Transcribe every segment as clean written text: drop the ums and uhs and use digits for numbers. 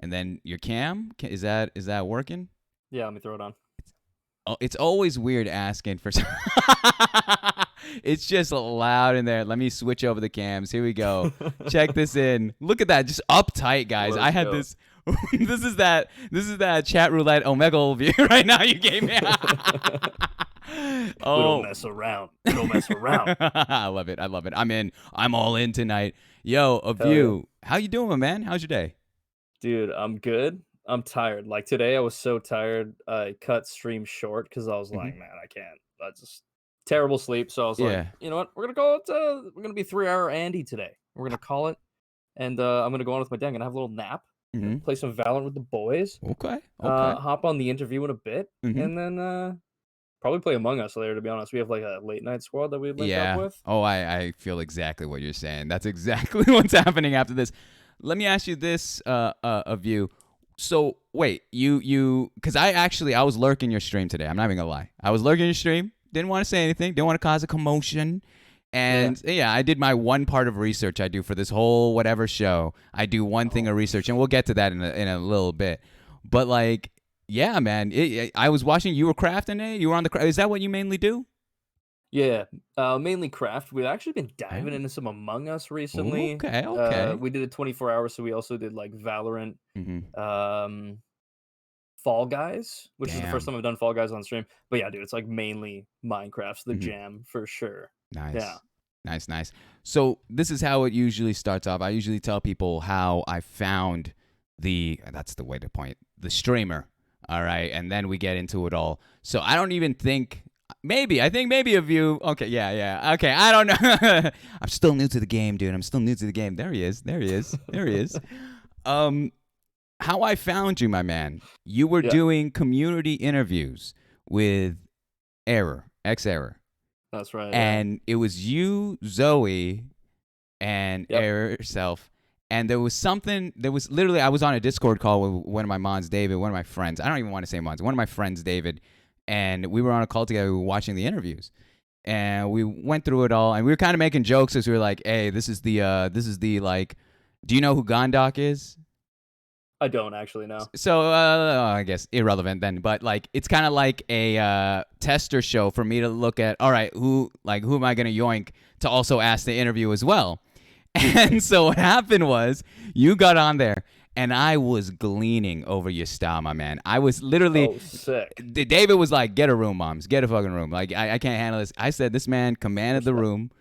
and then your cam. Is that working? Yeah, let me throw it on. Oh, it's always weird asking for. It's just loud in there. Let me switch over the cams. Here we go. Check this in. Look at that, just uptight, guys. I Let's had go. this. This is that chat roulette Omegle view right now. You gave me. We don't Oh, mess around. We don't mess around. I love it. I love it. I'm in. I'm all in tonight. Yo, a Hell yeah. view. How you doing, my man? How's your day? Dude, I'm good. I'm tired. Like today, I was so tired. I cut stream short because I was Hmm. like, man, I can't. I just terrible sleep. So I was like, Yeah. you know what? We're gonna go. We're gonna be 3 hour Andy today. We're gonna call it, and I'm gonna go on with my day. I'm gonna have a little nap, Hmm. play some Valorant with the boys, Okay. Okay. hop on the interview in a bit, Hmm. and then probably play Among Us later. To be honest, we have like a late night squad that we link up Yeah. with. Oh, I feel exactly what you're saying. That's exactly what's happening after this. Let me ask you this, of you. So wait, because I was lurking your stream today. I'm not even gonna lie. I was lurking your stream. Didn't want to say anything. Didn't want to cause a commotion. Yeah. And yeah, I did my one part of research I do for this whole whatever show. I do one thing of research, and we'll get to that in a little bit. But like, yeah, man, I was watching. You were crafting it. You were on the. Is that what you mainly do? Yeah, mainly craft. We've actually been diving Oh, into some Among Us recently. okay, okay. We did it 24 hours, so we also did like Valorant, Hmm. um, Fall Guys, which is the first Damn, time I've done Fall Guys on stream. But yeah, dude, it's like mainly Minecraft's the hmm, jam for sure. Yeah. nice, nice, nice. So this is how it usually starts off. I usually tell people how I found That's the way to point the streamer. All right, and then we get into it all. So I don't even think. I think maybe of you. Okay, yeah, yeah. Okay, I don't know. I'm still new to the game, dude. I'm still new to the game. There he is. There he is. There he is. Um, how I found you, my man. You were Yeah, doing community interviews with X Error, that's right. Yeah. and it was you, Zoe, and Yep. Error herself. And there was something. There was literally. I was on a Discord call with one of my mods, David. One of my friends. I don't even want to say mods. One of my friends, David, and we were on a call together. We were watching the interviews, and we went through it all. And we were kind of making jokes as we were like, "Hey, this is the like. Do you know who Gondok is?" I don't actually know. So I guess irrelevant then, but like it's kind of like a tester show for me to look at. All right, who am I gonna yoink to also ask the interview as well? And so what happened was you got on there, and I was gleaning over your style, my man. I was literally. Oh, sick. David was like, "Get a room, moms. Get a fucking room. Like I can't handle this." I said, "This man commanded the Respect. room."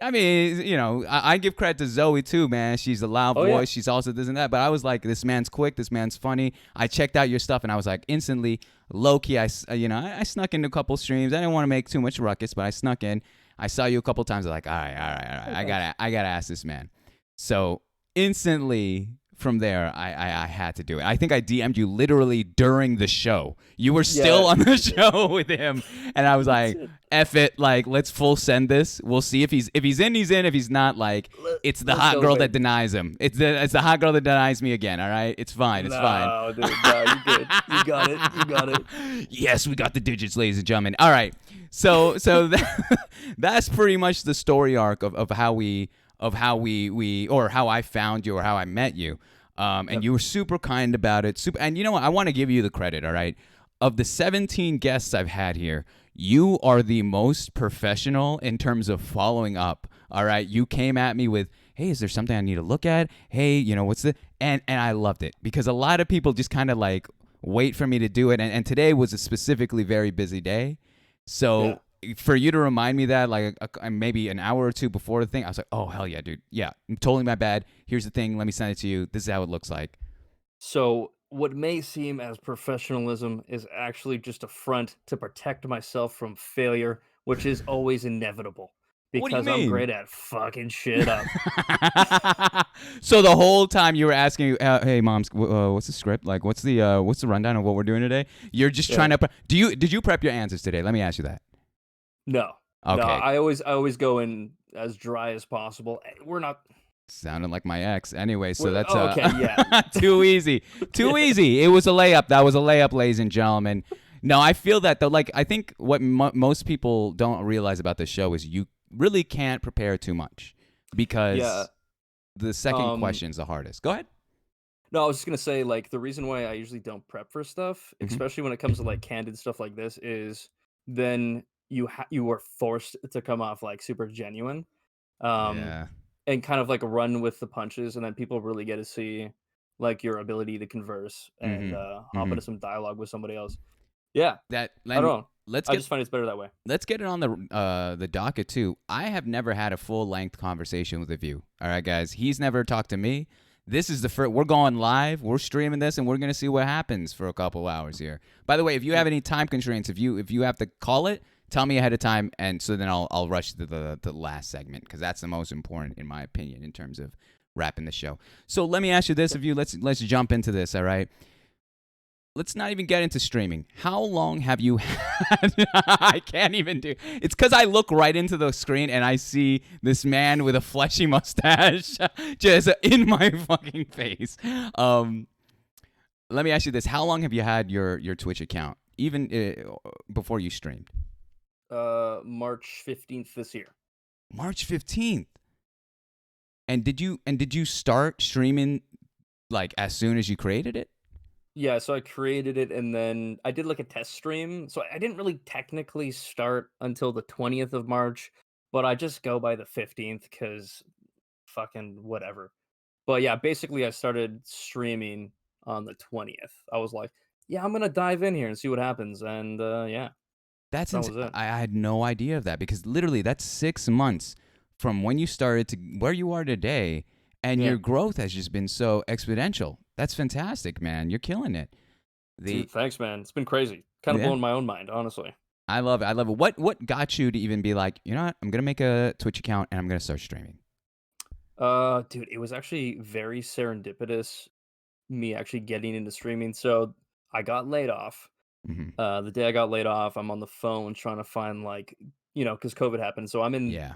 I mean, I give credit to Zoe too, man. She's a loud Oh yeah. voice. She's also this and that. But I was like, this man's quick. This man's funny. I checked out your stuff, and I was like, instantly, low key. I snuck into a couple streams. I didn't want to make too much ruckus, but I snuck in. I saw you a couple times. I'm like, all right, all right, all right. Oh, I thanks. gotta ask this man. So instantly from there, I had to do it. I think I DM'd you literally during the show. You were still Yeah. on the show with him, and I was like, That's it. "F it, like let's full send this. We'll see if he's in, he's in. If he's not, like it's the Let's hot girl that celebrate. denies him. It's the hot girl that denies me again. All right, it's fine. It's fine. No, dude, no, you good. You got it. You got it. Yes, we got the digits, ladies and gentlemen. All right, so that's pretty much the story arc of how we or how I found you or how I met you. And Yep. you were super kind about it. And you know what? I want to give you the credit. All right, of the 17 guests I've had here, you are the most professional in terms of following up. All right, you came at me with, "Hey, is there something I need to look at? Hey, what's the?" And I loved it because a lot of people just kind of like wait for me to do it. And today was a specifically very busy day, Yeah. so for you to remind me that like maybe an hour or two before the thing, I was like, "Oh hell yeah, dude! Yeah, totally my bad. Here's the thing. Let me send it to you. This is how it looks like." So, what may seem as professionalism is actually just a front to protect myself from failure, which is always inevitable What do you because I'm mean? great at fucking shit up. So the whole time you were asking, "Hey, moms, what's the script? Like, what's the rundown of what we're doing today?" You're just Yeah. trying to. Did you prep your answers today? Let me ask you that. No. No, Okay, I always go in as dry as possible. We're not. sounding like my ex. Anyway, so that's Oh, okay, yeah. too easy. Too easy. It was a layup. That was a layup, ladies and gentlemen. No, I feel that though. Like I think what most people don't realize about the show is you really can't prepare too much Yeah. because the second Um question's the hardest. Go ahead. No, I was just gonna say, like, the reason why I usually don't prep for stuff, Hmm. especially when it comes to, like, candid stuff like this, is then you are forced to come off, like, super genuine, um, Yeah. and kind of, like, run with the punches, and then people really get to see, like, your ability to converse and, Hmm. hop Hmm. into some dialogue with somebody else. Yeah, That I and don't know. let's I get just find it's better that way. let's get it on the docket too. I have never had a full length conversation with a view. All right, guys. He's never talked to me. This is the first. We're going live. We're streaming this, and we're gonna see what happens for a couple hours here. By the way, if you have Yeah. any time constraints, if you have to call it, tell me ahead of time, and so then I'll rush to the last segment because that's the most important in my opinion in terms of wrapping the show. So let me ask you this: if you let's jump into this. All right, let's not even get into streaming. How long have you had? I can't even do. It's because I look right into the screen and I see this man with a fleshy mustache just in my fucking face. Um, Let me ask you this: how long have you had your Twitch account, even before you streamed? March 15th this year. March 15th. And did you start streaming like as soon as you created it? Yeah, so I created it and then I did like a test stream. So I didn't really technically start until the 20th of March, but I just go by the 15th because fucking whatever. But yeah, basically I started streaming on the 20th. I was like, yeah, I'm gonna dive in here and see what happens. And yeah, That's that was it. I had no idea of that because literally that's 6 months from when you started to where you are today, and Yeah. your growth has just been so exponential. That's fantastic, man. You're killing it. Dude, The thanks, man. It's been crazy. Kind of Yeah, blowing my own mind, honestly. I love it. I love it. What got you to even be like, you know what? I'm gonna make a Twitch account and I'm gonna start streaming. Dude, it was actually very serendipitous me actually getting into streaming. So I got laid off. Hmm. The day I got laid off, I'm on the phone trying to find like, because COVID happened. So I'm in. Yeah.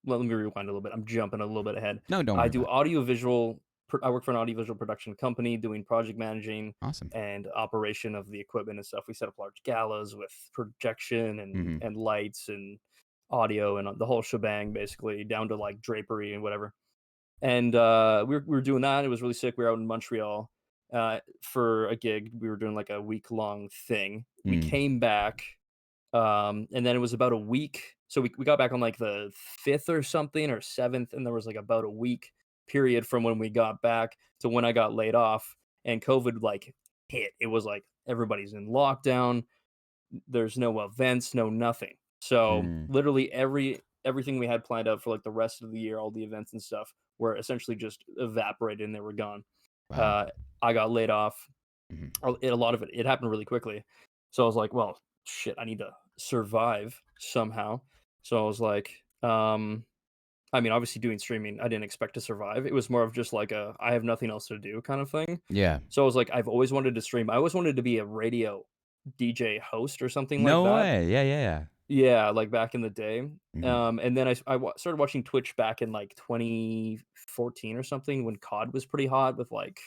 Let me rewind a little bit. I'm jumping a little bit ahead. No, don't I worry do about it. audiovisual. I work for an audiovisual production company doing project managing Awesome. and operation of the equipment and stuff. We set up large galas with projection and Hmm. lights and audio and the whole shebang, basically down to like drapery and whatever. And we were doing that. It was really sick. We were out in Montreal for a gig. We were doing like a week long thing. We Mm. came back, and then it was about a week. So we got back on like the 5th or something or 7th, and there was like about a week period from when we got back to when I got laid off, and COVID like hit. It was like everybody's in lockdown. There's no events, no nothing. So Mm. literally everything we had planned out for like the rest of the year, all the events and stuff were essentially just evaporated and they were gone. Wow. Uh, I got laid off. Hmm. A lot of it happened really quickly. So I was like, well, shit, I need to survive somehow. So I was like, I mean, obviously doing streaming, I didn't expect to survive. It was more of just like a I have nothing else to do kind of thing. Yeah. So I was like, I've always wanted to stream. I always wanted to be a radio DJ host or something like No that. way. Yeah. Yeah. Yeah, like back in the day. Yeah. Hmm. And then started watching Twitch back in like 2014 or something when COD was pretty hot with like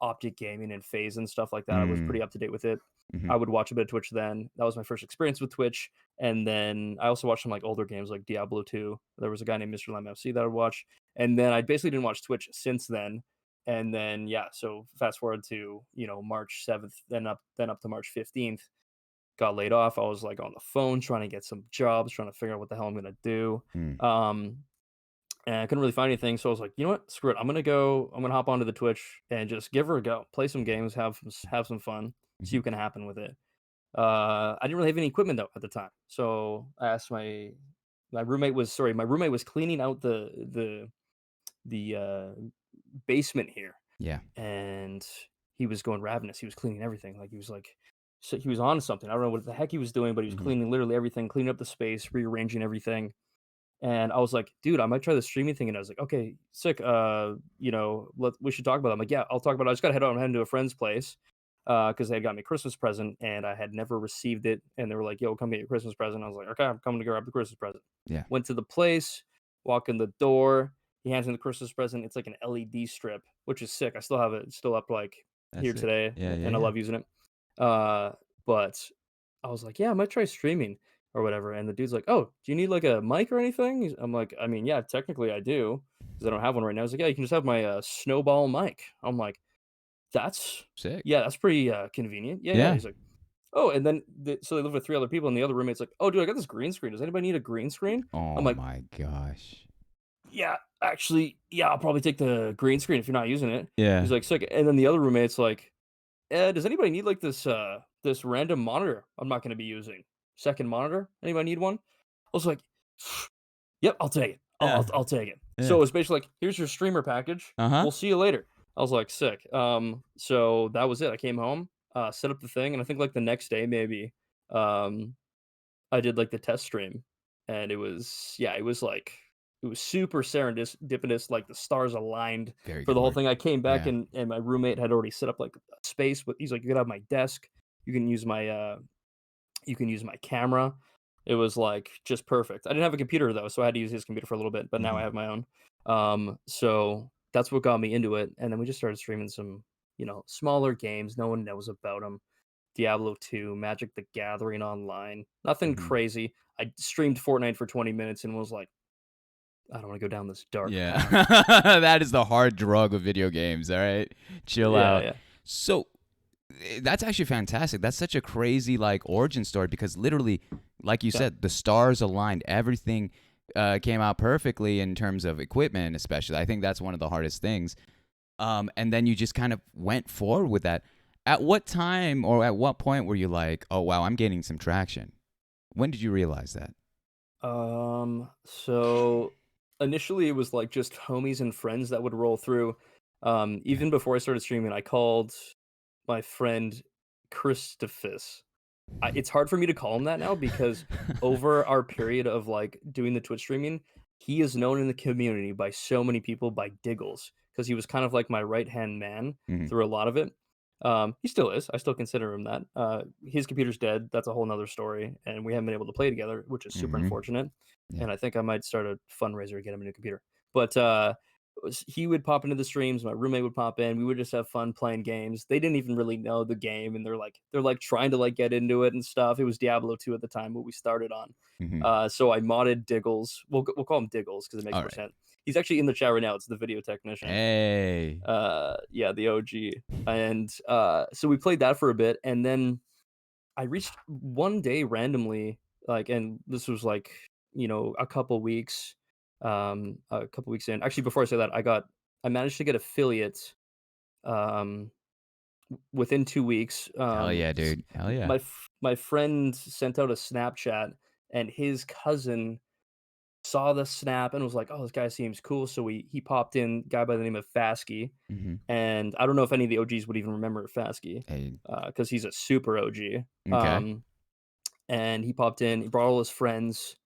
Optic Gaming and FaZe and stuff like that. I was Mm. pretty up to date with it. Hmm. I would watch a bit of Twitch then. That was my first experience with Twitch. And then I also watched some like older games like Diablo 2. There was a guy named Mr. Lamb FC that I would watch. And then I basically didn't watch Twitch since then. And then yeah, so fast forward to, March 7th, then up to March 15th, got laid off. I was like on the phone trying to get some jobs, trying to figure out what the hell I'm gonna do. Mm. Um, and I couldn't really find anything, so I was like, you know what, screw it. I'm gonna hop onto the Twitch and just give her a go, play some games, have some fun, see Hmm. what can happen with it. I didn't really have any equipment though at the time, so I asked my roommate was cleaning out the basement here, Yeah. and he was going ravenous. He was cleaning everything. Like so he was on something. I don't know what the heck he was doing, but he was Hmm. cleaning literally everything, cleaning up the space, rearranging everything. And I was like, dude, I might try the streaming thing. And I was like, okay, sick. We should talk about it. I'm like, yeah, I'll talk about it. I just got to head into a friend's place because they had got me a Christmas present and I had never received it. And they were like, yo, come get your Christmas present. I was like, okay, I'm coming to grab the Christmas present. Yeah. Went to the place, walk in the door. He hands me the Christmas present. It's like an LED strip, which is sick. I still have it. It's still up like That's here it. today, Yeah. Yeah. and I Yeah. love using it. But I was like, yeah, I might try streaming or whatever. And the dude's like, oh, do you need like a mic or anything? I'm like, I mean, yeah, technically I do because I don't have one right now. He's like, yeah, you can just have my snowball mic. I'm like, That's Sick. yeah, that's pretty, convenient. Yeah, yeah, Yeah. he's like, "Oh," and then so they live with 3 other people, and the other roommate's like, "Oh, dude, I got this green screen. Does anybody need a green screen?" I'm Oh like, my gosh. "Yeah, actually, yeah, I'll probably take the green screen if you're not using it." Yeah. He's like, "Sick," and then the other roommate's like, does anybody need, like, this random monitor I'm not gonna be using? Second monitor? Anybody need one?" I was like, "Yep, I'll take it. Yeah. I'll take it." Yeah. So it's basically like, "Here's your streamer package. Uh-huh. We'll see you later." I was like, "Sick." So that was it. I came home, set up the thing, and I think, like, the next day maybe, um, I did, like, the test stream, and it was yeah, it was super serendipitous, like, the stars aligned Very for good the whole word. thing. I came back Yeah. and my roommate had already set up, like, a space with he's like, "You can have my desk. You can use my, you can use my camera." It was, like, just perfect. I didn't have a computer, though, so I had to use his computer for a little bit, but now I Mhm. have my own. So that's what got me into it, and then we just started streaming some, smaller games, no one knows about them. Diablo 2, Magic the Gathering Online, nothing Mhm. crazy. I streamed Fortnite for 20 minutes and was like, "I don't wanna go down this dark Yeah. path." That is the hard drug of video games, all right? Chill Yeah, out. yeah, So, that's actually fantastic. That's such a crazy like origin story because literally, like you yeah. said, the stars aligned. Everything came out perfectly in terms of equipment, especially. I think that's one of the hardest things. And then you just kind of went forward with that. At what time or at what point were you like, oh wow, I'm gaining some traction? When did you realize that? So initially it was like just homies and friends that would roll through. Yeah. Even before I started streaming, I called my friend Christophus. It's hard for me to call him that now because over our period of like doing the Twitch streaming, he is known in the community by so many people by Diggles because he was kind of like my right hand man Mhm. through a lot of it. He still is. I still consider him that. His computer's dead. That's a whole nother story, and we haven't been able to play together, which is super Mhm. unfortunate. Yeah. And I think I might start a fundraiser to get him a new computer. But he would pop into the streams. My roommate would pop in. We would just have fun playing games. They didn't even really know the game, and they're like trying to like get into it and stuff. It was Diablo 2 at the time, what we started on. Mhm. So I modded Diggles. We'll call him Diggles because it makes All more right. sense. He's actually in the chat right now. It's the video technician. Hey. Yeah, the OG. And so we played that for a bit, and then I reached one day randomly, like, and this was like, a couple weeks in. Actually, before I say that, I managed to get affiliates um within 2 weeks. Hell yeah, dude. Hell yeah. My friend sent out a Snapchat, and his cousin saw the snap and was like, "Oh, this guy seems cool." So he popped in, guy by the name of Fasky, Mhm. and I don't know if any of the OGs would even remember Fasky, Hey. because he's a super OG. Okay. Um, and he popped in, he brought all his friends,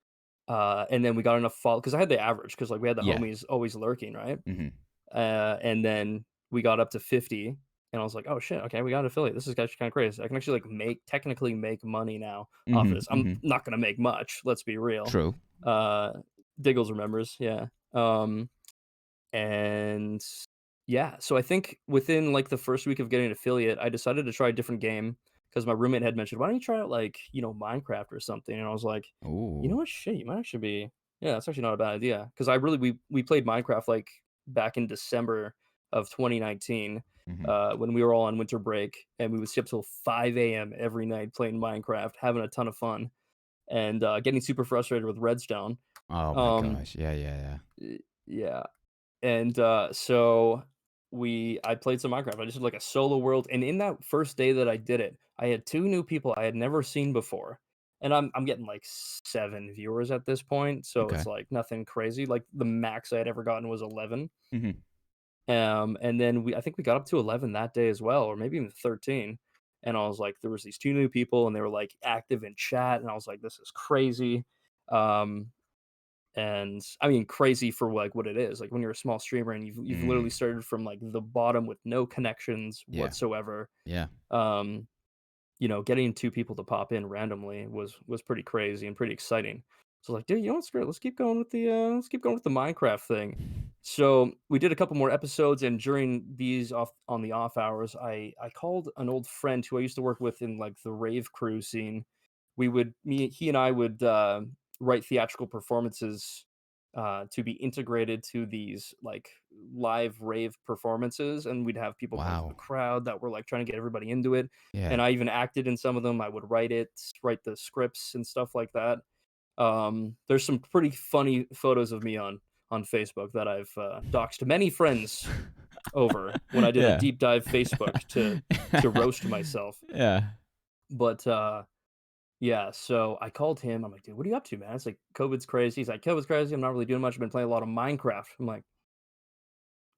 and then we got enough follow because I had the average because like we had the Yeah. homies always lurking, right? Mhm. And then we got up to 50, and I was like, "Oh shit, okay, we got an affiliate. This is actually kind of crazy. I can actually like technically make money now off of Mhm. this. I'm Mhm. not gonna make much, let's be real." True. Uh, Diggles remembers, yeah. And yeah, so I think within like the first week of getting an affiliate, I decided to try a different game because my roommate had mentioned, "Why don't you try out like Minecraft or something?" And I was like, "You know Ooh. what? Shit, you might actually be yeah, that's actually not a bad idea." Because I really we played Minecraft like back in December of 2019 Mhm. when we were all on winter break, and we would stay up till 5 a.m. every night playing Minecraft, having a ton of fun, and getting super frustrated with redstone. Oh my Um, gosh. Yeah, yeah, yeah. yeah, and, so I played some Minecraft. I just did, like, a solo world, and in that first day that I did it, I had 2 new people I had never seen before, and I'm getting, like, 7 viewers at this point, so it's, Okay. like, nothing crazy, like, the max I had ever gotten was 11, Mhm. and then I think we got up to 11 that day as well, or maybe even 13, and I was like there was these 2 new people, and they were, like, active in chat, and I was like, "This is crazy." Um and I mean, crazy for like what it is. Like when you're a small streamer and you've literally Mm. started from like the bottom with no connections Yeah. whatsoever. Yeah. Um, getting 2 people to pop in randomly was pretty crazy and pretty exciting. So like, dude, you know what's great? Let's keep going with the Minecraft thing. So we did a couple more episodes, and during these off on the off hours, I called an old friend who I used to work with in like the rave crew scene. We would me he and I would write theatrical performances to be integrated to these like live rave performances, and we'd have people come from the Wow. crowd that were like trying to get everybody into it. And Yeah. I even acted in some of them. I would write the scripts and stuff like that. There's some pretty funny photos of me on Facebook that I've doxed many friends over when I did a Yeah. deep dive Facebook to roast myself. Yeah. But yeah, so I called him. I'm like, dude, what are you up to, man? It's like COVID's crazy. He's like, COVID's crazy. I'm not really doing much. I've been playing a lot of Minecraft. I'm like,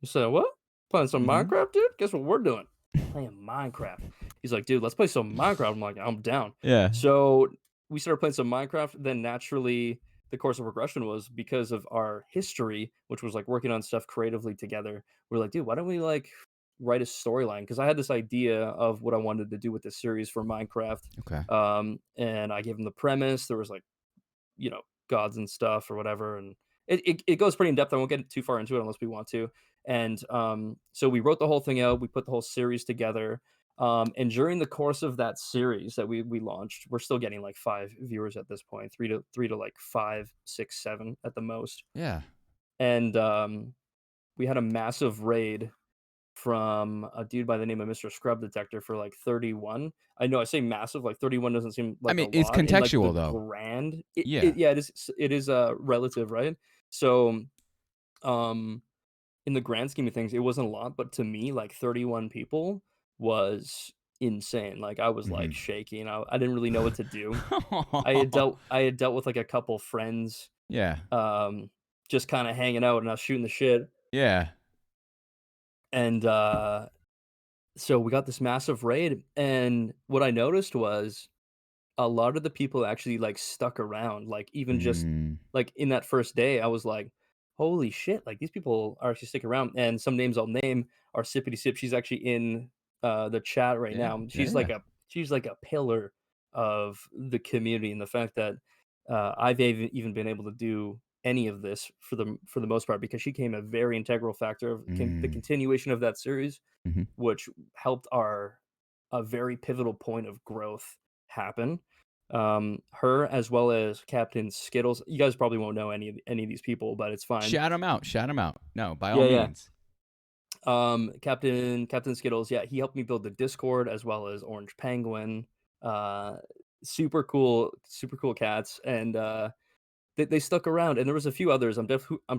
you said what? Playing some Mhm. Minecraft, dude? Guess what we're doing? Playing Minecraft. He's like, dude, let's play some Minecraft. I'm like, I'm down. Yeah. So we started playing some Minecraft. Then naturally, the course of progression was because of our history, which was like working on stuff creatively together. We're like, dude, why don't we like write a storyline? Because I had this idea of what I wanted to do with this series for Minecraft. Okay. And I gave him the premise. There was like, gods and stuff or whatever, and it goes pretty in depth. I won't get too far into it unless we want to. And so we wrote the whole thing out. We put the whole series together. And during the course of that series that we launched, we're still getting like 5 viewers at this point, three to like five, six, seven at the most. Yeah. And we had a massive raid from a dude by the name of Mr. Scrub Detector for like 31. I know I say massive, like 31 doesn't seem I like a mean, it's lot in like the contextual though. grand. Yeah. Yeah, it is relative, right? So um in the grand scheme of things, it wasn't a lot, but to me, like 31 people was insane. Like I was like Mhm. shaking. I didn't really know what to do. I had dealt with like a couple friends Yeah. um just kind of hanging out and I was shooting the shit. Yeah. And so we got this massive raid, and what I noticed was a lot of the people actually, like, stuck around, like, even just Mm. like, in that first day, I was like, "Holy shit, like, these people are actually sticking around," and some names I'll name are Sippity Sip, she's actually in, the chat right Yeah. now. Yeah. Yeah. She's like a pillar of the community, and the fact that, I've even been able to do any of this for the most part because she came a very integral factor of the Mm. continuation of that series, Mhm. which helped our a very pivotal point of growth happen. Her as well as Captain Skittles. You guys probably won't know any of these people, but it's fine. Shout him out. Shout him out. No, by all Yeah, yeah. means. Captain Skittles. Yeah, he helped me build the Discord as well as Orange Penguin. Uh, super cool cats, and they stuck around. And there was a few others. I'm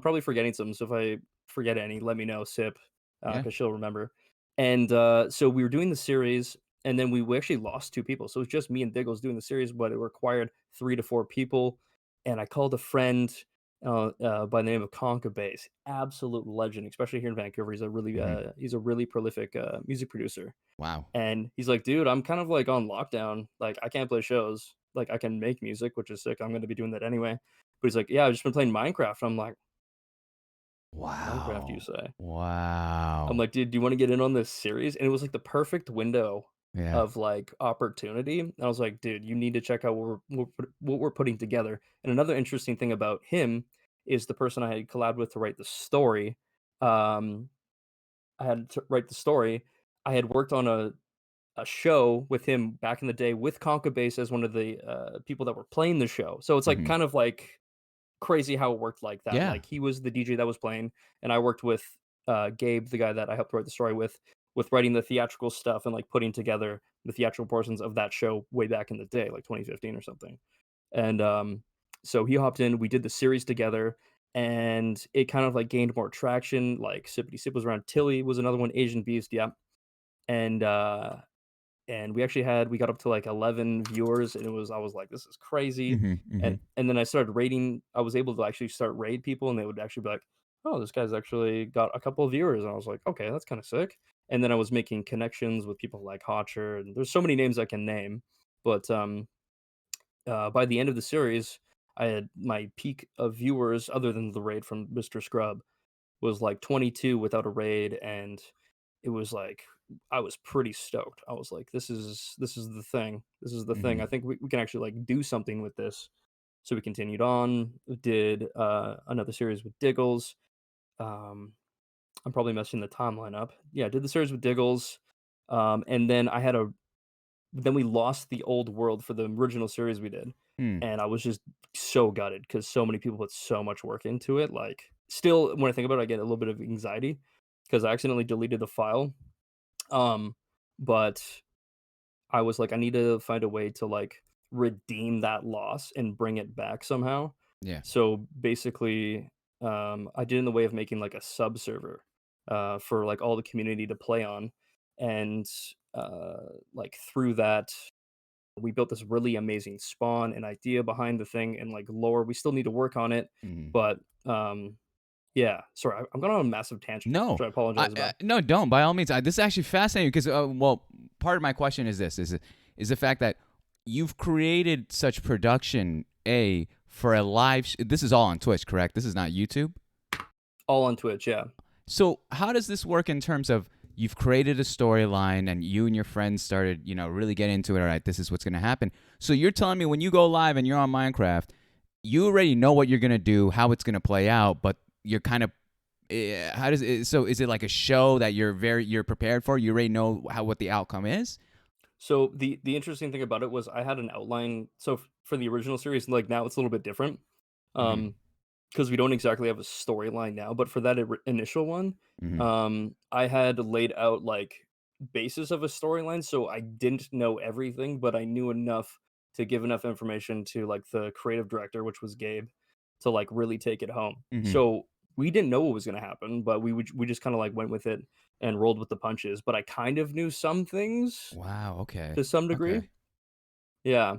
probably forgetting some. So if I forget any, let me know, Sip, Yeah. because she'll remember. And so we were doing the series, and then we actually lost two people. So it was just me and Diggles doing the series, but it required 3 to 4 people. And I called a friend by the name of Conca Bass, absolute legend, especially here in Vancouver. Mhm. He's a really prolific music producer. Wow. And he's like, dude, I'm kind of like on lockdown. Like, I can't play shows. Like, I can make music, which is sick. I'm going to be doing that anyway. But he's like, yeah, I've just been playing Minecraft. I'm like, Minecraft, you Wow. say? I'm Wow. like, dude, do you want to get in on this series? And it was like the perfect window Yeah. of like opportunity. And I was like, dude, you need to check out what we're putting together. And another interesting thing about him is the person I had collabed with to write the story. Um, I had to write the story. I had worked on a show with him back in the day with Conca Bass as one of the people that were playing the show. So it's like Mhm. kind of like crazy how it worked like that. Yeah. Like he was the DJ that was playing, and I worked with Gabe, the guy that I helped write the story with writing the theatrical stuff and like putting together the theatrical portions of that show way back in the day, like 2015 or something. And so he hopped in. We did the series together, and it kind of like gained more traction. Like Sippity Sip was around. Tilly was another one. Asian Beast, yeah. And we got up to like 11 viewers, and I was like, this is crazy. Mhm. And Mhm. then I started rating. I was able to actually start raid people, and they would actually be like, oh, this guy's actually got a couple of viewers. And I was like, okay, that's kind of sick. And then I was making connections with people like Hotcher, and there's so many names I can name. But by the end of the series, I had my peak of viewers other than the raid from Mr. Scrub was like 22 without a raid, and it was like I was pretty stoked. I was like, this is the thing. This is the thing. Mhm. I think we can actually like do something with this. So we continued on, did another series with Diggles. Um, I'm probably messing the timeline up. Yeah, did the series with Diggles. And then we lost the old world for the original series we did. Hmm. and I was just so gutted because so many people put so much work into it. Like, still, when I think about it, I get a little bit of anxiety because I accidentally deleted the file. Um, but I was like, I need to find a way to like redeem that loss and bring it back somehow. Yeah. So basically, I did in the way of making like a sub server for like all the community to play on, and like through that, we built this really amazing spawn and idea behind the thing, and like lore. We still need to work on it, Mhm. but yeah. Sorry, I'm going on a massive tangent, No, which I apologize about. no, don't. By all means, this is actually fascinating because, well, part of my question is this: is the fact that you've created such production for a live. This is all on Twitch, correct? This is not YouTube. All on Twitch, yeah. So how does this work in terms of you've created a storyline and you and your friends started, really get into it? All right, this is what's going to happen. So you're telling me when you go live and you're on Minecraft, you already know what you're going to do, how it's going to play out, but you're kind of how does it, so is it like a show that you're prepared for? You already know what the outcome is? So the interesting thing about it was I had an outline. So for the original series, like now it's a little bit different, Mhm. because we don't exactly have a storyline now. But for that initial one, Mhm. I had laid out like basis of a storyline. So I didn't know everything, but I knew enough to give enough information to like the creative director, which was Gabe, to like really take it home. Mhm. So we didn't know what was going to happen, but we just kind of like went with it and rolled with the punches. But I kind of knew some things Wow, okay. to some degree. Okay. Yeah.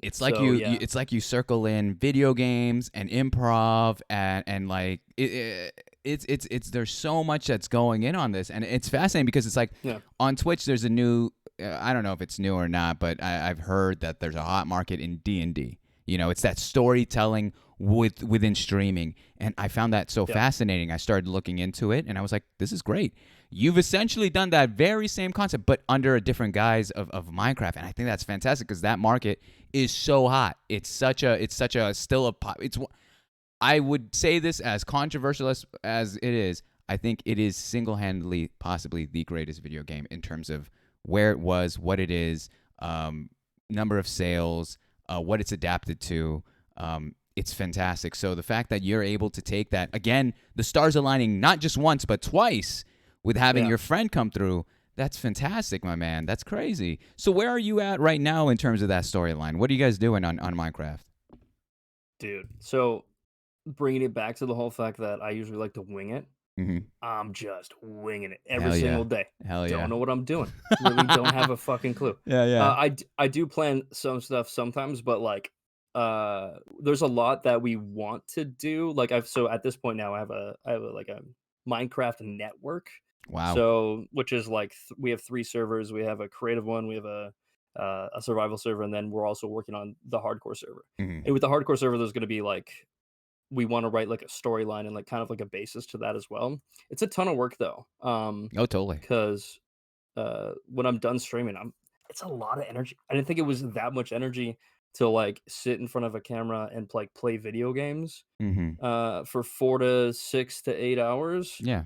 It's like So yeah. it's like you circle in video games and improv and like it's there's so much that's going in on this, and it's fascinating because it's like Yeah. on Twitch there's a new I don't know if it's new or not, but I've heard that there's a hot market in D&D. It's that storytelling within streaming, and I found that so Yeah. fascinating. I started looking into it, and I was like, this is great. You've essentially done that very same concept, but under a different guise of Minecraft, and I think that's fantastic because that market is so hot. It's such a still a pop. I would say this as controversial as it is. I think it is single-handedly possibly the greatest video game in terms of where it was, what it is, number of sales, what it's adapted to. It's fantastic. So the fact that you're able to take that again, the stars aligning not just once but twice with having Yeah. your friend come through. That's fantastic, my man. That's crazy. So where are you at right now in terms of that storyline? What are you guys doing on Minecraft? Dude. So bringing it back to the whole fact that I usually like to wing it, Mm-hmm. I'm just winging it every Hell yeah. single day. Hell Don't yeah. know what I'm doing. Really don't have a fucking clue. Yeah, yeah. I do plan some stuff sometimes, but like there's a lot that we want to do. Like so at this point now I have like a Minecraft network. Wow. So which is like we have 3 servers. We have a creative one, we have a survival server, and then we're also working on the hardcore server. Mm-hmm. And with the hardcore server, there's going to be like we want to write like a storyline and like kind of like a basis to that as well. It's a ton of work though. Oh, totally. Because when I'm done streaming, it's a lot of energy. I didn't think it was that much energy to like sit in front of a camera and like play video games Mm-hmm. for 4 to 6 to 8 hours, Yeah.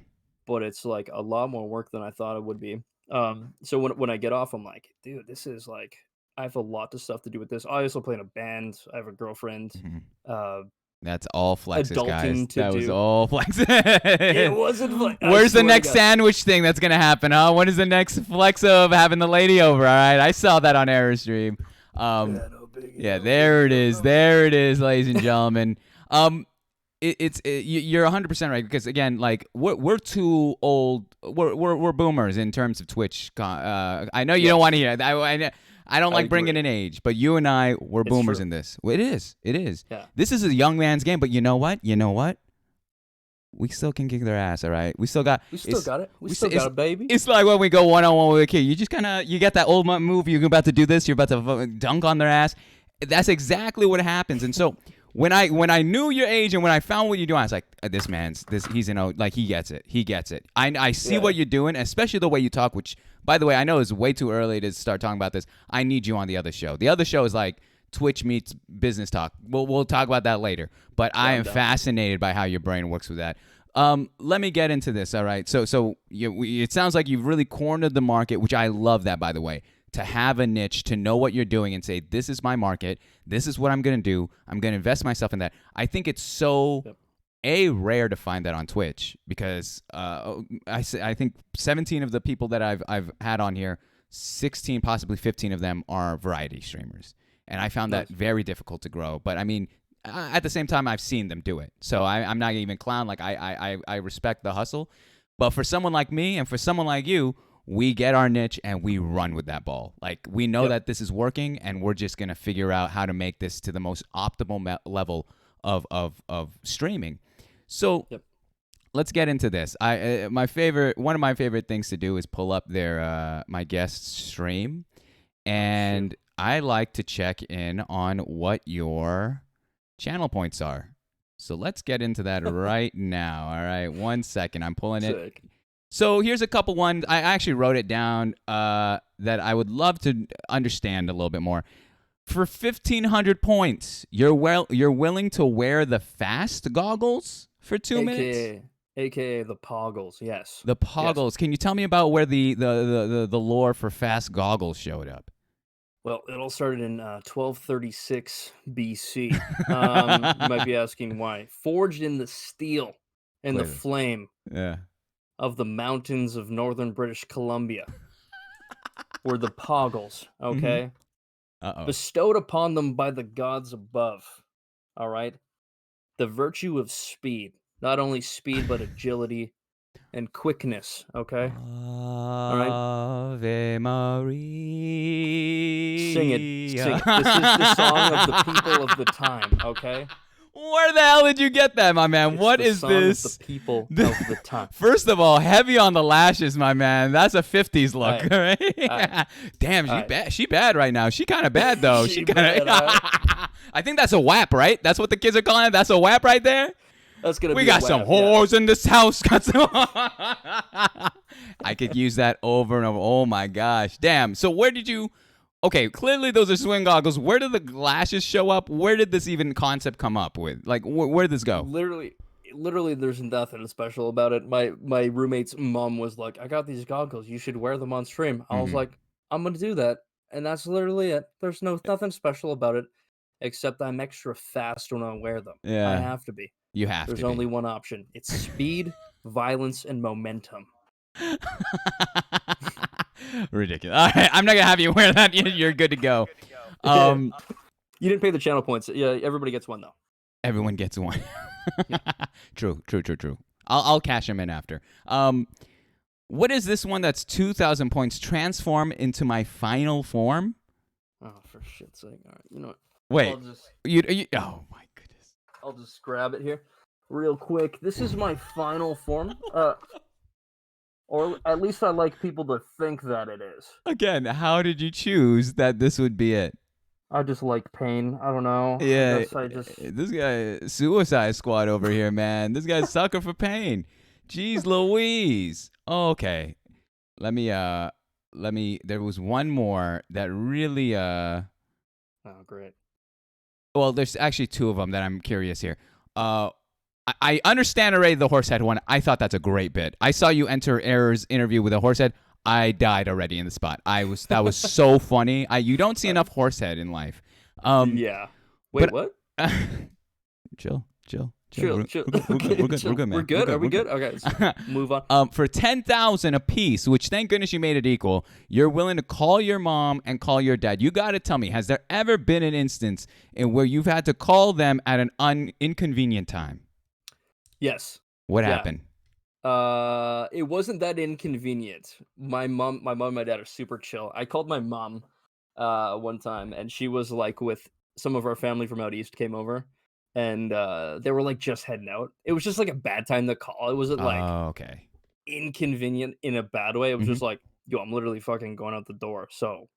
but it's like a lot more work than I thought it would be. So when I get off, I'm like, dude, this is like I have a lot of stuff to do with this. I also play in a band. I have a girlfriend. Mm-hmm. Uh, That's all flexes, guys. Adulting to That was do. all It flexes. wasn't like I Where's the swear to next God. sandwich thing that's gonna happen, huh? When is the next flex of having the lady over? All right, I saw that on Airstream. Yeah, no biggie, Yeah, no biggie, there it bro, is. no There biggie. it is, ladies and gentlemen. You're 100% right because again, like we're too old. We're boomers in terms of Twitch. I know you don't want to Yes, hear. I don't I like bringing agree. in age, but you and I we're It's boomers true. in this. Well, it is. It is. Yeah, This is a young man's game, but you know what? You know what? We still can kick their ass. All right. We still got. we still It's. got it. We We still still, got it, baby. it's like when we go 1-on-1 with a kid. You just kind of you get that old move. You're about to do this. You're about to dunk on their ass. That's exactly what happens. And so when I knew your age and when I found what you're doing, I was like, this man's this. He's like he gets it. He gets it. I see Yeah, what you're doing, especially the way you talk. Which, by the way, I know it's way too early to start talking about this. I need you on the other show. The other show is like Twitch meets business talk. We'll talk about that later. But I yeah, I'm am down. fascinated by how your brain works with that. Let me get into this. All right. So it sounds like you've really cornered the market, which I love that, by the way. to have a niche, to know what you're doing and say, this is my market. This is what I'm going to do. I'm going to invest myself in that. I think it's so rare to find that on Twitch because I think 17 of the people that I've had on here, 16, possibly 15 of them are variety streamers. And I found that very difficult to grow. But I mean, at the same time, I've seen them do it. So I'm not even clown. Like I respect the hustle. But for someone like me and for someone like you, we get our niche and we run with that ball. Like we know that this is working and we're just going to figure out how to make this to the most optimal level of streaming. So let's get into this. One of my favorite things to do is pull up their my guest stream, and I like to check in on what your channel points are. So let's get into that right now. All right, 1 second. I'm pulling it. So here's a couple ones. I actually wrote it down that I would love to understand a little bit more. For 1,500 points, you're willing to wear the fast goggles for 2 minutes? AKA the poggles, yes. The poggles. Yes. Can you tell me about where the lore for fast goggles showed up? Well, it all started in 1236 BC. You might be asking why. Forged in the steel and the flame of the mountains of northern British Columbia were the poggles, okay? Bestowed upon them by the gods above, all right? The virtue of speed. Not only speed, but agility and quickness, okay? All right? Ave Maria. Sing it. This is the song of the people of the time, okay? Where the hell did you get that, my man? It's what the is song this? Of the people of the time. First of all, heavy on the lashes, my man. That's a 50s look, right? Damn, she bad right now. She kind of bad, though. she kind of. I think that's a WAP, right? That's what the kids are calling it? That's a WAP right there? That's gonna we be got some whores in this house. Got some. I could use that over and over. Oh, my gosh. Damn. So where did you... Okay, clearly those are swing goggles. Where did the lashes show up? Where did this even concept come up with? Like, where did this go? Literally, there's nothing special about it. My roommate's mom was like, I got these goggles. You should wear them on stream. I was like, I'm going to do that. And that's literally it. There's nothing special about it, except I'm extra fast when I wear them. Yeah. I have to be. You have to be. There's only one option. It's speed, violence, and momentum. Ridiculous. All right, I'm not gonna have you wear that. You're good to go. You didn't pay the channel points. Yeah, everybody gets one though. Everyone gets one. True. I'll cash them in after. What is this one that's 2,000 points? Transform into my final form. Oh, for shit's sake! All right, you know what? Wait, you oh my goodness! I'll just grab it here, real quick. This is my final form. Or at least I like people to think that it is. Again, how did you choose that this would be it? I just like pain. I don't know. Yeah, this guy, Suicide Squad over here, man. This guy's sucker for pain. Jeez Louise. Okay, let me. There was one more that really. Oh, great. Well, there's actually two of them that I'm curious here. I understand already the horsehead one. I thought that's a great bit. I saw you enter Error's interview with a horsehead. I died already in the spot. That was so funny. You don't see enough horsehead in life. Yeah. Wait, what? Chill. We're good, man. We're good. Are we good? Okay, let's move on. For 10,000 a piece, which thank goodness you made it equal, you're willing to call your mom and call your dad. You got to tell me, has there ever been an instance in where you've had to call them at an inconvenient time? Yes. What happened? It wasn't that inconvenient. My mom and my dad are super chill. I called my mom one time, and she was like with some of our family from out east came over, and they were like just heading out. It was just like a bad time to call. It wasn't like inconvenient in a bad way. It was just like, yo, I'm literally fucking going out the door. So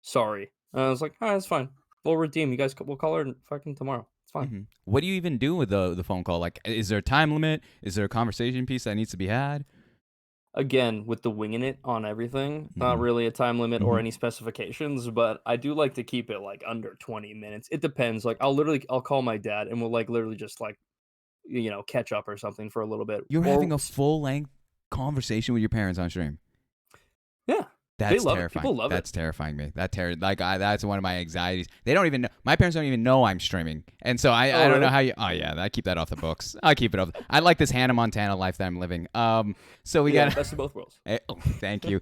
sorry. And I was like, all right, that's fine. We'll redeem. You guys, we'll call her fucking tomorrow. Fine. What do you even do with the phone call? Like, is there a time limit? Is there a conversation piece that needs to be had? Again, with the winging it on everything, not really a time limit or any specifications, but I do like to keep it like under 20 minutes. It depends. Like I'll call my dad and we'll like literally just like, catch up or something for a little bit. You're having a full length conversation with your parents on stream. Yeah. They That's love it. terrifying. People love it. That's terrifying me. That's one of my anxieties. They don't even know. My parents don't even know I'm streaming, and so I Oh, don't know really? how you. Oh yeah, I keep that off the books. I keep it off. I like this Hannah Montana life that I'm living. So we Yeah, got. best of both worlds. Oh, thank you.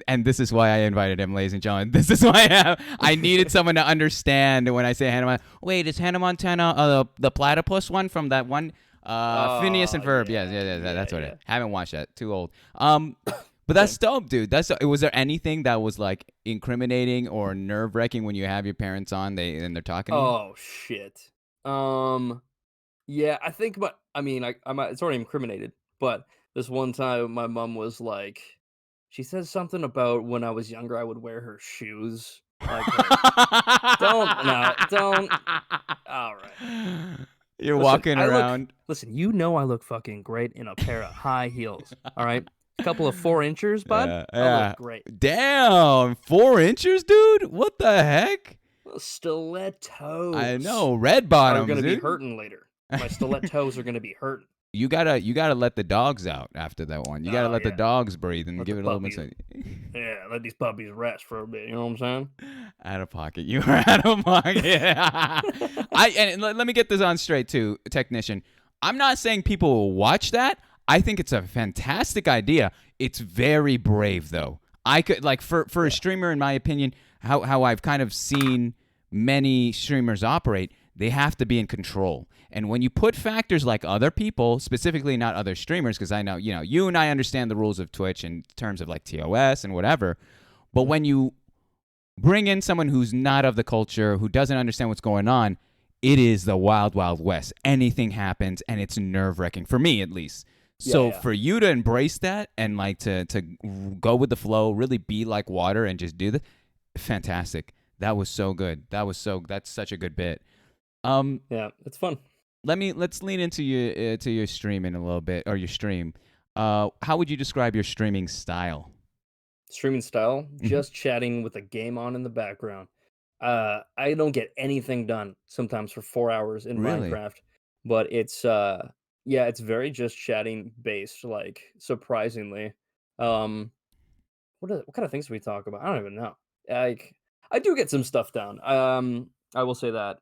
And this is why I invited him, ladies and gentlemen. This is why I needed someone to understand when I say Hannah Montana. Wait, is Hannah Montana the platypus one from that one? Phineas and Oh, Ferb. Yes, yeah, yeah, that's what it. yeah. Haven't watched that. Too old. But that's Same. dope, dude. Was there anything that was like incriminating or nerve wracking when you have your parents on and they're talking to you? Oh shit. Um, yeah, I think, but I mean, it's already incriminated. But this one time, my mom was like, she says something about when I was younger, I would wear her shoes, like her. Don't no, don't. All right. You're Listen, walking around. you know I look fucking great in a pair of high heels, all right? A couple of 4 inchers, bud. Yeah, I look yeah. great. Damn, 4 inches, dude. What the heck? I Stilettos know, red are bottoms, gonna be dude. hurting later. My stilettos are gonna be hurting. You gotta let the dogs out after that one. You gotta Oh, let the yeah. dogs breathe and Let the give it a little bit. puppies Yeah, let these puppies rest for a bit, you know what I'm Out of pocket. You are out of pocket. Let me get this on straight too, technician. I'm not saying people will watch that. I think it's a fantastic idea. It's very brave though. I could like for a Yeah. streamer, in my opinion, how I've kind of seen many streamers operate, they have to be in control. And when you put factors like other people, specifically not other streamers, because I know, you and I understand the rules of Twitch in terms of like TOS and whatever. But Mhm. when you bring in someone who's not of the culture, who doesn't understand what's going on, it is the wild, wild west. Anything happens, and it's nerve wracking for me, at least. Yeah, So yeah. for you to embrace that and like to go with the flow, really be like water and just do that, fantastic. That was so good. That's such a good bit. Um, Yeah, it's fun. let's lean into your to your streaming a little bit or your stream. How would you describe your streaming style? Streaming style, Hmm. just chatting with a game on in the background. I don't get anything done sometimes for 4 hours in Really? Minecraft, but yeah, it's very just chatting based, like, surprisingly. Um, what kind of things do we talk about? I don't even know. Like, I do get some stuff done. I will say that.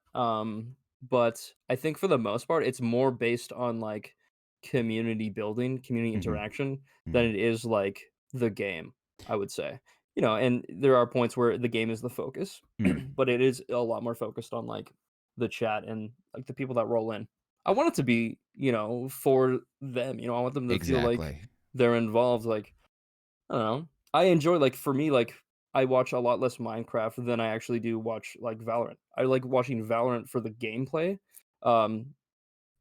But I think for the most part, it's more based on like community building, community Hmm. interaction than Hmm. it is like the game, I would say. And there are points where the game is the focus, Mm. but it is a lot more focused on like the chat and like the people that roll in. I want it to be, for them. I want them to feel like Exactly. they're involved. Like, I don't know. I enjoy, like, for me, like, I watch a lot less Minecraft than I actually do watch, like, Valorant. I like watching Valorant for the gameplay, um,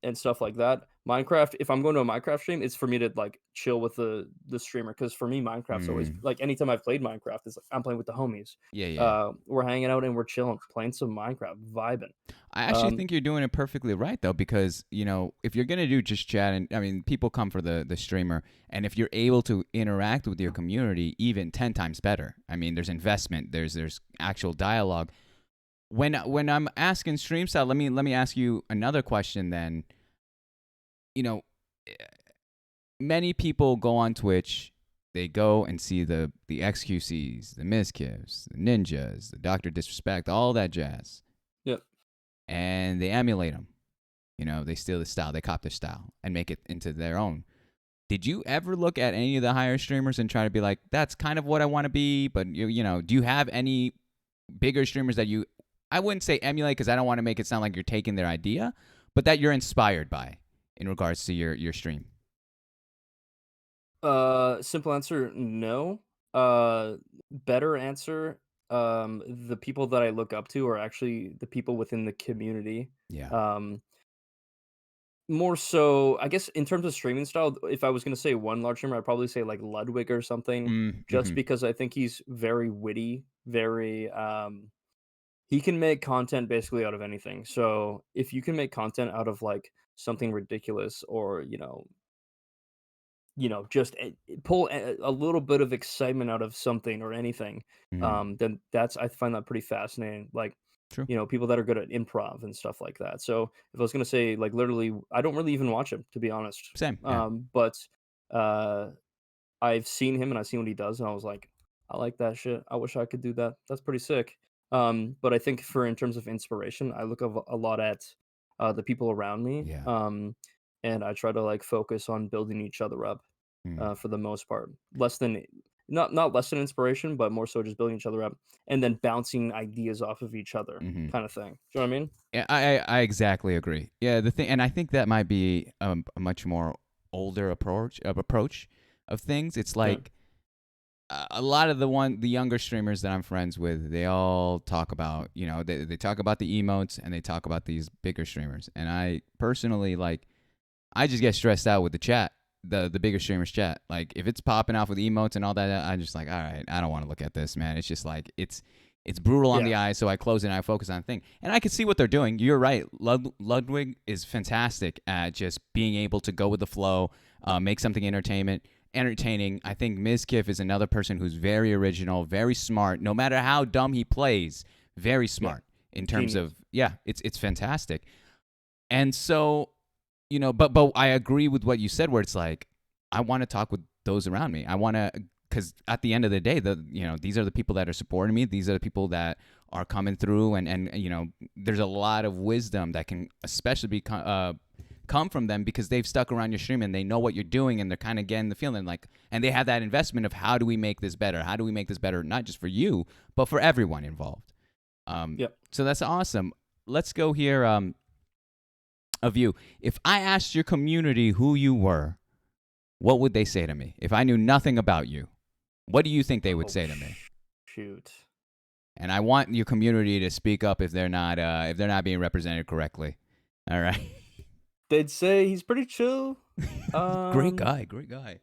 and stuff like that. Minecraft, if I'm going to a Minecraft stream, it's for me to, like, chill with the streamer. Because for me, Minecraft's always Mm. like, anytime I've played Minecraft, it's like I'm playing with the homies. Yeah, yeah. We're hanging out and we're chilling, playing some Minecraft, vibing. I actually Um think you're doing it perfectly right though, because if you're gonna do just chat, and I mean, people come for the streamer, and if you're able to interact with your community, even 10 times better. I mean, there's investment, there's actual dialogue. When I'm asking stream style, let me ask you another question. Then, you know, eh, many people go on Twitch. They go and see the XQCs, the Mizkivs, the Ninjas, the Doctor Disrespect, all that jazz, Yep. and they emulate them. They steal the style, they cop their style and make it into their own. Did you ever look at any of the higher streamers and try to be like, that's kind of what I want to be? But do you have any bigger streamers that I wouldn't say emulate because I don't want to make it sound like you're taking their idea, but that you're inspired by in regards to your stream? Simple answer, no. Better answer, the people that I look up to are actually the people within the community. Yeah. Um, More so, I guess in terms of streaming style, if I was gonna say one large streamer, I'd probably say like Ludwig or something, just Mm-hmm. because I think he's very witty, very he can make content basically out of anything. So if you can make content out of like something ridiculous or just pull a little bit of excitement out of something or anything, Mm-hmm. then I find that pretty fascinating. Like, True. people that are good at improv and stuff like that. So if I was gonna say, like, literally, I don't really even watch him, to be honest. Same. Yeah. But uh, I've seen him and I've seen what he does, and I was like, I like that shit. I wish I could do that. That's pretty sick. But I think for in terms of inspiration, I look a lot at the people around me, Yeah. and I try to like focus on building each other up Mm. for the most part. Less than not less than inspiration, but more so just building each other up and then bouncing ideas off of each other, Hmm. kind of thing. Do you know what I mean? Yeah, I exactly agree. Yeah, the thing, and I think that might be a much more older approach of things. It's Yeah, like a lot of the younger streamers that I'm friends with, they all talk about, they talk about the emotes and they talk about these bigger streamers. And I personally like, I just get stressed out with the chat, the bigger streamers chat. Like if it's popping off with emotes and all that, I'm just like, all right, I don't want to look at this, man. It's just like it's brutal on yeah, the eyes, so I close it and I focus on the thing. And I can see what they're doing. You're right. Ludwig is fantastic at just being able to go with the flow, make something entertaining. I think Mizkif is another person who's very original, very smart. No matter how dumb he plays, very yeah. smart in terms Genius. of yeah, it's fantastic. And so, but I agree with what you said, where it's like I want to talk with those around me. I want to, because at the end of the day, these are the people that are supporting me. These are the people that are coming through, and there's a lot of wisdom that can especially be come from them because they've stuck around your stream and they know what you're doing and they're kind of getting the feeling like, and they have that investment of how do we make this better? How do we make this better? Not just for you, but for everyone involved. Yep. So that's awesome. Let's go here. Of you. If I asked your community who you were, what would they say to me? If I knew nothing about you, what do you think they would Oh say to me? shoot. And I want your community to speak up if they're not being represented correctly. All right. They'd say he's pretty chill. Great Um, guy. Great guy.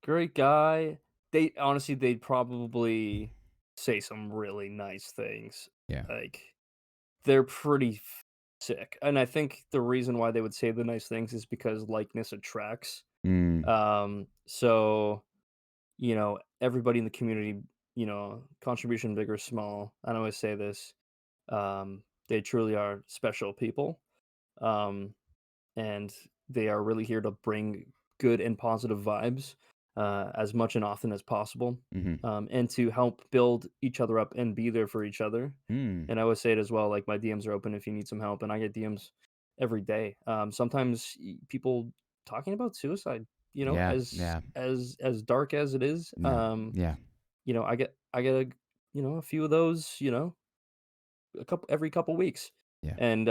Great guy. They honestly, they'd probably say some really nice things. Yeah. Like they're pretty sick, and I think the reason why they would say the nice things is because likeness attracts. Mm. So everybody in the community, contribution big or small. I always say this. They truly are special people. Um, and they are really here to bring good and positive vibes as much and often as possible, Mm-hmm. and to help build each other up and be there for each other. Mm. And I always say it as well, like my DMs are open if you need some help, and I get DMs every day. Sometimes people talking about suicide, Yeah. as Yeah. dark as it is, Yeah. Yeah. I get a few of those, a couple every couple weeks, Yeah. and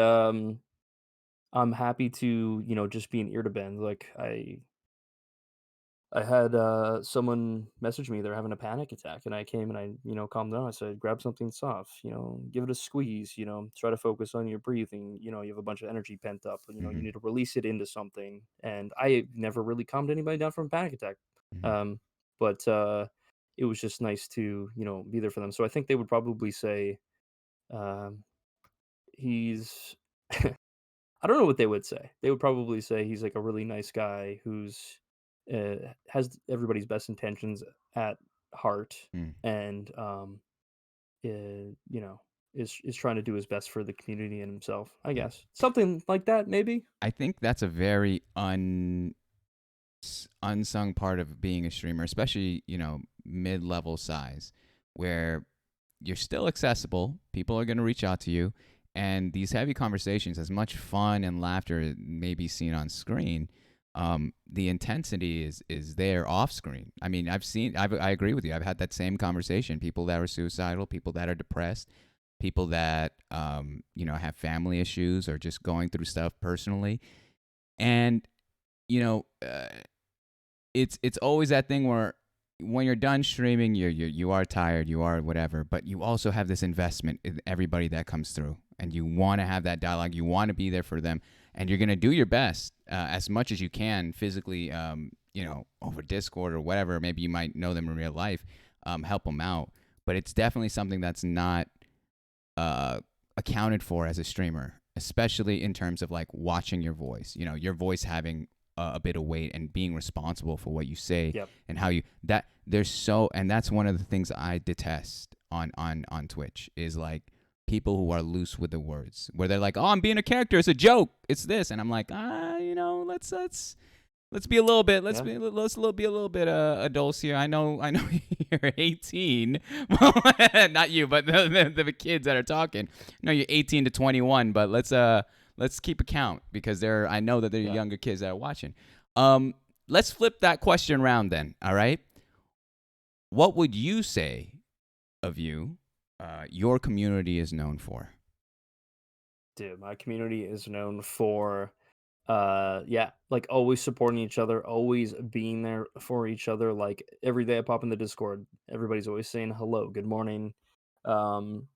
I'm happy to, just be an ear to bend. Like I had someone message me they're having a panic attack, and I came and I, calmed down. I said, grab something soft, give it a squeeze, try to focus on your breathing. You have a bunch of energy pent up, you Mm-hmm. need to release it into something. And I never really calmed anybody down from a panic attack. Mm-hmm. Um, but it was just nice to, be there for them. So I think they would probably say, um, he's I don't know what they would say. They would probably say he's like a really nice guy who's has everybody's best intentions at heart, Mm. and you know, is trying to do his best for the community and himself. I Yeah. guess something like that, maybe. I think that's a very unsung part of being a streamer, especially mid-level size, where you're still accessible. People are going to reach out to you, and these heavy conversations, as much fun and laughter may be seen on screen, the intensity is there off screen. I mean, I agree with you. I've had that same conversation. People that are suicidal, people that are depressed, people that have family issues or just going through stuff personally, and you know. It's always that thing where when you're done streaming, you are tired, you are whatever, but you also have this investment in everybody that comes through, and you want to have that dialogue, you want to be there for them, and you're gonna do your best as much as you can physically, over Discord or whatever. Maybe you might know them in real life, help them out, but it's definitely something that's not uh, accounted for as a streamer, especially in terms of like watching your voice. Your voice having a bit of weight and being responsible for what you say Yep. and how you that there's so and that's one of the things I detest on Twitch is like people who are loose with the words where they're like, oh, I'm being a character, it's a joke, it's this, and I'm like, let's Let's be a little bit. Yeah. Let's be a little bit adults here. I know you're 18. Not you, but the kids that are talking. No, you're 18 to 21. But let's keep a count because I know that there are Yeah. younger kids that are watching. Let's flip that question around then. All right. What would you say of your community is known for? Dude, my community is known for yeah, like always supporting each other, always being there for each other. Like every day I pop in the Discord, everybody's always saying hello, good morning. Um,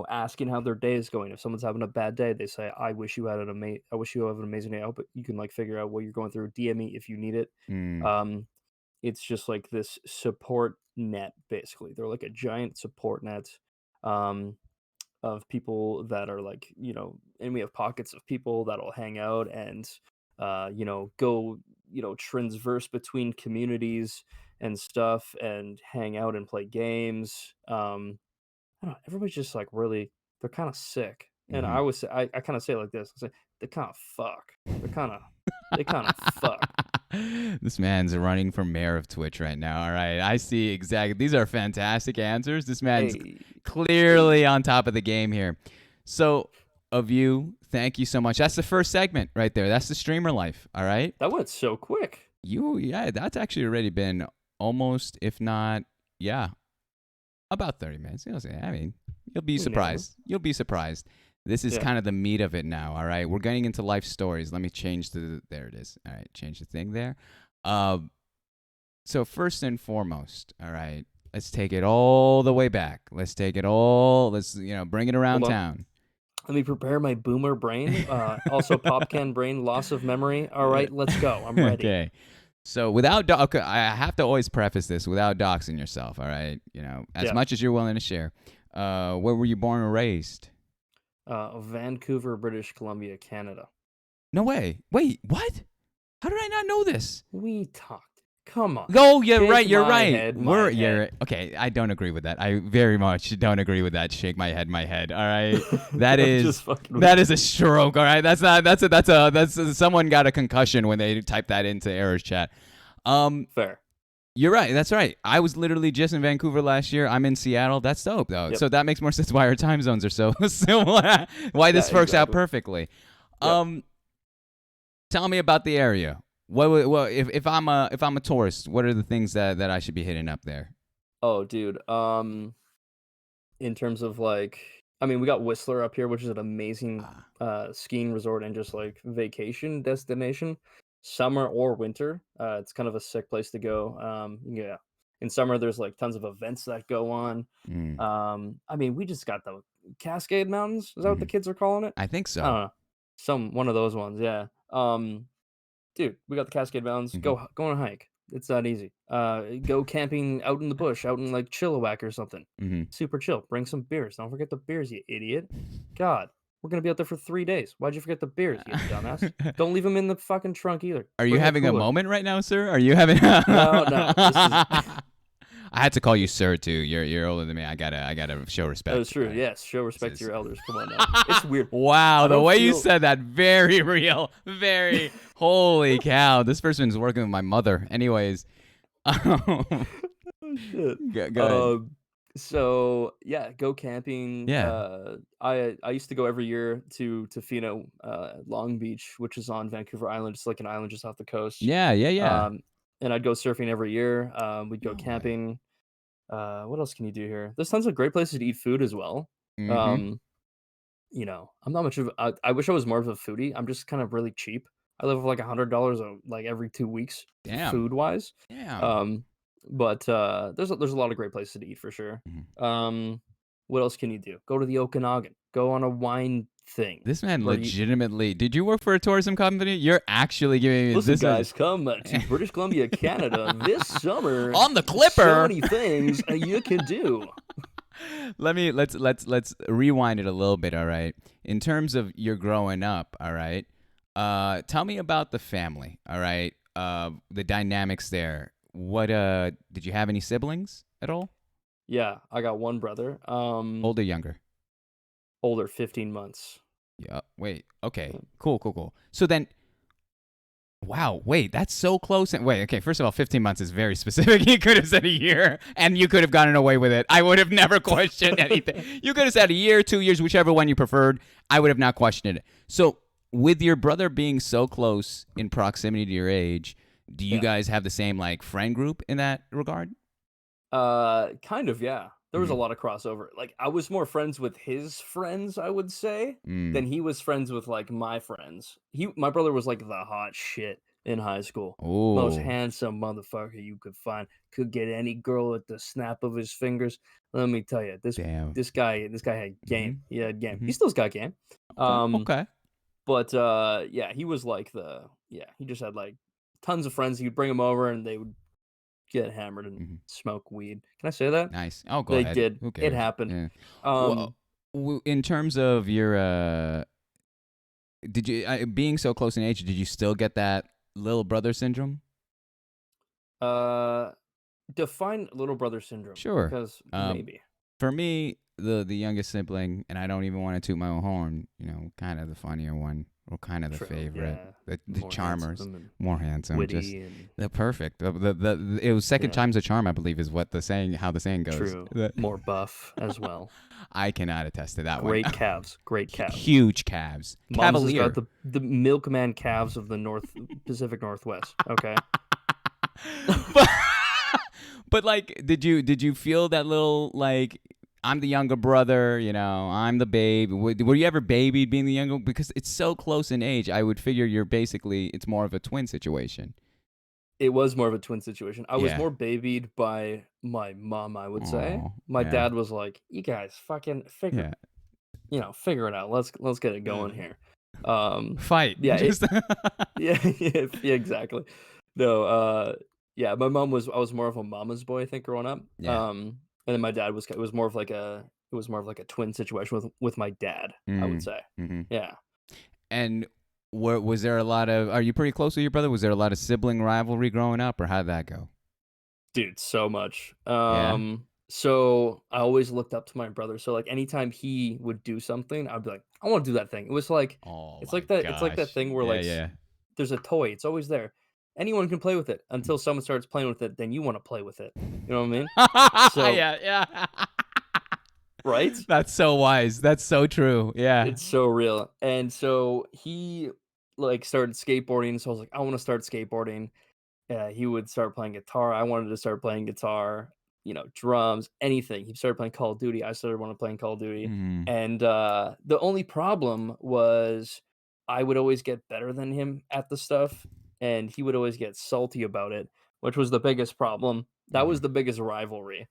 asking how their day is going. If someone's having a bad day, they say, I wish you have an amazing day. I hope you can like figure out what you're going through. DM me if you need it. Mm, Um, it's just like this support net, basically. They're like a giant support net. Um, of people that are like, and we have pockets of people that'll hang out and go, transverse between communities and stuff and hang out and play games. I don't know, everybody's just like really, they're kind of sick. And I hmm always say, I kind of say it like this. I say they kind of fuck. They're kind of they kind of fuck. This man's running for mayor of Twitch right now. All right. I see exactly. These are fantastic answers. This man's Hey, clearly hey, on top of the game here. So, of you, thank you so much. That's the first segment right there. That's the streamer life. All right. that went so quick. Yeah, that's actually already been almost, if not, yeah, about 30 minutes. I mean, you'll be We nailed it. surprised. You'll be surprised. This is Yeah. kind of the meat of it now. All right. We're getting into life stories. Let me change there it is. All right. Change the thing there. Uh, so, first and foremost, all right, let's take it all the way back. Let's bring it around Hold on. town. Let me prepare my boomer brain. Also, popcan brain, loss of memory. All right, let's go. I'm ready. Okay. So okay, I have to always preface this without doxing yourself. All right, as Yeah. much as you're willing to share. Where were you born and raised? Vancouver, British Columbia, Canada. No way. Wait, what? How did I not know this? We talked. Come on. Oh, you're right. Shake You're my right. head, my You're head. okay. I don't agree with that. I very much don't agree with that. Shake my head, my head. All right, that I'm is just fucking with that you. is a stroke. All right, that's someone got a concussion when they typed that into errors chat. Um, Fair. You're right. That's right. I was literally just in Vancouver last year. I'm in Seattle. That's dope, though. Yep. So that makes more sense why our time zones are so similar. Why Yeah, this works out exactly. perfectly. Yep. Um, Tell me about the area. What if I'm a tourist? What are the things that I should be hitting up there? Oh, dude. In terms of like, I mean, we got Whistler up here, which is an amazing Ah, skiing resort and just like vacation destination, summer or winter. It's kind of a sick place to go. Yeah, in summer there's like tons of events that go on. mm, I mean, we just got the Cascade Mountains. Is that what the hmm kids are calling it? I think I so. don't know, some one of those ones. Yeah. Dude, we got the Cascade Mountains. Hmm Go on a hike. It's that easy. Go camping out in the bush, out in like Chilliwack or something. hmm Super chill. Bring some beers. Don't forget the beers, you idiot. God, we're gonna be out there for 3 days. Why'd you forget the beers, you dumbass? Don't leave them in the fucking trunk either. Are you Bring a having a cooler. moment right now, sir? Are you having? No, no. This is I had to call you sir too. You're older than me. I gotta show that was respect. true. Yes, show This respect to is- your elders. Come on now. It's weird. Wow, I the don't way you feel said that, very real. Very holy cow. This person's working with my mother. Anyways, Oh shit. go ahead. Um, so yeah, go camping. Yeah, I used to go every year to Tofino, Long Beach, which is on Vancouver Island. It's like an island just off the coast. yeah, yeah, yeah. Um, and I'd go surfing every year. We'd go No way. camping. What else can you do here? There's tons of great places to eat food as well. Mm-hmm. Um, I'm not much of. I wish I was more of a foodie. I'm just kind of really cheap. I live with like $100 like every 2 weeks, Damn. food wise. Damn. Um, but there's a lot of great places to eat for sure. Mhm. Um, what else can you do? Go to the Okanagan. Go on a wine thing This man where you legitimately. Did you work for a tourism company? You're actually giving me listen, this is guys. Come to British Columbia, Canada this summer. on the So Clipper. many things you can do. Let's rewind it a little bit. All right. In terms of your growing up. All right. Tell me about the family. All right. The dynamics there. What did you have any siblings at all? Yeah, I got one brother. Older, younger? Older, 15 months. Yeah. Wait. Okay. Cool. Cool. Cool. So then, Wow, wait, that's so close. And wait, okay, first of all, 15 months is very specific. You could have said a year and you could have gotten away with it. I would have never questioned anything. You could have said a year, 2 years, whichever one you preferred. I would have not questioned it. So, with your brother being so close in proximity to your age, do you Yeah. guys have the same like friend group in that regard? Kind of, yeah. There was a Mm-hmm. lot of crossover. Like, I was more friends with his friends, I would say, Mm. than he was friends with, like, my friends. My brother was, like, the hot shit in high school. Most Oh, handsome motherfucker you could find. Could get any girl at the snap of his fingers. Let me tell you, this damn. this guy had Mm-hmm. game. He had game. Mm-hmm. He still's got game. Okay. Um, Okay. but, yeah, he was like he just had, like, tons of friends. He'd bring them over, and they would get hammered and Mm-hmm. smoke weed. Can I say that? Nice. Oh, go They ahead. did. Who It cares? happened. Yeah. Well, Um, in terms of your did you being so close in age, did you still get that little brother syndrome? uh, define little brother syndrome Sure. because Um, maybe. for me, the youngest sibling, and I don't even want to toot my own horn. Kind of the funnier one, or kind of the True. favorite, Yeah. the More charmers, handsome and more handsome, just witty and the perfect. It was second yeah. time's a charm, I believe, is what how the saying goes. True. More buff as well. I cannot attest to that one. Great calves. Great calves. Huge calves, Mom's has got cavalier. the milkman calves of the Pacific Northwest. Okay. but but like did you feel that little like I'm the younger brother, I'm the babe. Were you ever babied being the younger? Because it's so close in age, I would figure it's more of a twin situation. It was more of a twin situation. I was Yeah. more babied by my mom, I would say. Oh, My yeah. dad was like, "You guys fucking Yeah. figure it out. Let's get it going here." Um, Fight. yeah, Just yeah, yeah, exactly. No, yeah, my mom was I was more of a mama's boy, I think, growing up. yeah. And then my dad it was more of like a twin situation with my dad, I would Mm. say. Hmm. Yeah. And was there a lot of are you pretty close with your brother? Was there a lot of sibling rivalry growing up, or how did that go? Dude, so much. Yeah. So I always looked up to my brother. So like anytime he would do something, I'd be like, I want to do that thing. It was like Oh it's my like that gosh. thing where Yeah, like yeah. there's a toy, it's always there. Anyone can play with it until someone starts playing with it, then you want to play with it. You know what I mean? So, Yeah, yeah. right? That's so wise. That's so true. Yeah. It's so real. And so he like started skateboarding, so I was like, I want to start skateboarding. He would start playing guitar. I wanted to start playing guitar, drums, anything. He started playing Call of Duty. I started wanting to play Call of Duty. Mm. And the only problem was I would always get better than him at the stuff, and he would always get salty about it, which was the biggest problem. That was Mhm. the biggest rivalry.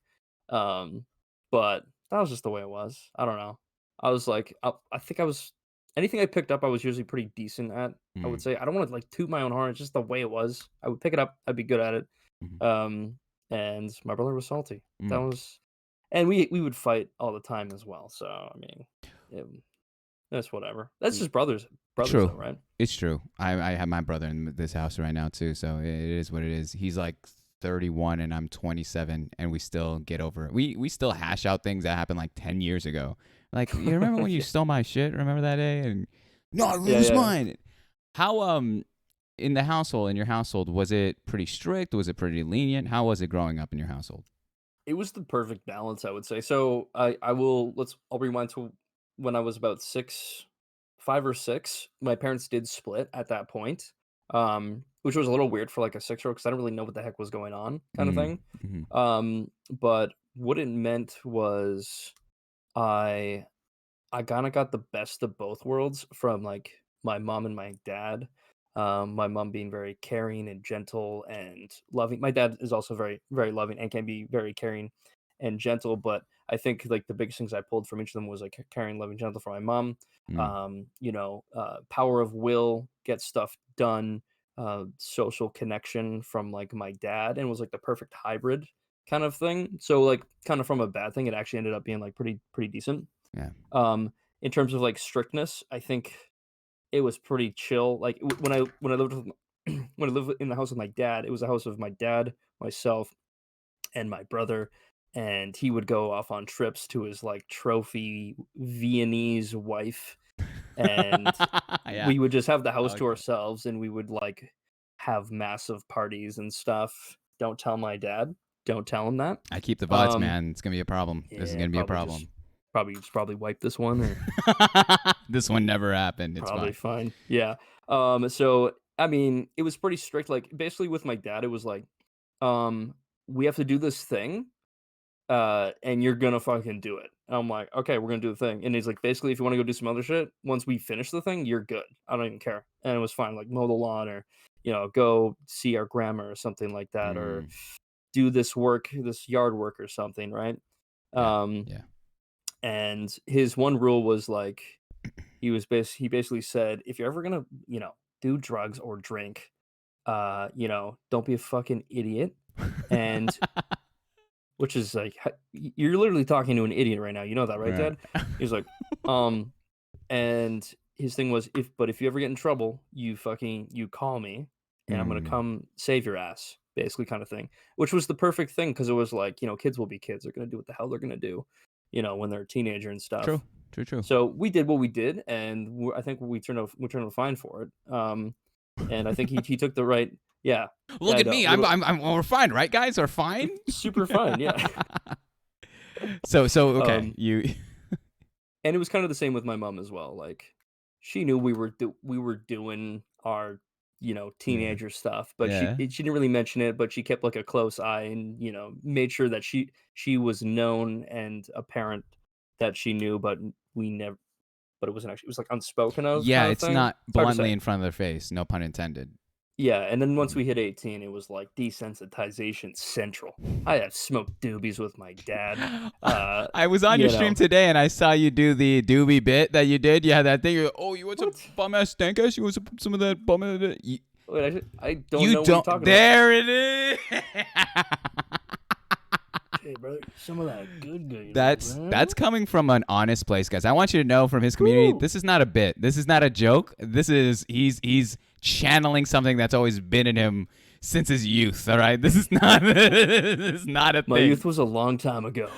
Um, but that was just the way it was. I don't know. I was like, I think I was anything I picked up, I was usually pretty decent at. I would Mm. say I don't want to like toot my own horn. It's just the way it was. I would pick it up. I'd be good at it. Mhm. Um, and my brother was salty. That Mm. was, and we would fight all the time as well. So I mean, it, that's whatever. That's Mm. just brothers though, True. right? It's true. I have my brother in this house right now too, so it is what it is. He's like 31 and I'm 27, and we still get over it. We still hash out things that happened like 10 years ago. Like, you remember when you Yeah, stole my shit? Remember that day? And no, it yeah, was yeah. mine. How in your household, was it pretty strict? Was it pretty lenient? How was it growing up in your household? It was the perfect balance, I would say. So I'll rewind to when I was about 5 or 6. My parents did split at that point, which was a little weird for like a 6-year-old because I didn't really know what the heck was going on, kind of Mm. thing. Mm-hmm. But what it meant was I I kinda got the best of both worlds from, like, my mom and my dad. My mom being very caring and gentle and loving. My dad is also very, very loving and can be very caring and gentle, but I think, like, the biggest things I pulled from each of them was, like, caring, loving, gentle for my mom. Mm. Power of will, get stuff done, social connection from, like, my dad, and was, like, the perfect hybrid kind of thing. So, like, kind of from a bad thing, it actually ended up being, like, pretty decent. Yeah. In terms of, like, strictness, I think it was pretty chill. Like, when I lived with when I lived in the house with my dad, it was a house of my dad, myself, and my brother, and he would go off on trips to his, like, trophy Viennese wife, and Yeah. we would just have the house to Okay. ourselves, and we would, like have massive parties and stuff. Don't tell my dad. Don't tell him that. I keep the VODs, Um, man. It's gonna be a problem. This is yeah, gonna be a problem. probably wipe this one or This one never happened. It's probably fine. fine. Yeah. So I mean, it was pretty strict. Like basically with my dad, it was like, um, we have to do this thing, and you're gonna fucking do it. And I'm like, okay, we're gonna do the thing. And he's like, basically, if you want to go do some other shit, once we finish the thing, you're good. I don't even care. And it was fine, like mow the lawn or, go see our grandma or something like that, or Mm, do this work, this yard work or something, right? yeah, Um, yeah. and his one rule was like, he basically said, if you're ever gonna, do drugs or drink, don't be a fucking idiot. And which is like, you're literally talking to an idiot right now. You know that, right, Right. Dad? He's like, um, and his thing was, if you ever get in trouble, you call me, and I'm gonna Mm, come save your ass, basically, kind of thing. Which was the perfect thing because it was like, kids will be kids. They're gonna do what the hell they're gonna do, when they're a teenager and true. stuff. True. True. So we did what we did, and I think we turned out fine for it. And I think he took the right, yeah, yeah, Look I at know, me. little We're fine, right, guys? We're fine. super fine, yeah. So okay, um, you. and it was kind of the same with my mom as well. Like, she knew we were doing our, Yeah. teenager stuff, but Yeah. she didn't really mention it, but she kept like a close eye and made sure that she was known and apparent that she knew, but we never. But it was like unspoken of Yeah, kind of it's thing. not It's hard to bluntly say. in front of their face. No pun intended. Yeah, and then once Mm. we hit 18, it was like desensitization central. I have smoked doobies with my dad. Uh, I was on your you stream know today and I saw you do the doobie bit that you did. You had that thing. Oh, you want some what? bum ass stank ass? You want some of that bum ass? Wait, I don't You know what you're don't. talking about. There it is. Hey, brother, some of that good, That's coming from an honest place, guys. I want you to know from his community, Woo! this is not a bit. This is not a joke. This is he's channeling something that's always been in him since his youth. All right, this is not this is not a My thing. youth was a long time ago.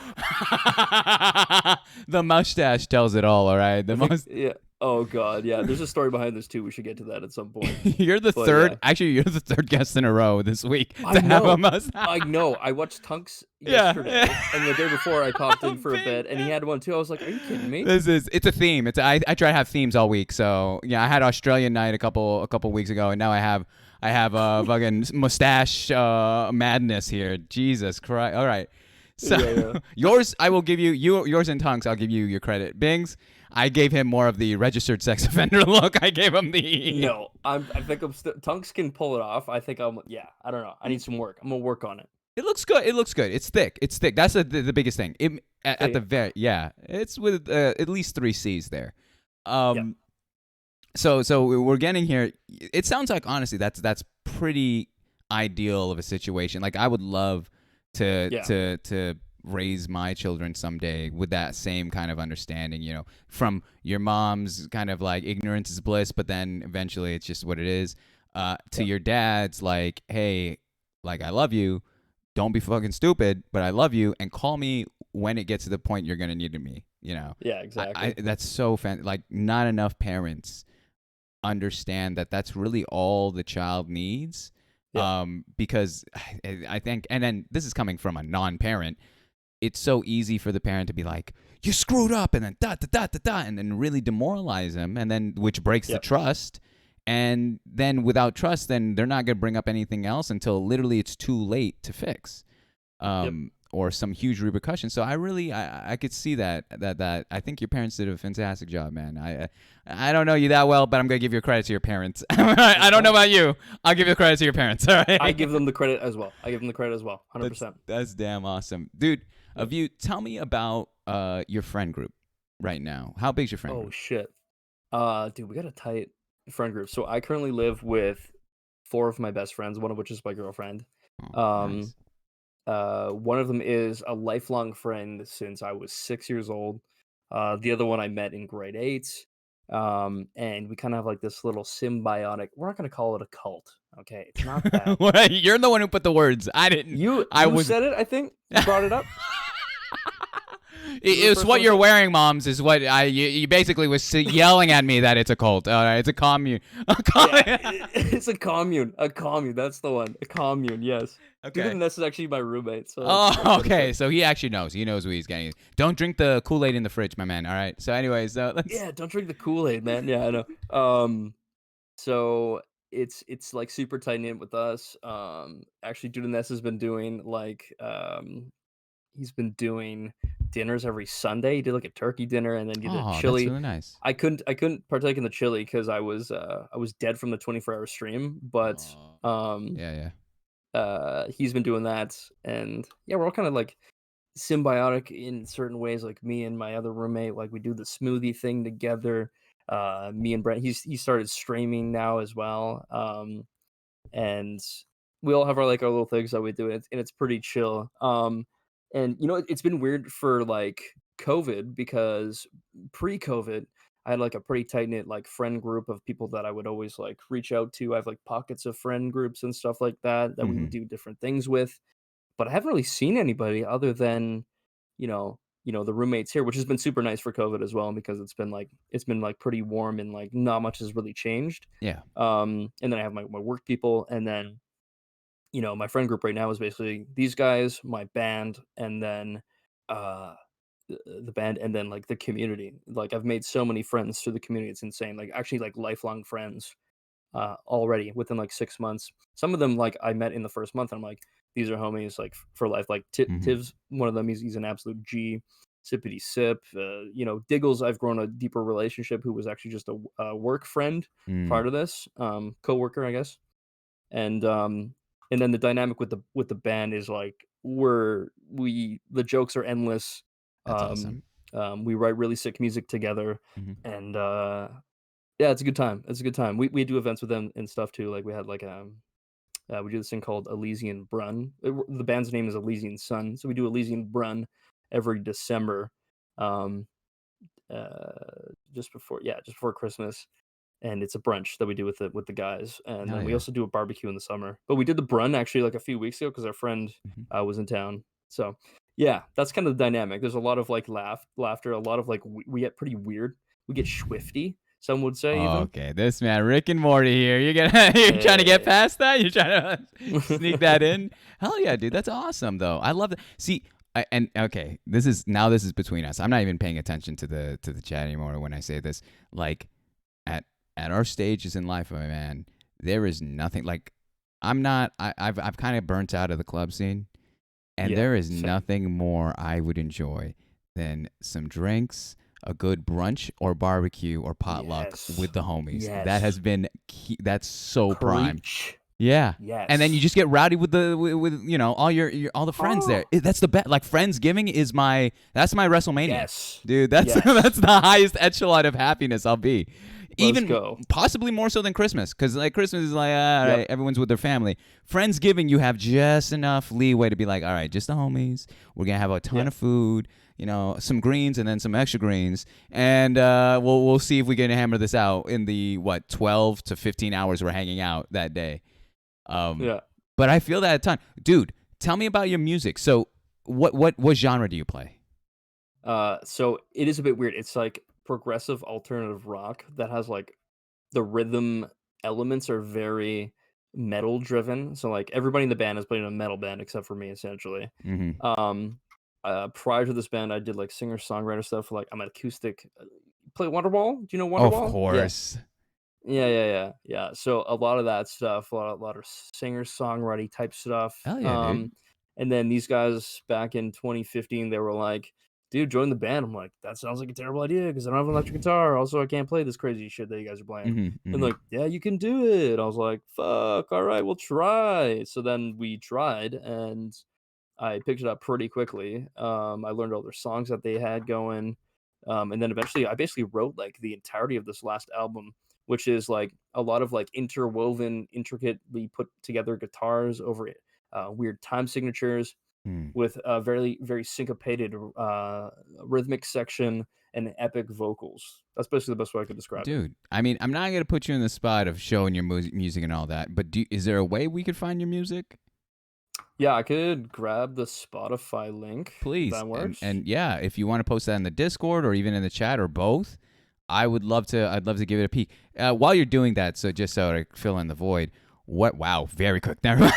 The mustache tells it all. All right, the I think, most. yeah. Oh God, yeah. There's a story behind this too. We should get to that at some point. You're the But third. yeah, Actually, you're the third guest in a row this week I to have a know. mustache. I know. I watched Tunks Yeah. yesterday, and the day before I popped in for a Bing. bit, and he had one too. I was like, "Are you kidding me?" It's a theme. I try to have themes all week. So yeah, I had Australian night a couple weeks ago, and now I have a fucking mustache madness here. Jesus Christ! All right, so Yeah, yeah. yours I will give you yours and Tonks. I'll give you your credit. Bings, I gave him more of the registered sex offender look. I gave him the No, I think I'm still. Tunks can pull it off. I think I'm. Yeah, I don't know. I need some work. I'm gonna work on it. It looks good. It looks good. It's thick. It's thick. That's the biggest thing. At the Hey, very yeah. It's with at least 3 C's there. yeah, Um. So we're getting here. It sounds like honestly that's pretty ideal of a situation. Like I would love yeah, to raise my children someday with that same kind of understanding. From your mom's kind of like ignorance is bliss, but then eventually it's just what it is. To yeah, your dad's like, hey, like I love you. Don't be fucking stupid, but I love you, and call me when it gets to the point you're gonna need me. yeah. I Exactly. that's so like not enough parents understand that that's really all the child needs. Yeah, Because I think, and then this is coming from a non-parent, it's so easy for the parent to be like, you screwed up, and then da da da da da, and then really demoralize them, and then which breaks the yeah, trust. And then without trust, then they're not gonna bring up anything else until literally it's too late to fix, yep. or some huge repercussions. So I could see that I think your parents did a fantastic job, man. I don't know you that well, but I'm gonna give you credit to your parents. I That's don't know fine. about you. I'll give you credit to your parents. All I right. give them the credit as well. I give them the credit as well. That's 100%. that's damn awesome, dude. Yep. Of you, tell me about your friend group right now. How big's your friend Oh group? shit. Dude, we got a tight friend group. So I currently live with four of my best friends, one of which is my girlfriend. Oh, Um, nice. one of them is a lifelong friend since I was 6 years old. The other one I met in grade eight. And we kind of have like this little symbiotic. We're not gonna call it a cult, okay? It's not that. You're the one who put the words. I didn't. You I you was. said it, I think. You brought it up. This is the It's first what time I you're saw. wearing, moms. Is what you basically was yelling at me that it's a cult. All right, it's a commune. A Yeah, commune. it's a commune. A commune. That's the one. A commune. Yes. Dude, Okay. and this is actually my roommate, so it's Oh, kind of okay. sick. So he actually knows. He knows what he's getting. Don't drink the Kool-Aid in the fridge, my man. All right. So, anyways, let's. Yeah, don't drink the Kool-Aid, man. Yeah, I know. So it's like super tight knit with us. Actually, Dude Ness has been doing like he's been doing dinners every Sunday. He did like a turkey dinner and then he did a Oh, that's chili. really nice. I couldn't partake in the chili because I was dead from the 24-hour stream, but Oh, um yeah, yeah. he's been doing that, and yeah, we're all kind of like symbiotic in certain ways. Like me and my other roommate, like we do the smoothie thing together. Me and Brent, he started streaming now as well. And we all have our like our little things that we do, and it's pretty chill. And it's been weird for like COVID because pre-COVID, I had like a pretty tight knit like friend group of people that I would always like reach out to. I have like pockets of friend groups and stuff like that that we would Mm-hmm. do different things with, but I haven't really seen anybody other than the roommates here, which has been super nice for COVID as well because it's been like pretty warm and like not much has really changed. Yeah. And then I have my work people, and then my friend group right now is basically these guys, my band, and then uh the band, and then like the community. Like I've made so many friends through the community, it's insane. Like actually like lifelong friends already within like 6 months. Some of them like I met in the first month. And I'm like, these are homies like for life. Like Mm-hmm. Tiv's one of them. He's an absolute G. Sippity Sip. Diggles. I've grown a deeper relationship. Who was actually just a work friend Mm. prior to this, coworker, I guess. And then the dynamic with the band is like the jokes are endless. That's awesome. Um, we write really sick music together, Mm-hmm. and yeah, it's a good time. It's a good time. We do events with them and stuff too. Like we had like we do this thing called Elysian Brun. The band's name is Elysian Sun, so we do Elysian Brun every December, um, just before Christmas, and it's a brunch that we do with the guys, and Hell then we yeah. also do a barbecue in the summer. But we did the Brun actually like a few weeks ago because our friend Mm-hmm. was in town. So yeah, that's kind of the dynamic. There's a lot of like laughter, a lot of like we get pretty weird. We get swifty, some would say even. Okay, this man, Rick and Morty here. You're trying to get Hey. past that. You're trying to sneak that in. Hell yeah, dude. That's awesome, though. I love that. See, and okay, this is between us. I'm not even paying attention to the chat anymore when I say this. Like at at our stages in life, my man, there is nothing like. I'm not. I've kind of burnt out of the club scene, and Yeah, there is same. nothing more I would enjoy than some drinks, a good brunch or barbecue or potluck Yes. with the homies. That Yes. has been key. That's so prime. Preach. Yeah. And then you Yes. just get rowdy with with all your all the friends there. Oh. That's the best. Like Friendsgiving is that's my WrestleMania, Yes. dude. That's Yes. that's the highest echelon of happiness I'll be. Let's Even go. possibly more so than Christmas, because like Christmas is like all Yep. right, everyone's with their family. Friendsgiving, you have just enough leeway to be like, all right, just the homies. We're gonna have a ton Yeah. of food, some greens and then some extra greens, and we'll see if we can hammer this out in the 12 to 15 hours we're hanging out that day. Um, Yeah. but I feel that a ton, dude. Tell me about your music. So, what genre do you play? So it is a bit weird. It's like progressive alternative rock that has like the rhythm elements are very metal driven. So like everybody in the band is playing a metal band except for me essentially. Mm-hmm. Um Prior to this band I did like singer songwriter stuff. Like I'm an acoustic play Wonderwall. Do you know Of Wonderwall? Yeah. course. Yeah. So a lot of that stuff, a lot of singer songwriting type stuff. Hell yeah, dude. And then these guys back in 2015, they were like, "Dude, join the band." I'm like, "That sounds like a terrible idea because I don't have an electric guitar. Also, I can't play this crazy shit that you guys are playing." Mm-hmm. And Mm-hmm. like, "Yeah, you can do it." I was like, "Fuck, all right, we'll try." So then we tried, and I picked it up pretty quickly. I learned all their songs that they had going, and then eventually, I basically wrote like the entirety of this last album, which is like a lot of like interwoven, intricately put together guitars over weird time signatures Mm. with a very very syncopated rhythmic section and epic vocals. That's basically the best way I could describe it. Dude, I mean, I'm not gonna put you in the spot of showing your music and all that, but is there a way we could find your music? Yeah, I could grab the Spotify link if Please. that And works. and yeah, if you want to post that in the Discord or even in the chat or both, I'd love to give it a peek. While you're doing that, so just so to fill in the void, what wow, very quick. Never mind.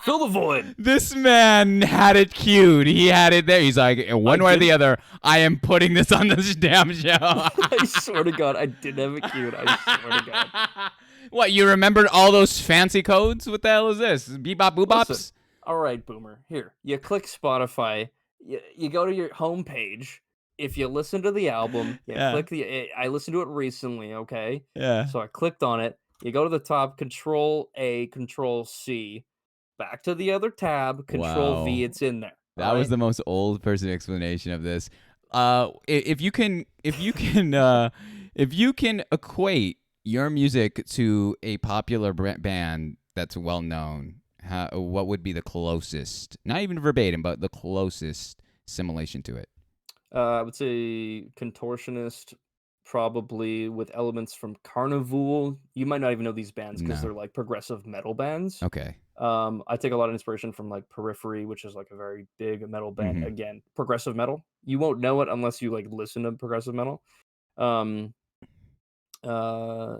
Fill the void. This man had it queued. He had it there. He's like, I one way or the didn't. other, I am putting this on this damn show. I swear to God, I didn't have it queued. I swear to God. What, you remembered all those fancy codes? What the hell is this? Bebop Listen, boobops? all right, Boomer. Here, you click Spotify. You go to your homepage. If you listen to the album, you Yeah. click I listened to it recently. Okay, Yeah. so I clicked on it. You go to the top, Control A, Control C, back to the other tab, Control V. Wow. It's in there. All That was right. the most old person explanation of this. If you can, if you can equate your music to a popular band that's well known, what would be the closest? Not even verbatim, but the closest simulation to it. I would say contortionist, probably with elements from Carnival. You might not even know these bands because No. they're like progressive metal bands. Okay. I take a lot of inspiration from like Periphery, which is like a very big metal band. Mm-hmm. Again, progressive metal. You won't know it unless you like listen to progressive metal. Um, uh,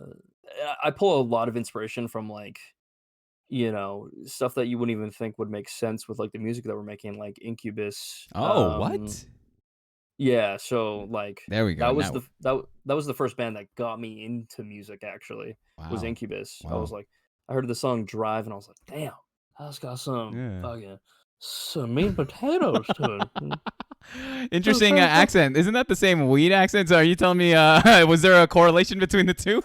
I pull a lot of inspiration from like stuff that you wouldn't even think would make sense with like the music that we're making, like Incubus. Oh, what? Yeah, so, like, There we go. that was Now, the that was the first band that got me into music, actually, was wow, Incubus. I was wow. like I heard the song "Drive" and I was like, "Damn, that's got Yeah. some meat and potatoes to it." Interesting accent. Isn't that the same weed accent? So are you telling me was there a correlation between the two?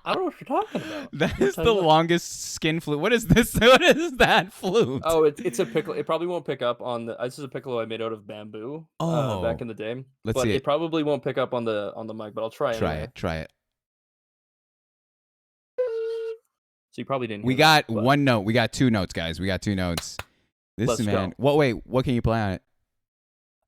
I don't know what you're talking about. That I'll is tell the you what. longest skin flute. What is this? What is that flute? Oh, it's a piccolo. It probably won't pick up on the this is a piccolo I made out of bamboo, back Oh, in the day, let's but see it it. probably won't pick up on the mic, but I'll try Try anyway. it. Try it. So you probably didn't We hear that, got but one note. We got two notes, guys. We got two notes. This let's man. go. What? Wait. What can you play on it?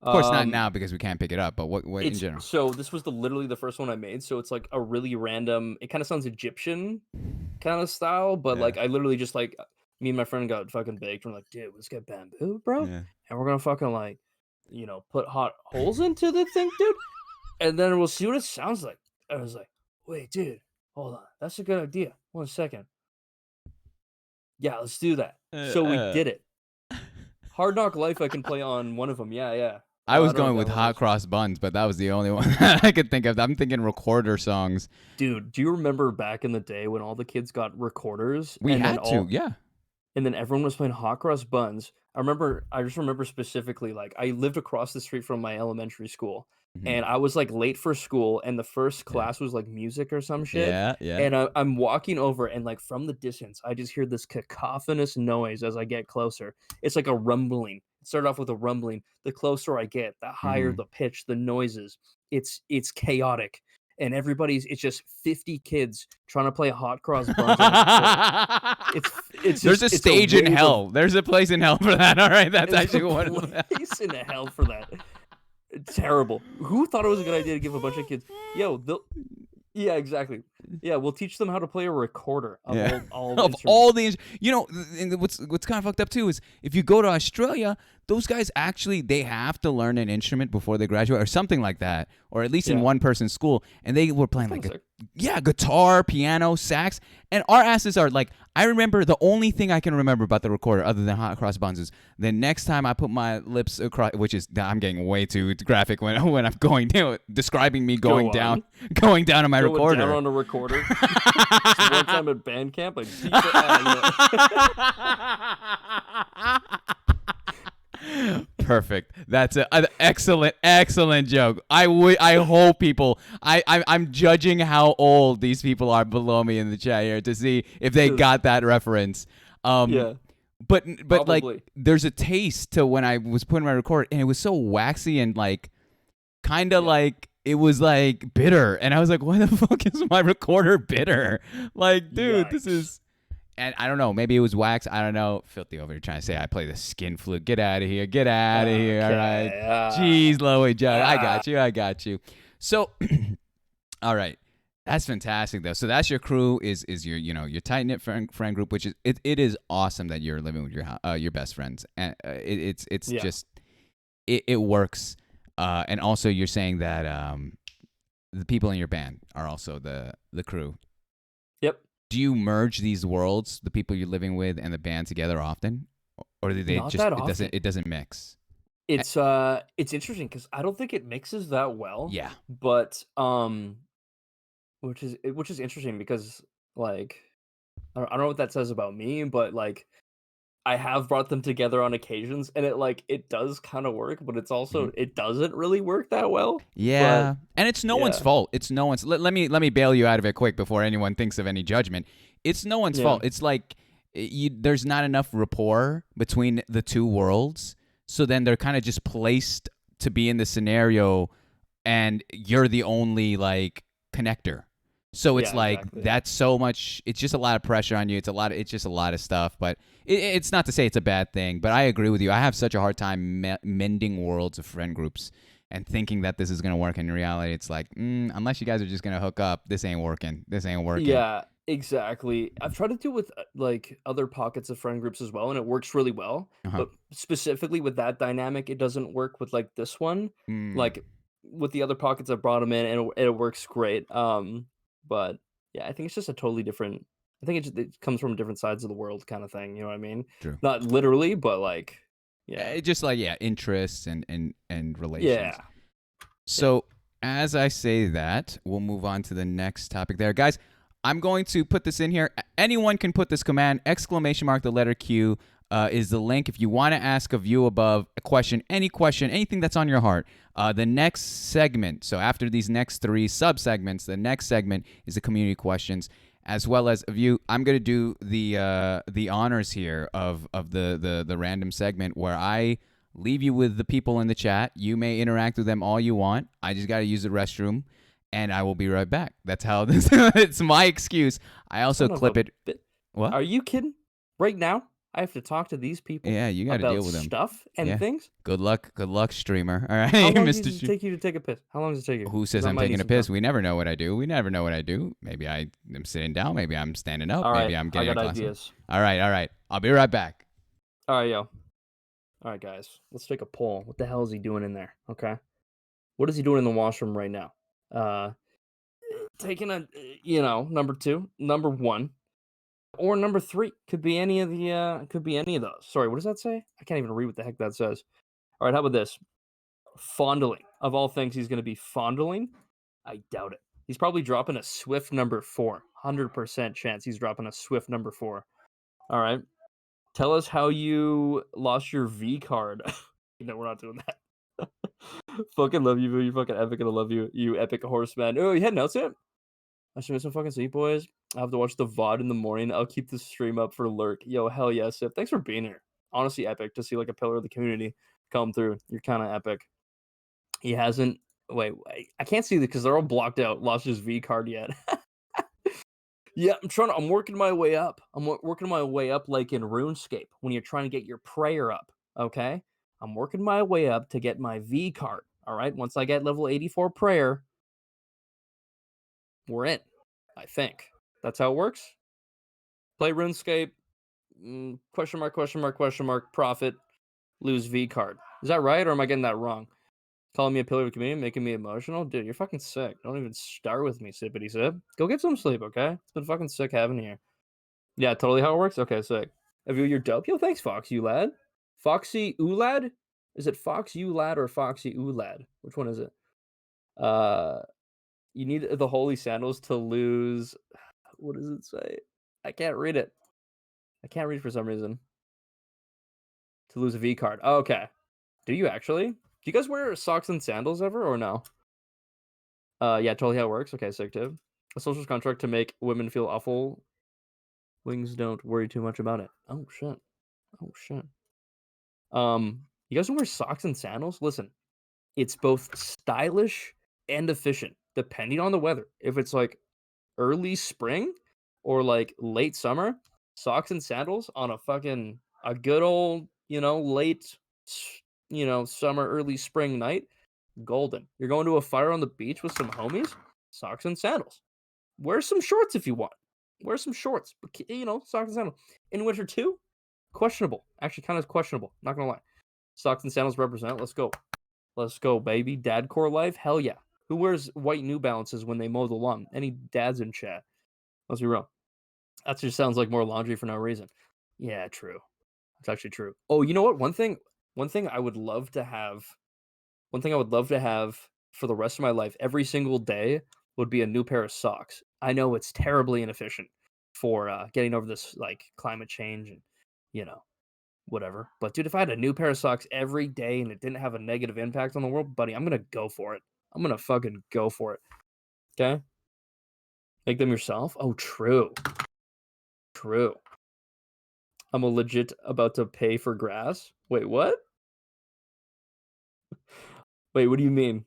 Of course, not Um now because we can't pick it up. But what in It's general? so this was literally the first one I made, so it's like a really random it kinda sounds Egyptian kinda style, but, Yeah. like, I literally just, like me and my friend got fucking baked. We're like, "Dude, let's get bamboo, bro, Yeah. and we're gonna fucking, like, put hot holes into the thing, dude, and then we'll see what it sounds like." I was like, "Wait, dude, hold on, that's a good idea. 1 second. Yeah, let's do that." Uh, So we uh. did it. Hard Knock Life, I can play on one of them. Yeah, yeah. I I was don't know going if with that one hot is. cross buns, but that was the only one I could think of. I'm thinking recorder songs. Dude, do you remember back in the day when all the kids got recorders We had to, yeah. and then everyone was playing hot cross buns? I just remember specifically, like, I lived across the street from my elementary school, Hmm. and I was, like, late for school, and the first Yeah. class was, like, music or some shit, Yeah. Yeah. and I'm walking over, and, like, from the distance, I just hear this cacophonous noise as I get closer. It's like a rumbling. It started off with a rumbling. The closer I get, the higher Hmm. the pitch, the noises. It's chaotic, and it's just 50 kids trying to play hot cross buns on a recorder. There's a It's a stage in wave of hell. There's a place in hell for that. All right, that's There's a actually what. place in hell for that. Terrible. Who thought it was a good idea to give a bunch of kids yo, they'll yeah, exactly. Yeah, we'll teach them how to play a recorder of Yeah. all Of all instruments. these, and what's kind of fucked up too is if you go to Australia, those guys actually they have to learn an instrument before they graduate or something like that, or at least in Yeah, one person's school, and they were that's playing like kinda sick. guitar, piano, sax, and our asses are like. I remember the only thing I can remember about the recorder, other than hot cross buns, is the next time I put my lips across, which is I'm getting way too graphic when I'm going down, describing me Go going down, on. going down on my Going down recorder. on a recorder. So one time at band camp, I beat the Perfect. That's an excellent, excellent joke. I hope people. I'm judging how old these people are below me in the chat here to see if they because got that reference. Um, yeah, but like, probably. there's a taste to when I was putting my record, and it was so waxy and like, kind of Yeah. like it was like bitter, and I was like, why the fuck is my recorder bitter? Like, dude, this Yikes. is. And I don't know, maybe it was wax. I don't know. Filthy over here trying to say I play the skin flute. Get out of here. Get out of here. All right. Okay. Jeez, Loey Jug. I Ah. got you. I got you. So, all right. That's fantastic though. So that's your crew is your your tight knit friend group, which is it is awesome that you're living with your best friends, and it's Yeah. just it works. And also you're saying that the people in your band are also the crew. Yep. Do you merge these worlds, the people you're living with and the band together often, or do they Not just that often. it doesn't mix? Eh, It's interesting because I don't think it mixes that well, Yeah. but which is interesting because like I don't know what that says about me, but like I have brought them together on occasions, and it does kind of work, but it's Mhm. also it doesn't really work that well. But Yeah, and it's no one's yeah, fault. It's no one's. Let me bail you out of it quick before anyone thinks of any judgment. It's no one's yeah, fault. It's like there's not enough rapport between the two worlds, so then they're kind of just placed to be in the scenario, and you're the only like connector. So it's yeah, like exactly. that's so much. It's just a lot of pressure on you. It's a lot. It's just a lot of stuff. But it's not to say it's a bad thing. But I agree with you. I have such a hard time mending worlds of friend groups and thinking that this is gonna work. In reality, it's like unless you guys are just gonna hook up, this ain't working. This ain't working. Yeah, exactly. I've tried to do it with like other pockets of friend groups as well, and it works really well. Uh huh. But specifically with that dynamic, it doesn't work with like this one. Mm, Like with the other pockets, I brought them in, and it works great. But yeah, I think it's just a totally different. I think it comes from different sides of the world, kind of thing. You know what I mean? true. Not literally, but like, yeah, Just like interests and relations. yeah, yeah. So, as I say that, we'll move on to the next topic there. Guys, I'm going to put this in here. Anyone can put this command, exclamation mark, the letter Q is the link. If you want to ask a view above a question, anything that's on your heart. The next segment, so after these next three sub segments, the next segment is the community questions. As well as a view, I'm gonna do the honors here of the random segment where I leave you with the people in the chat. You may interact with them all you want. I just got to use the restroom and I will be right back. That's how this it's my excuse. I also Son of a clip it. bit. What? Are you kidding? Right now, I have to talk to these people Yeah, you got to about deal with them. stuff and Yeah. things? Good luck. Good luck, streamer. All How right, long Mr. does it take you to take a piss? How long does it take you? Who Because says I I'm might need taking a some time. piss? We never know what I do. We never know what I do. Maybe I am sitting down. Maybe I'm standing up. All right, Maybe I'm I getting a got glass of. ideas. All right. All right. I'll be right back. All right, yo. All right, guys. Let's take a poll. What the hell is he doing in there? Okay. What is he doing in the washroom right now? Uh, taking a, number two, number one, or number three. Could be any of the, could be any of those. Sorry, what does that say? I can't even read what the heck that says. All right, how about this? Fondling. Of all things, he's going to be fondling. I doubt it. He's probably dropping a Swift number 4. 100% chance he's dropping a Swift number 4. All right. Tell us how you lost your V card. No, we're not doing that. Fucking love you, boo. You're fucking epic, and I love you, you epic horseman. Oh, you heading out yet? I should miss some fucking sleep, boys. I have to watch the VOD in the morning. I'll keep the stream up for Lurk. Yo, hell yes, Sip. Thanks for being here. Honestly, epic to see like a pillar of the community come through. You're kind of epic. He hasn't. Wait, I can't see because they're all blocked out. Lost his V card yet. Yeah, I'm working my way up. Working my way up like in RuneScape when you're trying to get your prayer up. Okay, I'm working my way up to get my V card. All right, once I get level 84 prayer, we're in. I think that's how it works. Play RuneScape. Question mark? Question mark? Question mark? Profit. Lose V card. Is that right, or am I getting that wrong? Calling me a pillar of the community, making me emotional. Dude, you're fucking sick. Don't even start with me, sippity sip. Go get some sleep, okay? It's been fucking sick having you here. Yeah, totally how it works? Okay, sick. Have you're dope? Yo, thanks, Fox, you lad. Foxy Ulad? Is it Fox you lad or Foxy Ulad? Which one is it? Uh, you need the holy sandals to lose. What does it say? I can't read it. I can't read for some reason. To lose a V card. Oh, okay. Do you actually? Do you guys wear socks and sandals ever or no? Yeah, totally how it works. Okay, sick tip. A social contract to make women feel awful. Wings don't worry too much about it. Oh shit. Oh shit. You guys don't wear socks and sandals? Listen, it's both stylish and efficient, depending on the weather. If it's like early spring or like late summer, socks and sandals on a good old, late summer, early spring night, golden. You're going to a fire on the beach with some homies, socks and sandals. Wear some shorts if you want. Wear some shorts, but socks and sandals. In winter too, questionable. Actually, kind of questionable. Not gonna lie. Socks and sandals represent. Let's go, baby. Dadcore life. Hell yeah. Who wears white New Balances when they mow the lawn? Any dads in chat? Let's be real. That just sounds like more laundry for no reason. Yeah, true. It's actually true. Oh, you know what? One thing I would love to have. One thing I would love to have for the rest of my life, every single day, would be a new pair of socks. I know it's terribly inefficient for getting over this like climate change and you know whatever. But dude, if I had a new pair of socks every day and it didn't have a negative impact on the world, buddy, I'm gonna go for it. I'm gonna fucking go for it. Okay, make them yourself. Oh, true, true. I'm a legit about to pay for grass. Wait, what? Wait, what do you mean?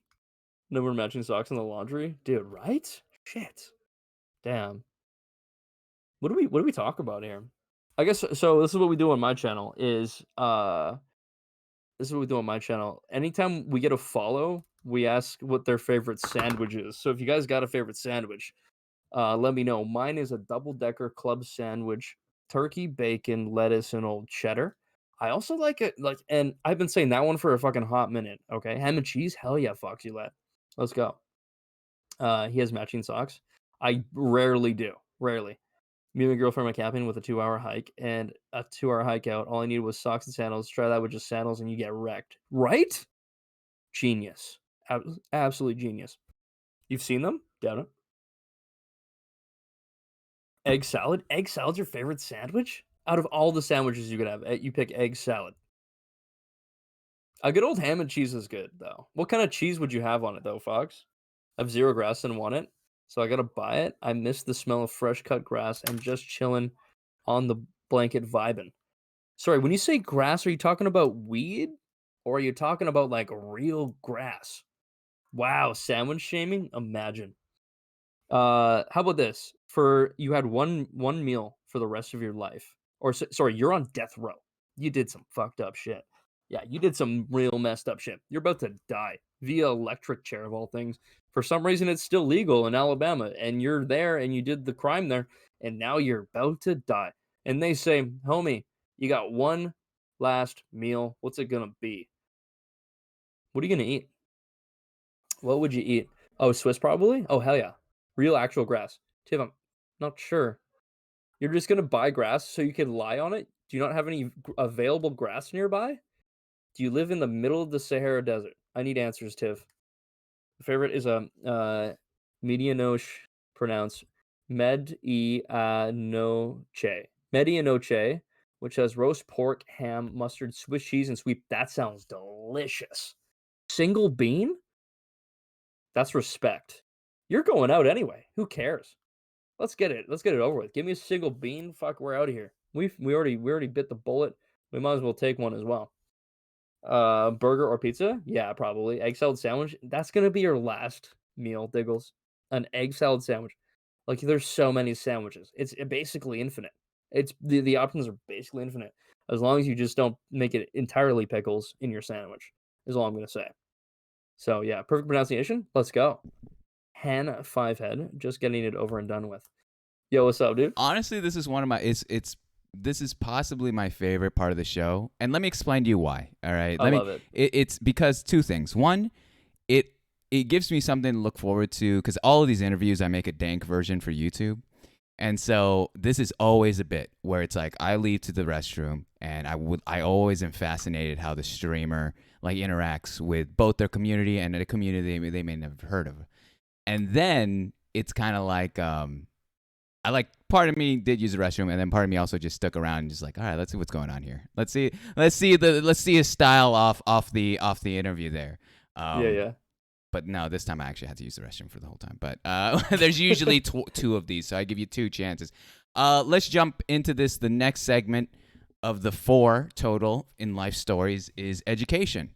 No more matching socks in the laundry, dude. Right? Shit. Damn. What do we talk about here? I guess so. This is what we do on my channel. This is what we do on my channel. Anytime we get a follow, we ask what their favorite sandwich is. So if you guys got a favorite sandwich, let me know. Mine is a double decker club sandwich, turkey, bacon, lettuce, and old cheddar. I also like it and I've been saying that one for a fucking hot minute. Okay, ham and cheese, hell yeah, Foxy let. Let's go. He has matching socks. I rarely do. Rarely. Me and my girlfriend went camping with a 2-hour hike and a 2-hour hike out. All I needed was socks and sandals. Try that with just sandals and you get wrecked. Right? Genius. Absolute genius. You've seen them? Doubt it. Egg salad? Egg salad's your favorite sandwich? Out of all the sandwiches you could have, you pick egg salad. A good old ham and cheese is good, though. What kind of cheese would you have on it, though, Fox? I have zero grass and want it, so I gotta buy it. I miss the smell of fresh cut grass and just chilling on the blanket vibing. Sorry, when you say grass, are you talking about weed? Or are you talking about like real grass? Wow, sandwich shaming? Imagine. How about this? For you had one meal for the rest of your life. Or sorry, you're on death row. You did some fucked up shit. Yeah, you did some real messed up shit. You're about to die via electric chair of all things. For some reason it's still legal in Alabama and you're there and you did the crime there and now you're about to die. And they say, "Homie, you got one last meal. What's it going to be?" What are you going to eat? What would you eat? Oh, Swiss probably? Oh, hell yeah. Real actual grass. Tim, I'm not sure. You're just gonna buy grass so you can lie on it? Do you not have any available grass nearby? Do you live in the middle of the Sahara Desert? I need answers, Tiv. My favorite is a medianoche, pronounced medianoche. Medianoche, which has roast pork, ham, mustard, Swiss cheese, and sweet. That sounds delicious. Single bean? That's respect. You're going out anyway. Who cares? Let's get it. Let's get it over with. Give me a single bean. Fuck, we're out of here. We already bit the bullet. We might as well take one as well. Burger or pizza? Yeah, probably. Egg salad sandwich. That's gonna be your last meal, Diggles. An egg salad sandwich. Like there's so many sandwiches. It's basically infinite. It's the options are basically infinite. As long as you just don't make it entirely pickles in your sandwich, is all I'm gonna say. So yeah, perfect pronunciation. Let's go. Han Five Head, just getting it over and done with. Yo, what's up, dude? Honestly, this is one of my it's this is possibly my favorite part of the show, and let me explain to you why. All right, I love it. It's because two things. One, it it gives me something to look forward to because all of these interviews I make a dank version for YouTube. And so this is always a bit where it's like I leave to the restroom and I always am fascinated how the streamer like interacts with both their community and a community they may never have heard of. And then it's kind of like I like part of me did use the restroom, and then part of me also just stuck around and just like, all right, let's see what's going on here. Let's see his style off the interview there. Yeah, Um, yeah. but no, this time I actually had to use the restroom for the whole time. But there's usually two of these, so I give you two chances. Let's jump into this. The next segment of the 4 total in life stories is education.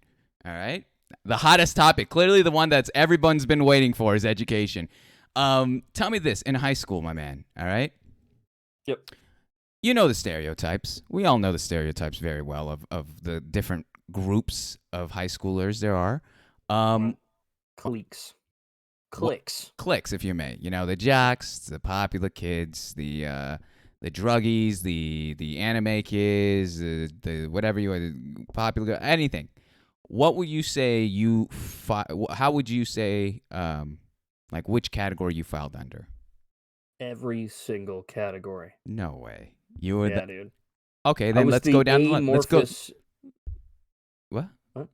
All right, the hottest topic, clearly the one that's everyone's been waiting for, is education. Tell me this: in high school, my man. All right. Yep. You know the stereotypes. We all know the stereotypes very well of the different groups of high schoolers there are. Right. Um, Cliques. What Clicks. cliques, if you may? You know, the jocks, the popular kids, the druggies, the anime kids, the whatever you are, popular anything. What would you say how would you say like which category you filed under? Every single category. No way. You were the Yeah, dude. okay. I Then was let's go the down the line. Let's go. amorphous. What? What?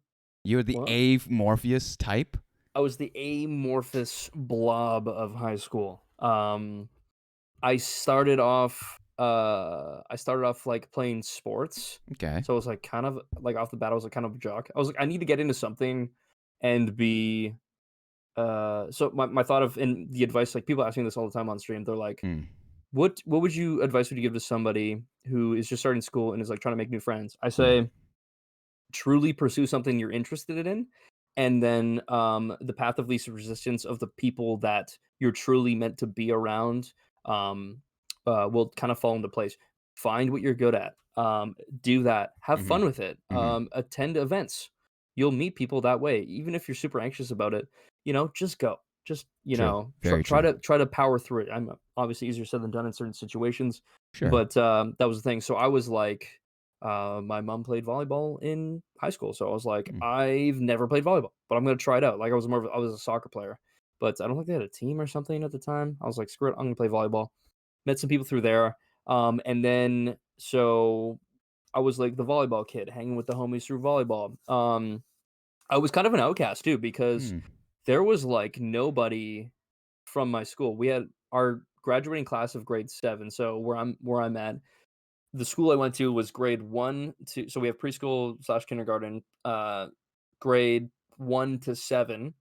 You're the What? A Morpheus type. I was the amorphous blob of high school. I started off like playing sports. Okay. So I was like kind of like off the bat, I was like kind of a jock. I was like, I need to get into something and be so my thought of and the advice, like people ask me this all the time on stream, they're like, Mm, what would you advice would you give to somebody who is just starting school and is like trying to make new friends? I mm, say truly pursue something you're interested in, and then the path of least resistance of the people that you're truly meant to be around um, will kind of fall into place. Find what you're good at, do that, have mm-hmm, fun with it, mm-hmm. attend events. You'll meet people that way, even if you're super anxious about it. Just go, just True. Very try true. to power through it. I'm obviously easier said than done in certain situations, Sure. but that was the thing. So I was like, my mom played volleyball in high school, so I was like, Mm, I've never played volleyball, but I'm gonna try it out. Like I was a soccer player, but I don't think they had a team or something at the time. I was like, screw it, I'm gonna play volleyball. Met some people through there, and then so I was like the volleyball kid, hanging with the homies through volleyball. I was kind of an outcast too because mm, there was like nobody from my school. We had our graduating class of grade 7, so where I'm at, the school I went to was grade 1 to so we have preschool slash kindergarten, grade 1 to 7,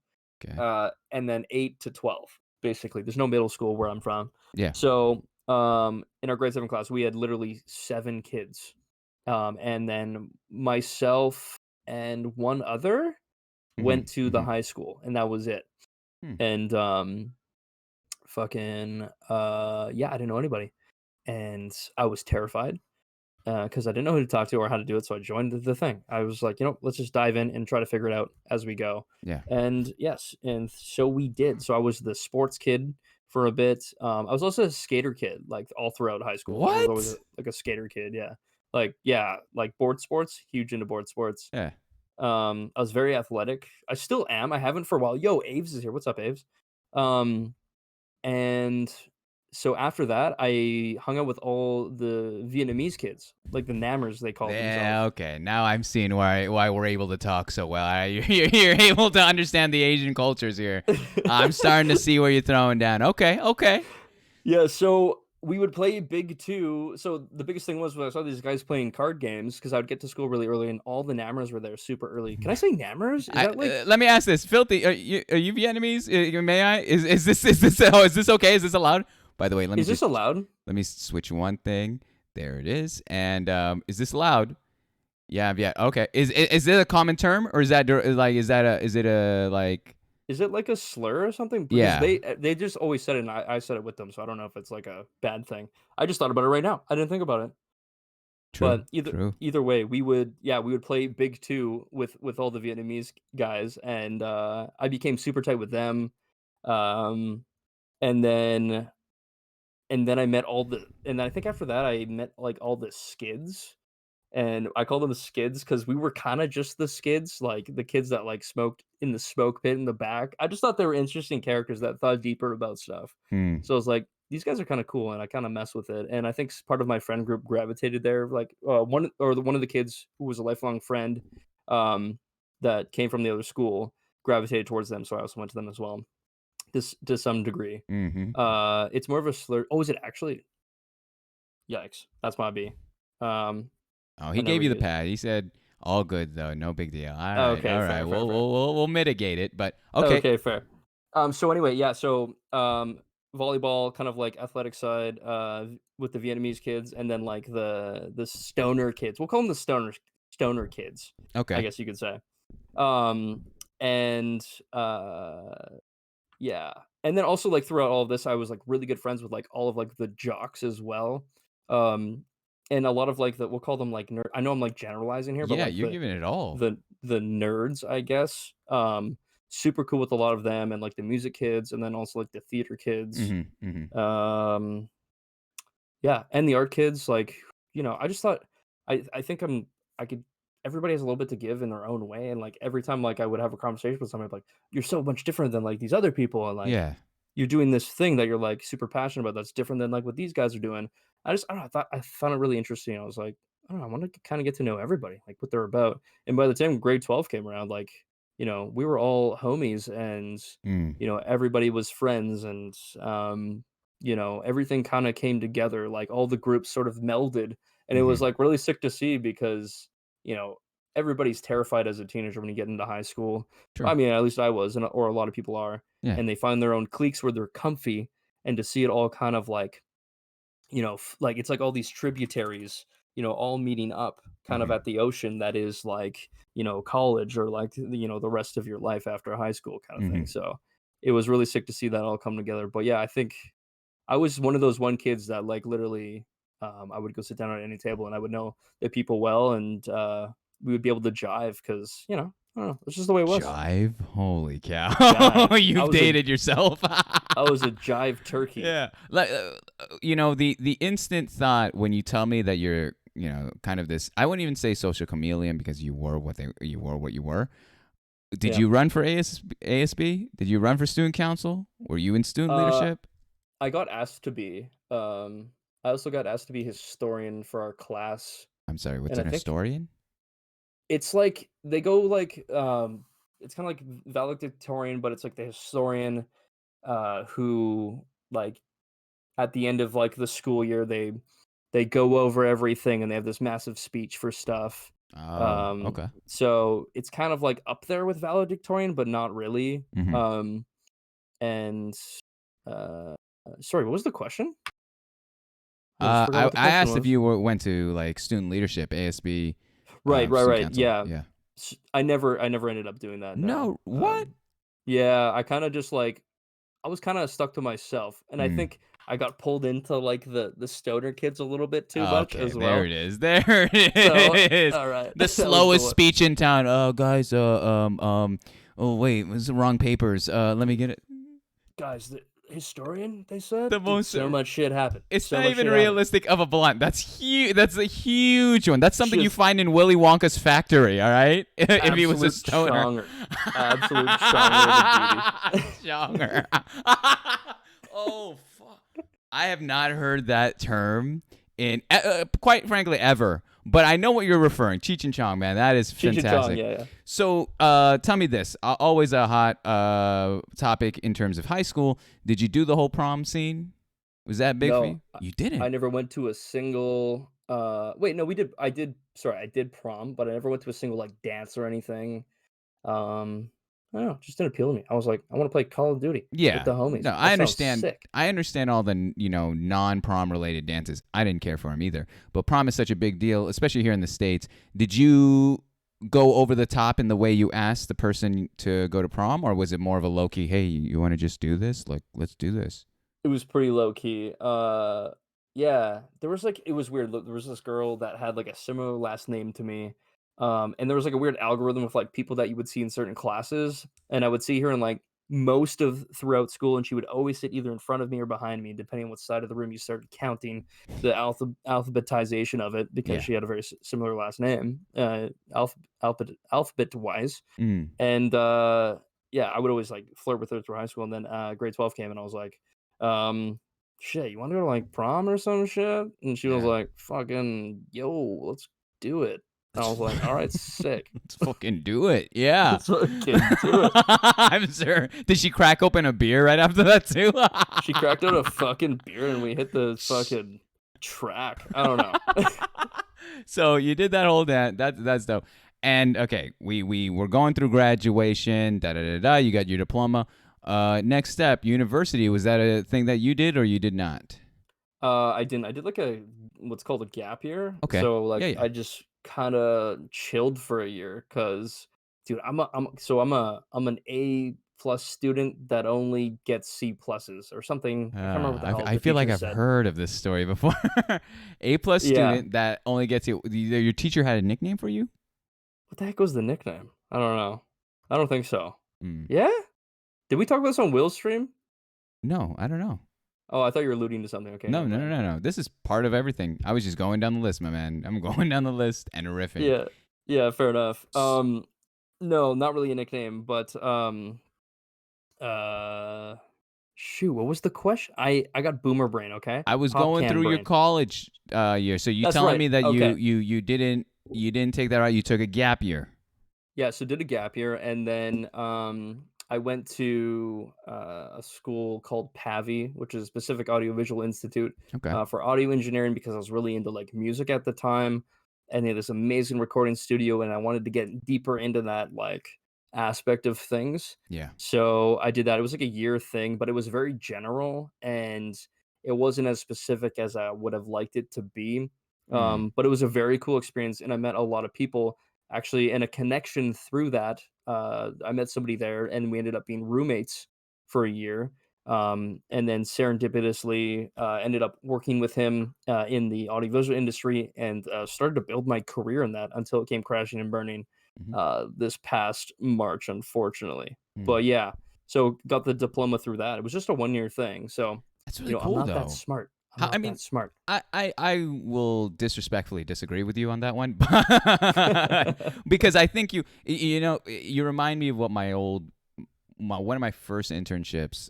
okay. and then 8 to 12, basically. There's no middle school where I'm from. Yeah. So, in our grade 7 class, we had literally 7 kids. And then myself and one other Mm-hmm, went to the mm-hmm. high school, and that was it. Hmm. And, fucking, yeah, I didn't know anybody, and I was terrified. Because I didn't know who to talk to or how to do it, so I joined the thing. I was like, let's just dive in and try to figure it out as we go. Yeah. And yes, and so we did. So I was the sports kid for a bit. I was also a skater kid, like all throughout high school. I was always What? like a skater kid. Yeah, like board sports, huge into board sports. Yeah. I was very athletic. I still am. I haven't for a while. Yo, Aves is here. What's up, Aves? Um, and so after that, I hung out with all the Vietnamese kids, like the Nammers they called themselves. Yeah. Okay. Now I'm seeing why we're able to talk so well. You're able to understand the Asian cultures here. I'm starting to see where you're throwing down. Okay. Okay. Yeah, so we would play Big Two. So the biggest thing was when I saw these guys playing card games because I would get to school really early and all the Nammers were there super early. Can I say Nammers? Is that like, Let me ask this, Filthy. Are you Vietnamese? May I? Is this okay? Is this allowed? By the way, is this allowed? let me switch one thing. There it is. And is this allowed? Yeah. Yeah. Okay. Is it a common term or is it a like? Is it like a slur or something? Because Yeah. they just always said it and I said it with them, so I don't know if it's like a bad thing. I just thought about it right now. I didn't think about it. True. But either True. either way, we would play Big Two with all the Vietnamese guys, and I became super tight with them. Um, and then I met and then I think after that I met like all the skids, and I call them skids because we were kind of just the skids, like the kids that like smoked in the smoke pit in the back. I just thought they were interesting characters that thought deeper about stuff. Hmm. So I was like, these guys are kind of cool, and I kind of mess with it. And I think part of my friend group gravitated there. Like one of the kids who was a lifelong friend, um, that came from the other school gravitated towards them, so I also went to them as well. This to some degree. Mm-hmm. It's more of a slur. Oh, is it actually? Yikes, that's my B. Um, Oh, I he gave never you the use. pad. He said all good though, no big deal. All right, Okay, all right. fair, fair, fair. We'll mitigate it, but okay. Okay, fair. So anyway, yeah, so volleyball kind of like athletic side with the Vietnamese kids and then like the stoner kids. We'll call them the stoner kids, I Okay. guess you could say. Um and yeah. And then also like throughout all of this I was like really good friends with like all of like the jocks as well. Um and a lot of like the we'll call them like nerd. I know I'm like generalizing here, but Yeah, like you're giving it all. the nerds, I guess. super cool with a lot of them and like the music kids, and then also like the theater kids. Mhm. Mhm. Um, yeah, and the art kids, like, I just thought I think I could everybody has a little bit to give in their own way, and, like, every time, like, I would have a conversation with somebody, like, "You're so much different than, like, these other people," and, like, Yeah. "You're doing this thing that you're, like, super passionate about that's different than, like, what these guys are doing." I don't know, I found it really interesting. I was like, "I don't know, I wanna kinda get to know everybody, like, what they're about," and by the time grade 12 came around, like, we were all homies and, Mm. everybody was friends and, everything kinda came together, like, all the groups sort of melded, and it was, Mhm. like, really sick to see because, you know, everybody's terrified as a teenager when you get into high school. True. I mean, at least I was, or a lot of people are, Yeah. and they find their own cliques where they're comfy, and to see it all kind of like, like it's like all these tributaries, all meeting up kind of Mhm. at the ocean that is like, college or like, the rest of your life after high school kind of thing. Mhm. So it was really sick to see that all come together. But yeah, I think I was one of those one kids that like literally, I would go sit down at any table and I would know the people well, and we would be able to jive because I don't know, it's just the way it was. Jive? Holy cow. Jive. I You've was a dated yourself. I was a jive turkey. Yeah. Like the instant thought when you tell me that you're, kind of this, I wouldn't even say social chameleon because you were what you were. Did Yeah. you run for ASB? Did you run for student council? Were you in student Uh, leadership? I got asked to be. I also got asked to be historian for our class, I'm sorry, what's and I an think historian? it's like they go like it's kind of like valedictorian, but it's like the historian who like at the end of like the school year they go over everything and they have this massive speech for stuff. Oh, okay. So it's kind of like up there with valedictorian, but not really. Mhm. And uh, sorry, what was the question? I just forgot I what the I question asked if was. you went to like student leadership, ASB, Right, right, student right. council. Yeah. Yeah. I never ended up doing that. No. No, what? Yeah, I kind of just like I was kind of stuck to myself, and I Mm. think I got pulled into like the stoner kids a little bit too much Okay, as there well. it is. There So, it is. all right, The that was the slowest one. speech in town. Oh, guys. Oh wait, it was the wrong papers. Let me get it. Guys, the historian, they said, The dude, most. so much shit happened. It's So not much even shit happened. realistic of a blunt. That's huge. That's a huge one. That's something you Just find in Willy Wonka's factory. All right, if he was a absolute stoner. chonger, absolute chonger of a duty. Chonger. Oh fuck! I have not heard that term in quite frankly ever. But I know what you're referring. Cheech and Chong, man, that is Cheech and Chong, fantastic. yeah, yeah. So, tell me this. Always a hot topic in terms of high school. Did you do the whole prom scene? Was that big for No, you? You I didn't. never went to a single. Wait, no, we did. I did. Sorry, I did prom, but I never went to a single like dance or anything. I don't know, it just didn't appeal to me. I was like, I want to play Call of Duty with Yeah. the homies. No, I That sounds understand. sick. I understand all the non-prom related dances. I didn't care for them either. But prom is such a big deal, especially here in the States. Did you go over the top in the way you asked the person to go to prom, or was it more of a low key? Hey, you want to just do this? Like, let's do this. It was pretty low key. Yeah, there was like it was weird. There was this girl that had like a similar last name to me. And there was like a weird algorithm of like people that you would see in certain classes, and I would see her in like most of throughout school, and she would always sit either in front of me or behind me, depending on what side of the room you started counting the alphabetization of it, because Yeah. she had a very similar last name, alphabet wise. Mm. And, yeah, I would always, like, flirt with her through high school, and then, grade 12 came, and I was like, um, "Shit, you wanna go to, like, prom or some shit?" And she was Yeah. like, "Fucking yo, let's do it." And I was like, "Alright, sick. Let's fucking do it. Yeah. Let's fucking do it." I'm sure. Did she crack open a beer right after that too? She cracked out a fucking beer, and we hit the fucking track. I don't know. So you did that whole dance. That's dope. And okay, we were going through graduation. Da da da da. You got your diploma. Next step, university. Was that a thing that you did or you did not? I didn't. I did, like, a what's called a gap year. Okay. So, Yeah, like, yeah. I just kinda chilled for a year, cause, dude, I'm an A plus student that only gets C pluses or something. I can't remember what the hell I the feel like teacher I've said. heard of this story before. A plus Yeah. student that only gets you. Your teacher had a nickname for you? What the heck was the nickname? I don't know. I don't think so. Mm. Yeah? Did we talk about this on Will's stream? No, I don't know. Oh, I thought you were alluding to something. Okay, No, never no, no, mind. no, no. This is part of everything. I was just going down the list, my man. I'm going down the list and riffing. Yeah. Yeah, fair enough. S- No, not really a nickname, but uh shoot, what was the question? I got boomer brain, okay? I was Pop going can through your brain. college year. So you That's telling right. me that Okay. you didn't take that route? You took a gap year. Yeah, so did a gap year, and then I went to a school called PAVI, which is Pacific Audiovisual Institute, Okay. for audio engineering because I was really into like music at the time, and they had this amazing recording studio, and I wanted to get deeper into that like aspect of things. Yeah. So I did that. It was like a year thing, but it was very general, and it wasn't as specific as I would have liked it to be. Mm. But it was a very cool experience, and I met a lot of people actually, and a connection through that. I met somebody there, and we ended up being roommates for a year. And then serendipitously ended up working with him in the audiovisual industry, and started to build my career in that until it came crashing and burning Hmm. this past March, unfortunately. Mm. But yeah, so got the diploma through that. It was just a 1 year thing. So, That's really I'm cool, not that though. smart. I'm I not mean, that smart. I will disrespectfully disagree with you on that one, because I think you remind me of what one of my first internships.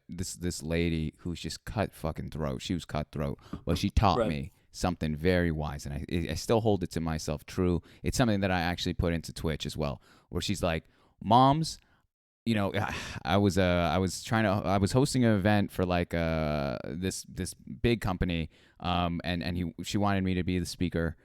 This lady who's just cut fucking throat. She was cutthroat, but she taught Right. me something very wise, and I still hold it to myself true. It's something that I actually put into Twitch as well, where she's like, "Moms, I was hosting an event for like this big company, and she wanted me to be the speaker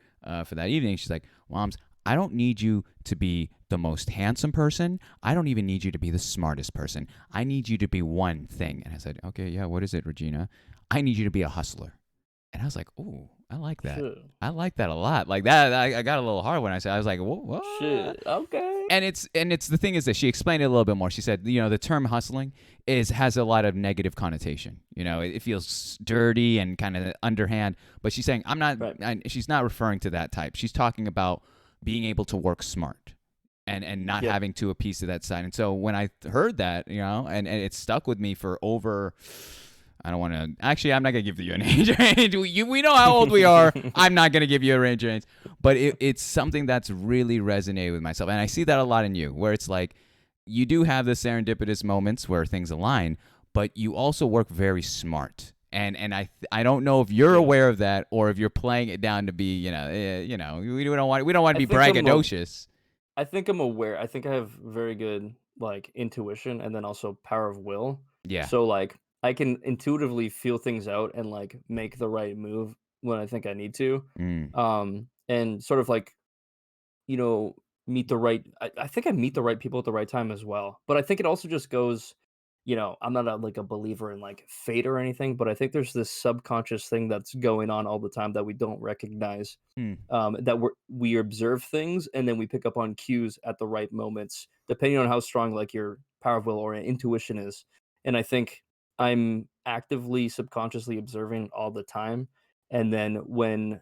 for that evening. She's like, Moms, I don't need you to be the most handsome person. I don't even need you to be the smartest person. I need you to be one thing. And I said, okay, yeah, what is it, Regina? I need you to be a hustler. And I was like, oh, I like that. Shit. I like that a lot. Like that, I got a little hard when I said, I was like, what? Shit. Okay. And it's the thing is that she explained it a little bit more. She said, the term hustling has a lot of negative connotation. It feels dirty and kind of underhand. But she's saying Right. she's not referring to that type. She's talking about being able to work smart and not Yep. having to appease to that side. And so when I heard that, and it stuck with me for over. I don't want to. Actually, I'm not gonna give you an age range. We know how old we are. I'm not gonna give you a range, but it's something that's really resonated with myself, and I see that a lot in you, where it's like you do have the serendipitous moments where things align, but you also work very smart. And I don't know if you're Yeah. aware of that or if you're playing it down to be we don't want I to be think braggadocious. I think I'm aware. I think I have very good like intuition and then also power of will. Yeah. So like I can intuitively feel things out and like make the right move when I think I need to. Mm. And sort of like you know, meet the right I think I meet the right people at the right time as well. But I think it also just goes, I'm not like a believer in like fate or anything, but I think there's this subconscious thing that's going on all the time that we don't recognize. Mm. That we observe things and then we pick up on cues at the right moments, depending on how strong like your power of will or intuition is. And I think I'm actively subconsciously observing all the time. And then when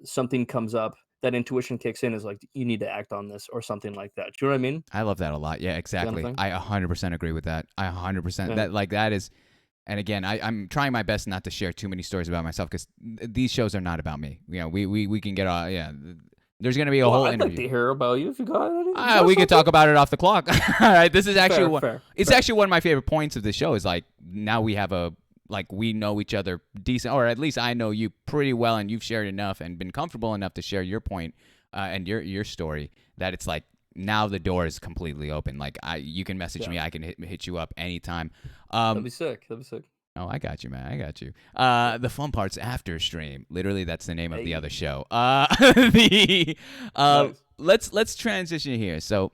something comes up, that intuition kicks in is like you need to act on this or something like that. Do you know what I mean? I love that a lot. Yeah, Kind of exactly. thing. I 100% agree with that. I 100% Yeah. that is. And again, I'm trying my best not to share too many stories about myself because these shows are not about me. We can get yeah. There's gonna be a Well, whole I'd like interview. to hear about you if you got any. You got We could something? talk about it off the clock. All right, this is actually Fair, one. fair, It's fair. actually one of my favorite points of the show. Is like now we have we know each other decent, or at least I know you pretty well, and you've shared enough and been comfortable enough to share your point and your story that it's like now the door is completely open. Like you can message Yeah, me, I can hit you up anytime. that'd be sick. That'd be sick. Oh, I got you, man. I got you. Yeah. The fun part's after stream. Literally, that's the name of the other Hey, show. The nice. let's transition here. So,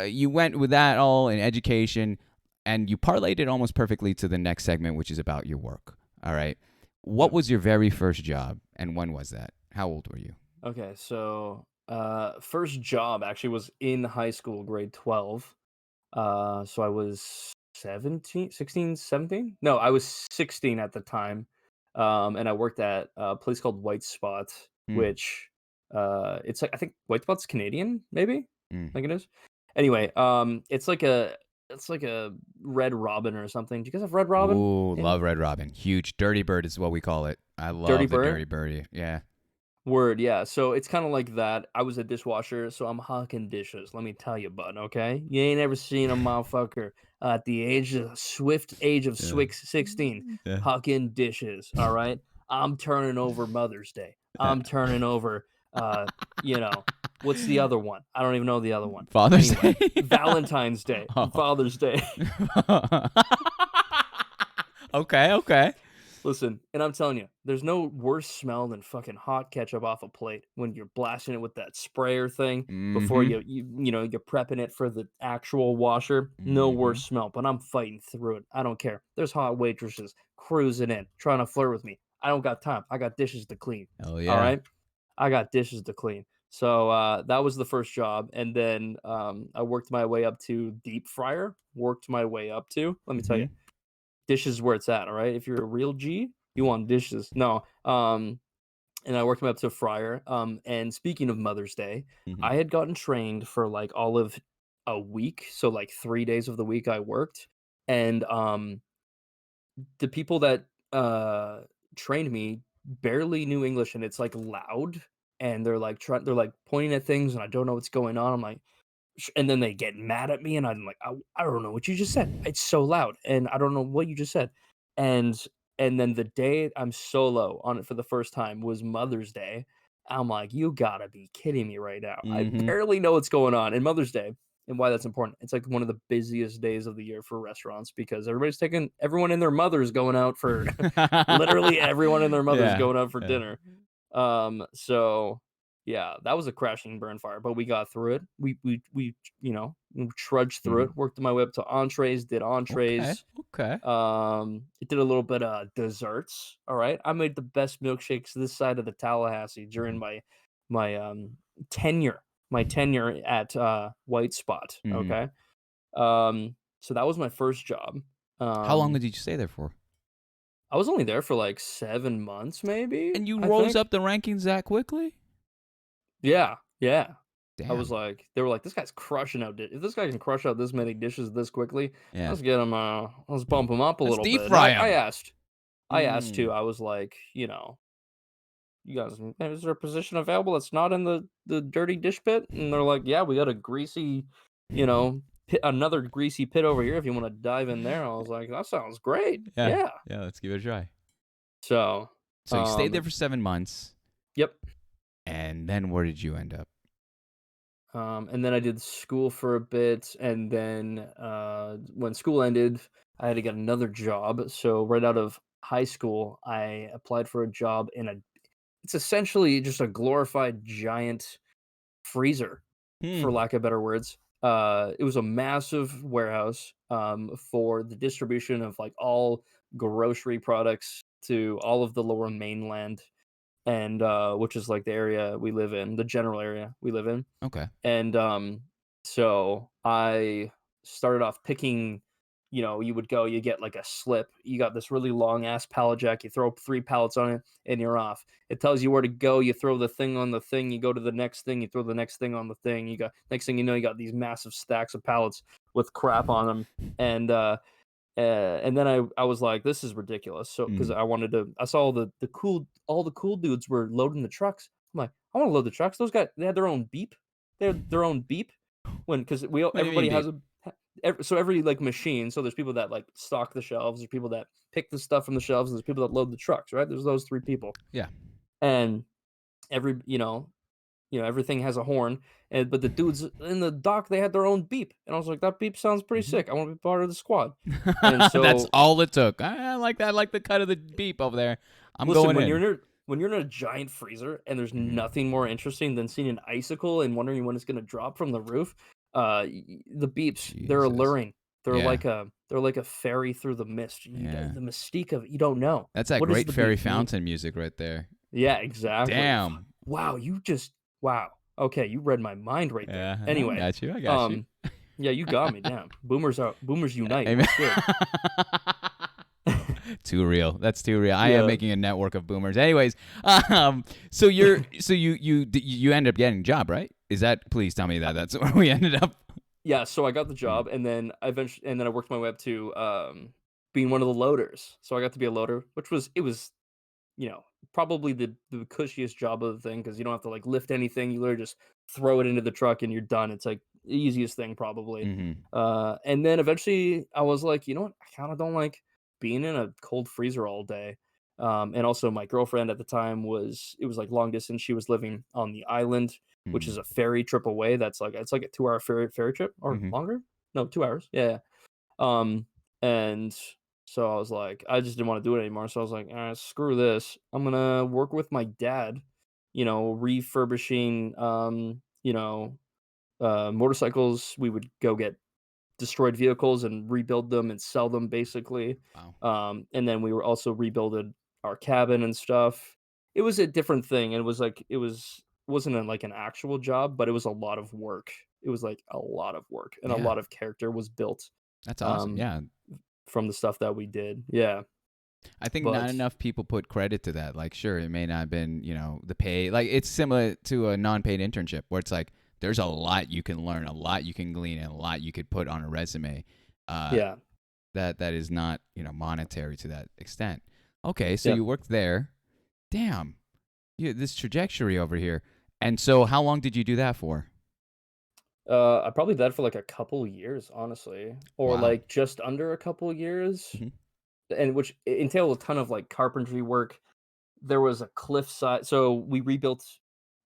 you went with that all in education, and you parlayed it almost perfectly to the next segment, which is about your work. All right. What Yeah. was your very first job, and when was that? How old were you? Okay, so first job actually was in high school, grade 12. So I was 17, 16, 17. No, I was 16 at the time. And I worked at a place called White Spot, Mm, which it's like I think White Spot's Canadian, maybe? I mm, think it is. Anyway, it's like a Red Robin or something. Do you guys have Red Robin? Ooh, Yeah. love Red Robin. Huge. Dirty Bird is what we call it. I Dirty love the Bird? Dirty Birdie. Yeah. Word, yeah. So it's kind of like that. I was a dishwasher, so I'm hawking dishes. Let me tell you, bud. Okay, you ain't ever seen a motherfucker at the swift age of Yeah. 16 Yeah. hucking dishes. All right, I'm turning over Mother's Day. Yeah. I'm turning over, you know, what's the other one? I don't even know the other one. Father's Anyway, Day. Valentine's Day, Oh. Father's Day. Okay. Okay. Listen, and I'm telling you, there's no worse smell than fucking hot ketchup off a plate when you're blasting it with that sprayer thing before Mm-hmm. you're prepping it for the actual washer. No Mm-hmm. worse smell, but I'm fighting through it. I don't care. There's hot waitresses cruising in, trying to flirt with me. I don't got time. I got dishes to clean. Oh All yeah. right, I got dishes to clean. So that was the first job, and then I worked my way up to deep fryer. Worked my way up to. Let me tell Mm-hmm. you, dishes is where it's at, all right? If you're a real G, you want dishes. No. And I worked my way up to a fryer. And speaking of Mother's Day, Mm-hmm. I had gotten trained for like all of a week, so like 3 days of the week I worked. And the people that trained me barely knew English, and it's like loud, and they're like pointing at things, and I don't know what's going on. I'm like, and then they get mad at me, and I'm like, I don't know what you just said. It's so loud, and I don't know what you just said." And then the day I'm solo on it for the first time was Mother's Day. I'm like, "You gotta be kidding me right now. I Mm-hmm. barely know what's going on." And Mother's Day, and why that's important, it's like one of the busiest days of the year for restaurants because everyone and their mother's going out for literally everyone and their mother's Yeah. going out for Yeah. dinner. So yeah, that was a crash and burn fire, but we got through it. We trudged through Mm-hmm. it, worked my way up to entrees, did Okay. entrees. Okay. It did a little bit of desserts. All right. I made the best milkshakes this side of the Tallahassee during Mm-hmm. my tenure, my tenure at White Spot. Mm-hmm. Okay. So that was my first job. How long Um did you stay there for? I was only there for like 7 months, maybe, And you I rose think. up the rankings that quickly? Yeah, yeah. I was Damn. like they were like, "This guy's crushing out if this guy can crush out this many dishes this quickly, Yeah. let's get him, let's bump him up a Let's little deep bit." And fry I them. asked. I asked Mm. too. I was like, "You guys, is there a position available that's not in the dirty dish pit?" And they're like, "Yeah, we got a greasy, pit, another greasy pit over here if you wanna dive in there." I was like, "That sounds great. Yeah. Yeah." Yeah. Let's give it a try. So, So you stayed there um, for 7 months, yep. and then where did you end up? And then I did school for a bit, and then when school ended, I had to get another job. So right out of high school, I applied for a job in a. It's essentially just a glorified giant freezer, for Hmm. lack of better words. It was a massive warehouse for the distribution of like all grocery products to all of the lower mainland, and which is like the area we live in, the general area we live in. Okay. And, so I started off picking, you would go, you get like a slip. You got this really long ass pallet jack. You throw 3 pallets on it and you're off. It tells you where to go. You throw the thing on the thing. You go to the next thing. You throw the next thing on the thing. Next thing you know, you got these massive stacks of pallets with crap on them. And, and then I was like, "This is ridiculous." So because Mm. I saw all the cool dudes were loading the trucks. I'm like, "I want to load the trucks." Those guys, they had their own beep. They had their own beep because What do you mean, everybody has beep? so every like machine. So there's people that like stock the shelves. There's people that pick the stuff from the shelves. And there's people that load the trucks. Right? There's those 3 people, Yeah. and every everything has a horn, but the dudes in the dock, they had their own beep, and I was like, "That beep sounds pretty Hmm. sick. I want to be part of the squad." And That's so, all it took. I like that. I like the cut of the beep over there. I'm listen, going in. when you're in a giant freezer and there's Hmm. nothing more interesting than seeing an icicle and wondering when it's going to drop from the roof, the beeps, they're Jesus. alluring. Yeah. They're like a fairy through the mist. Yeah. The mystique of it, you don't know. That's that What does great the fairy beep mean? fountain music right there. Yeah, exactly. Damn. Wow, wow. Okay, you read my mind right there. Yeah, I Anyway, got you. I got you. um, yeah, you got me. Damn, boomers unite. Amen. What's good? Too real. That's too real. I am Yeah. making a network of boomers. Anyways, so you end up getting a job, right? Is that? Please tell me that that's where we ended up. Yeah, so I got the Mm. job, and then I eventually and then I worked my way up to, being one of the loaders. So I got to be a loader, which was it was, you know, probably the cushiest job of the thing because you don't have to, like, lift anything, you literally just throw it into the truck and you're done. It's, like, the easiest thing probably. Mhm. And then eventually I was like, "You know what? I kinda don't like being in a cold freezer all day." And also my girlfriend at the time was, like, long distance, she was living on the island, which is Mm. a ferry trip away, that's, like it's like a 2-hour ferry trip or Mhm. longer? No, 2 hours. Yeah, yeah. Um, and so I was like, I just didn't wanna do it anymore, so I was like, "Alright, screw this. I'm gonna work with my dad, refurbishing, motorcycles." We would go get destroyed vehicles and rebuild them and sell them basically. Wow. And then we were also rebuilded our cabin and stuff. It was a different thing. And it was like wasn't like an actual job, but it was a lot of work. It was like a lot of work and a Yeah. lot of character was built That's awesome. um Yeah. from the stuff that we did. Yeah. I think not But enough people put credit to that. Like, sure, it may not have been, the pay. Like, it's similar to a non-paid internship where it's like there's a lot you can learn, a lot you can glean, and a lot you could put on a resume. Uh, yeah. that is not, monetary to that extent. Okay, so Yep. you worked there. Damn, this trajectory over here. And so, how long did you do that for? I probably did that for like a couple years, honestly, or Wow. like just under a couple years, Hmm. and which entailed a ton of like carpentry work. There was a cliffside, so we rebuilt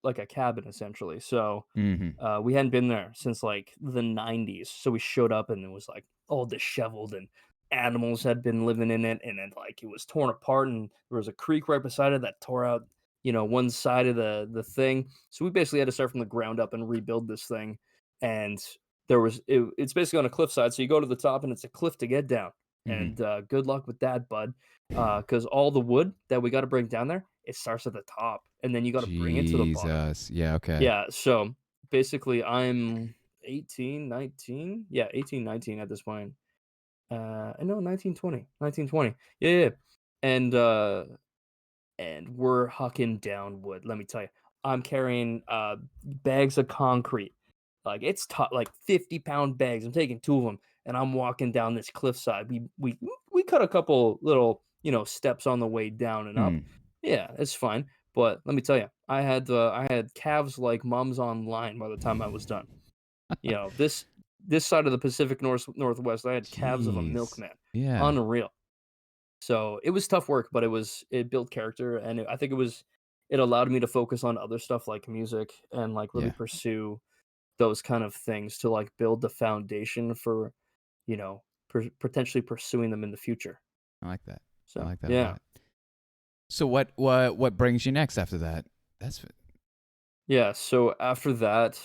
like a cabin essentially. So Hmm. we hadn't been there since like the 90s. So we showed up and it was like all disheveled and animals had been living in it, and then like it was torn apart, and there was a creek right beside it that tore out, one side of the thing. So we basically had to start from the ground up and rebuild this thing. And it's basically on a cliffside. So you go to the top and it's a cliff to get down. Hmm. And good luck with that, bud. Because all the wood that we got to bring down there, it starts at the top and then you got to bring it to the bottom. Jesus. Yeah. Okay. Yeah, so basically I'm 18, 19. Yeah, 18, 19 at this point. No, 19, 20, 19, 20. Yeah, yeah. And we're hucking down wood. Let me tell you, I'm carrying bags of concrete. Like it's like 50-pound bags. I'm taking two of them, and I'm walking down this cliffside. We cut a couple little steps on the way down and up. Hmm. Yeah, it's fine. But let me tell you, I had calves like mums online by the time I was done. This side of the Pacific Northwest, I had calves of a Jeez. milkman. Yeah. Unreal. So, it was tough work, but it built character, and I think it allowed me to focus on other stuff like music and, like, really Yeah. pursue those kind of things to, like, build the foundation for, potentially pursuing them in the future. I like that. I So, like that a yeah. lot. So what brings you next after that? That's Yeah, so after that,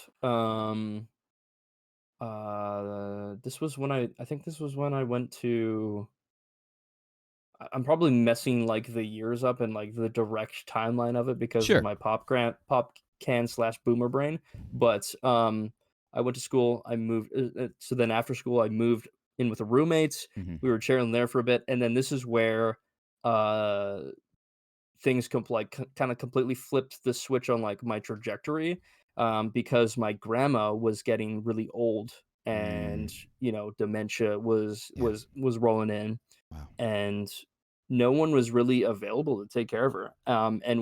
this was when I think this was when I went to I'm probably messing, like, the years up and, like, the direct timeline of it because of sure. my pop can slash boomer brain, but, I went to school, I moved so then after school, I moved in with the roommates, Hmm. we were sharing there for a bit, and then this is where, uh, things kinda completely flipped the switch on, like, my trajectory, because my grandma was getting really old and, Mm. dementia was Yeah. rolling in, Wow. and no one was really available to take care of her. And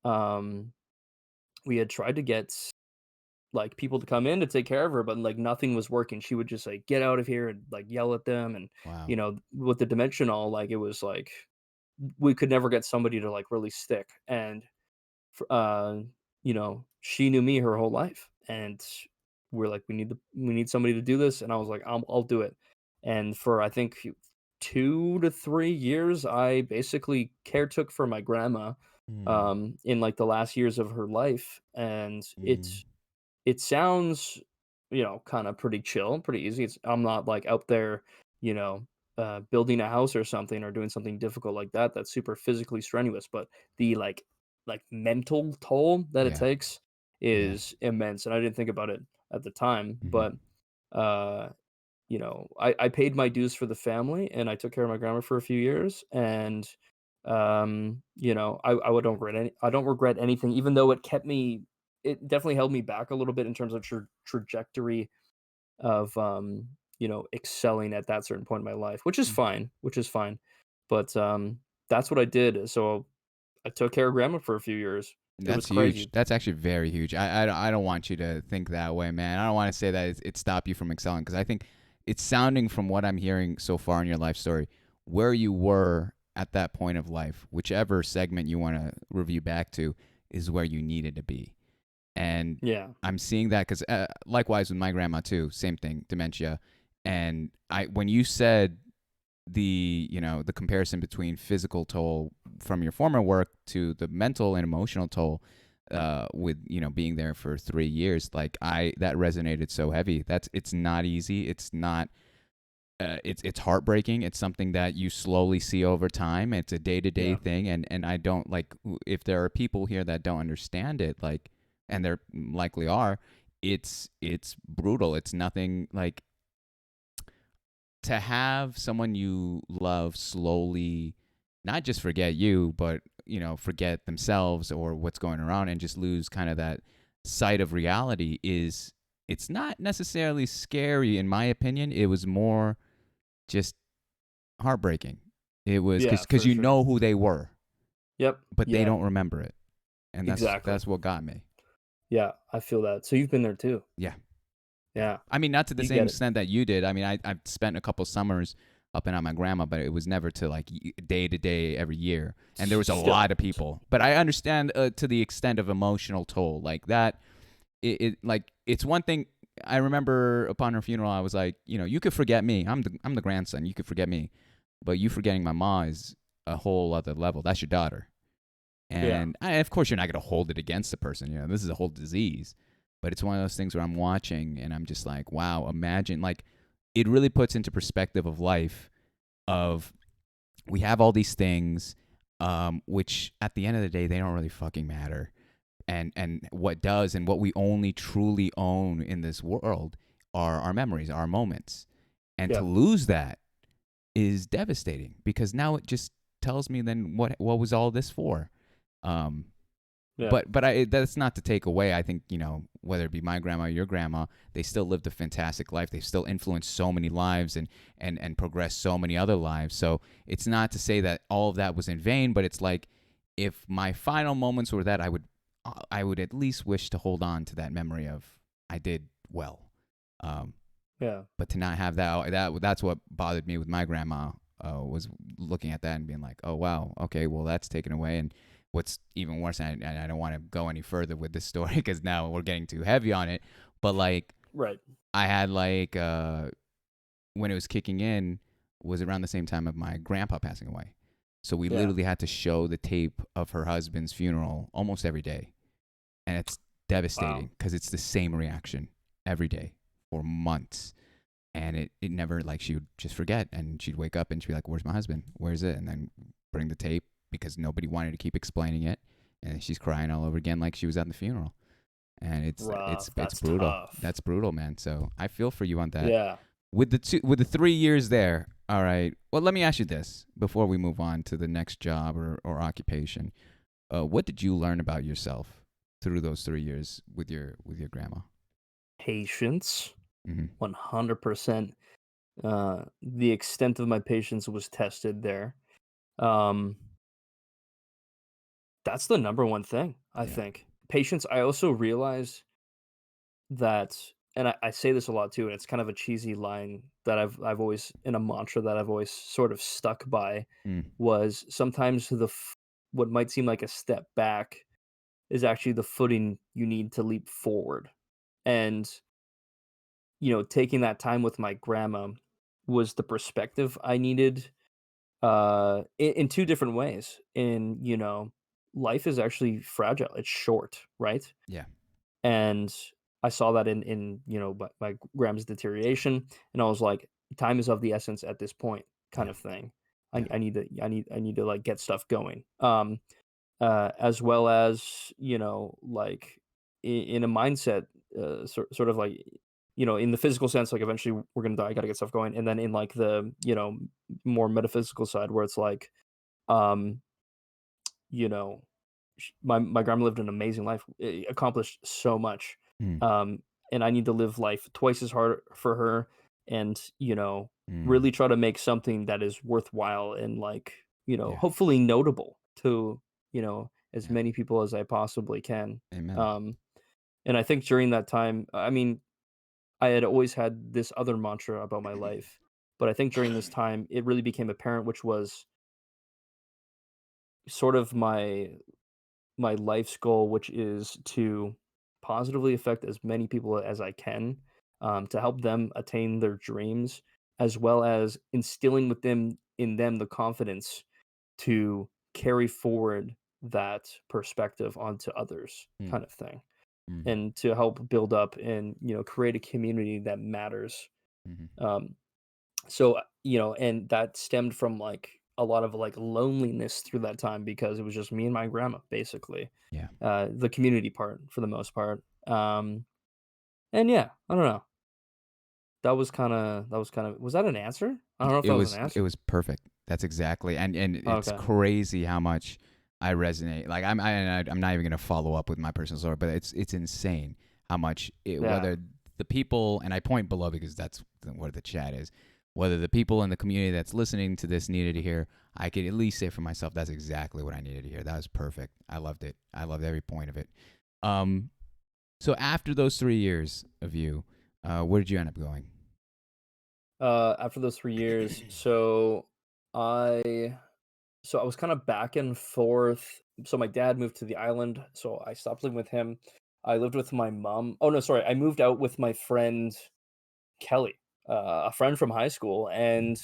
um, we had tried to get like people to come in to take care of her, but like nothing was working. She would just like get out of here and like yell at them, and Wow. with the dementia and all, like it was like we could never get somebody to like really stick. And f she knew me her whole life, and we're like, we need somebody to do this," and I was like, I'll do it." And for I think 2 to 3 years, I basically caretook for my grandma, Mm. in, like, the last years of her life, and Mm. it sounds, kinda pretty chill, pretty easy. I'm not, like, out there, building a house or something or doing something difficult like that that's super physically strenuous, but the, mental toll that it Yeah. takes Yeah. is immense, and I didn't think about it at the time, Hmm. but, uh, I paid my dues for the family, and I took care of my grandma for a few years, and, I don't regret anything, even though it kept me it definitely held me back a little bit in terms of trajectory of, excelling at that certain point in my life, Mm. which is fine. But, that's what I did. So I took care of grandma for a few years. It was That's huge. crazy. That's actually very huge. I don't want you to think that way, man. I don't want to say that it stopped you from excelling because I think it's sounding from what I'm hearing so far in your life story, where you were at that point of life, whichever segment you want to review back to, is where you needed to be. And Yeah. I'm seeing that because likewise with my grandma too, same thing, dementia. And I when you said the comparison between physical toll from your former work to the mental and emotional toll with being there for 3 years, like I that resonated so heavy. It's not easy. It's not. It's heartbreaking. It's something that you slowly see over time. It's a day to day Yeah. thing, and I don't like if there are people here that don't understand it, like, and there likely are. It's brutal. It's nothing like to have someone you love slowly not just forget you, but forget themselves or what's going around and just lose kind of that sight of reality is it's not necessarily scary in my opinion. It was more just heartbreaking. It was Yeah, because for you sure. know who they were, Yep. but they Yeah, don't remember it, and exactly. that's what got me. Yeah, I feel that. So you've been there too. Yeah. Yeah. Yeah, I mean, not to the you same get it. extent that you did. I mean, I've spent a couple summers up and at my grandma, but it was never to like day to day every year. And there was a Still. lot of people. But I understand to the extent of emotional toll. Like that, like, it's one thing. I remember upon her funeral, I was like, you could forget me. I'm the grandson. You could forget me. But you forgetting my mom is a whole other level. That's your daughter. Yeah. And of course, you're not going to hold it against the person. This is a whole disease. But it's one of those things where I'm watching and I'm just like, wow, imagine. Like, it really puts into perspective of life of we have all these things, which at the end of the day, they don't really fucking matter. And what does and what we only truly own in this world are our memories, our moments. And to Yeah. lose that is devastating because now it just tells me then what was all this for? Um, Yeah. but that's not to take away. I think whether it be my grandma or your grandma, they still lived a fantastic life. They still influenced so many lives and progressed so many other lives. So it's not to say that all of that was in vain, but it's like if my final moments were that, I would at least wish to hold on to that memory of I did well. Um, Yeah. but to not have that's what bothered me with my grandma, was looking at that and being like, oh wow, okay, well that's taken away. And what's even worse, and I don't want to go any further with this story because now we're getting too heavy on it, but like Right. I had like when it was kicking in was around the same time of my grandpa passing away. So we Yeah. literally had to show the tape of her husband's funeral almost every day. And it's Wow. devastating because it's the same reaction every day for months. And it never, like, she would just forget and she'd wake up and she'd be like, where's my husband? Where's it? And then bring the tape because nobody wanted to keep explaining it. And she's crying all over again like she was at the funeral. And it's Rough. it's That's brutal. tough. That's brutal, man. So I feel for you on that. Yeah. With the 3 years there, all right. Well, let me ask you this before we move on to the next job or occupation. What did you learn about yourself through those 3 years with your grandma? Patience. Mm-hmm. 100%. The extent of my patience was tested there. Um, that's the number one thing, I Yeah. think. Patience. I also realized that, and I say this a lot too, and it's kind of a cheesy line that I've always in a mantra that I've always sort of stuck by Mm. was sometimes what might seem like a step back is actually the footing you need to leap forward. And taking that time with my grandma was the perspective I needed in two different ways. Life is actually fragile. It's short, right? Yeah. And I saw that in my grandma's deterioration, and I was like, time is of the essence at this point, kind Yeah. of thing. I, Yeah. I need to I need to like get stuff going. As well as like in a mindset, sort of like in the physical sense, like eventually we're gonna die, I gotta get stuff going, and then in like the more metaphysical side where it's like um you know my grandma lived an amazing life, accomplished so much, Mm, um, and I need to live life twice as hard for her, and mm, really try to make something that is worthwhile and like yeah, hopefully notable to as yeah. many people as I possibly can. Amen. Um, and I think during that time, I mean, I had always had this other mantra about my life, but I think during this time it really became apparent, which was sort of my life's goal, which is to positively affect as many people as I can, to help them attain their dreams, as well as instilling in them the confidence to carry forward that perspective onto others, Mm, kind of thing, mhm, and to help build up and create a community that matters. mhm. Um, and that stemmed from, like, a lot of, like, loneliness through that time because it was just me and my grandma, basically. Yeah. The community part for the most part. And yeah, I don't know. That was kinda was that an answer? I don't know if It that was an was answer. perfect. That's exactly, and it's Okay. crazy how much I resonate. Like I'm not even gonna follow up with my personal story, but it's insane how much Yeah. whether the people, and I point below because that's what the chat is. Whether the people in the community that's listening to this needed to hear, I could at least say for myself that's exactly what I needed to hear. That was perfect. I loved it. I loved every point of it. Um, so after those 3 years of you, where did you end up going? After those 3 years, I I was kinda back and forth. So my dad moved to the island, so I stopped living with him. I lived with my mom. Oh, no, sorry, I moved out with my friend Kelly, a friend from high school, Mm, and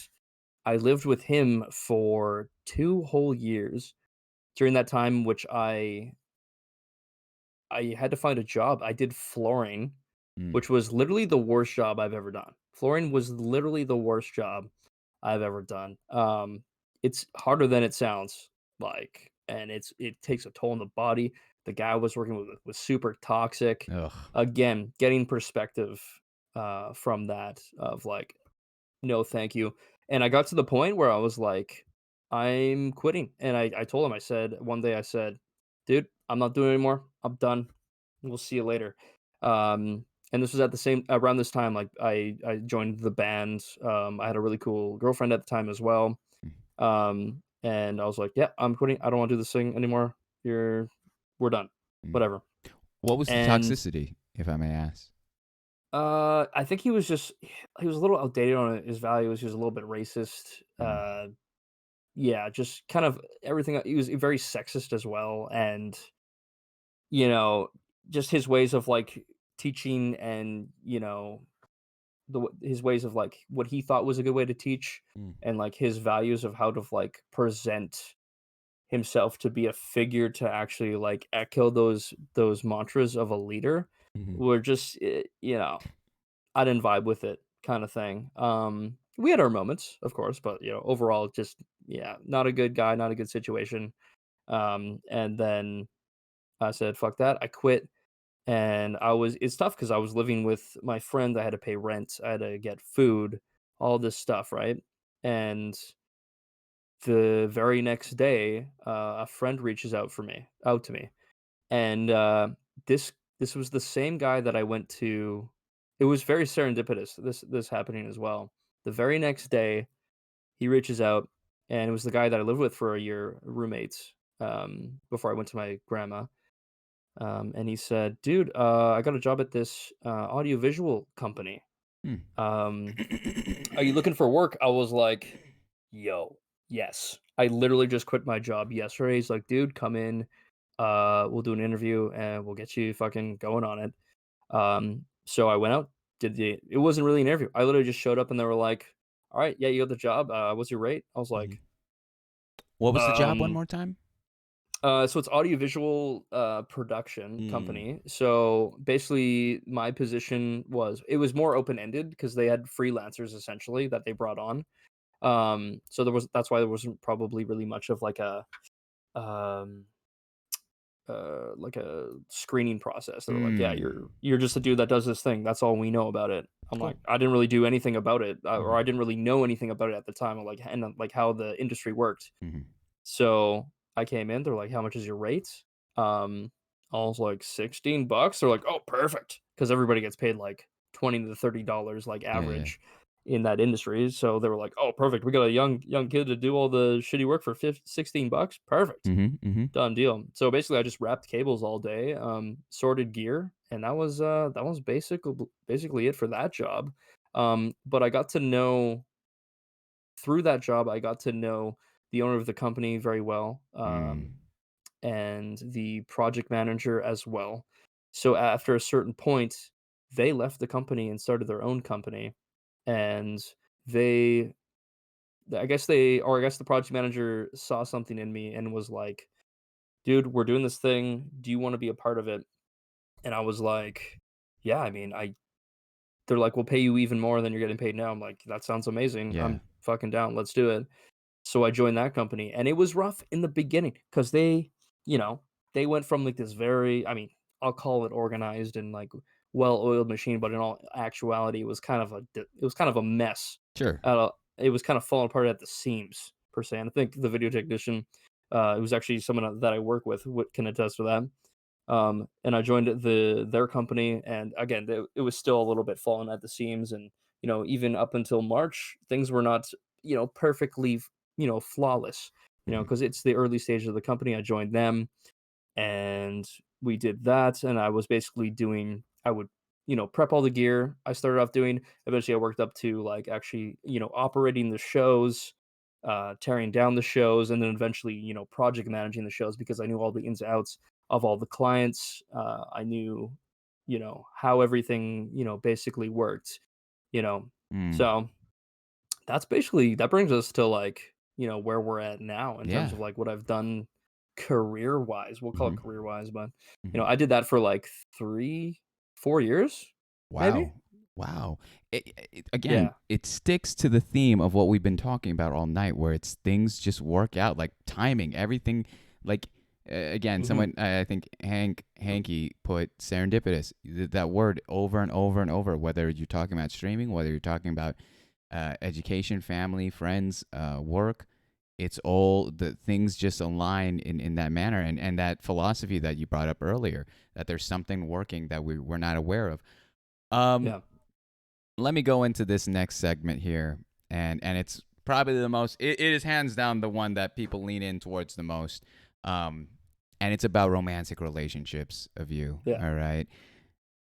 I lived with him for 2 whole years. During that time, which I had to find a job. I did flooring, mm, which was literally the worst job I've ever done. Flooring was literally the worst job I've ever done. It's harder than it sounds like, and it takes a toll on the body. The guy I was working with was super toxic. ugh. Again, getting perspective from that of like, no, thank you. And I got to the point where I was like, I'm quitting. And I told him, I said, one day I said, dude, I'm not doing it anymore. I'm done. We'll see you later. And this was at the same around this time, like I joined the band. I had a really cool girlfriend at the time as well. Mm, And I was like, yeah, I'm quitting. I don't want to do this thing anymore. We're done. mm. Whatever. What was the And toxicity, if I may ask? I think he was a little outdated on his values. He was a little bit racist. Mm, Yeah, just kind of everything. He was very sexist as well, and you know, just his ways of like teaching, and his ways of like what he thought was a good way to teach, mm, and like his values of how to like present himself to be a figure to actually like echo those mantras of a leader mhm. were just I didn't vibe with it, kind of thing. We had our moments, of course, but overall, just yeah, not a good guy, not a good situation. And then I said, "Fuck that!" I quit, and it's tough because I was living with my friend. I had to pay rent, I had to get food, all this stuff, right? And the very next day, a friend reaches out to me, and this this was the same guy that I went to. It was very serendipitous, this happening as well. The very next day, he reaches out, and it was the guy that I lived with for a year, roommates, before I went to my grandma. And he said, "Dude, I got a job at this audiovisual company. Mm. Um, are you looking for work?" I was like, "Yo, yes." I literally just quit my job yesterday. He's like, "Dude, come in. We'll do an interview and we'll get you fucking going on it." So I went out, it wasn't really an interview. I literally just showed up and they were like, "All right, yeah, you got the job. What's your rate?" I was Mhm. like, What was the job one um, more time? so it's audiovisual production Mm, company. So basically, my position was more open ended because they had freelancers essentially that they brought on. So that's why there wasn't probably really much of um, like a screening process. They were like, "Yeah, mm. you're just a dude that does this thing. That's all we know about it." I'm like, Cool. I didn't really do anything about it, or I Mhm, didn't really know anything about it at the time, like how the industry worked. mhm, So I came in. They're like, "How much is your rate?" Um, I was like, $16? They're like, "Oh, perfect," because everybody gets paid like $20 to $30 like Yeah, yeah. average in that industry. So they were like, "Oh, perfect. We got a young kid to do all the shitty work for 16 bucks. Perfect, Mhm, mhm. done deal." So basically, I just wrapped cables all day, sorted gear, and that was basically it for that job. But I got to know through that job, I got to know the owner of the company very well. Mm, And the project manager as well. So after a certain point, they left the company and started their own company. And they, I guess the project manager saw something in me and was like, dude, we're doing this thing. Do you want to be a part of it? And I was like, yeah, I mean, they're like, we'll pay you even more than you're getting paid now. I'm like, that sounds amazing. yeah. I'm fucking down. Let's do it. So I joined that company, and it was rough in the beginning because you know, they went from like this very, I mean, I'll call it organized and like well-oiled machine, but in all actuality, it was kind of a mess. Sure. It was kind of falling apart at the seams per se. And I think the video technician, it was actually someone that I work with, can attest to that. And I joined their company, and again, it was still a little bit falling at the seams, and even up until March, things were not perfectly flawless, Mhm, because it's the early stages of the company. I joined them, and we did that, and I was basically doing I would prep all the gear. I started off doing, eventually I worked up to like actually operating the shows, tearing down the shows, and then eventually project managing the shows because I knew all the ins and outs of all the clients. I knew how everything basically worked, you know mm. so that brings us to like where we're at now in terms Yeah. of like what I've done career wise. We'll call it Mhm, career wise, but mhm. I did that for like 3 4 years maybe. Wow. Wow. Again, Yeah. it sticks to the theme of what we've been talking about all night, where it's things just work out, like timing, everything. Like, again, Hmm. someone, I think Hanky put serendipitous, that word over and over and over, whether you're talking about streaming, whether you're talking about education, family, friends, work. It's all the things just align in that manner. And that philosophy that you brought up earlier, that there's something working that we're not aware of. Um, Yeah. Let me go into this next segment here, and it's probably the most. It is hands down the one that people lean in towards the most. Um, and it's about romantic relationships of you. Yeah. All right.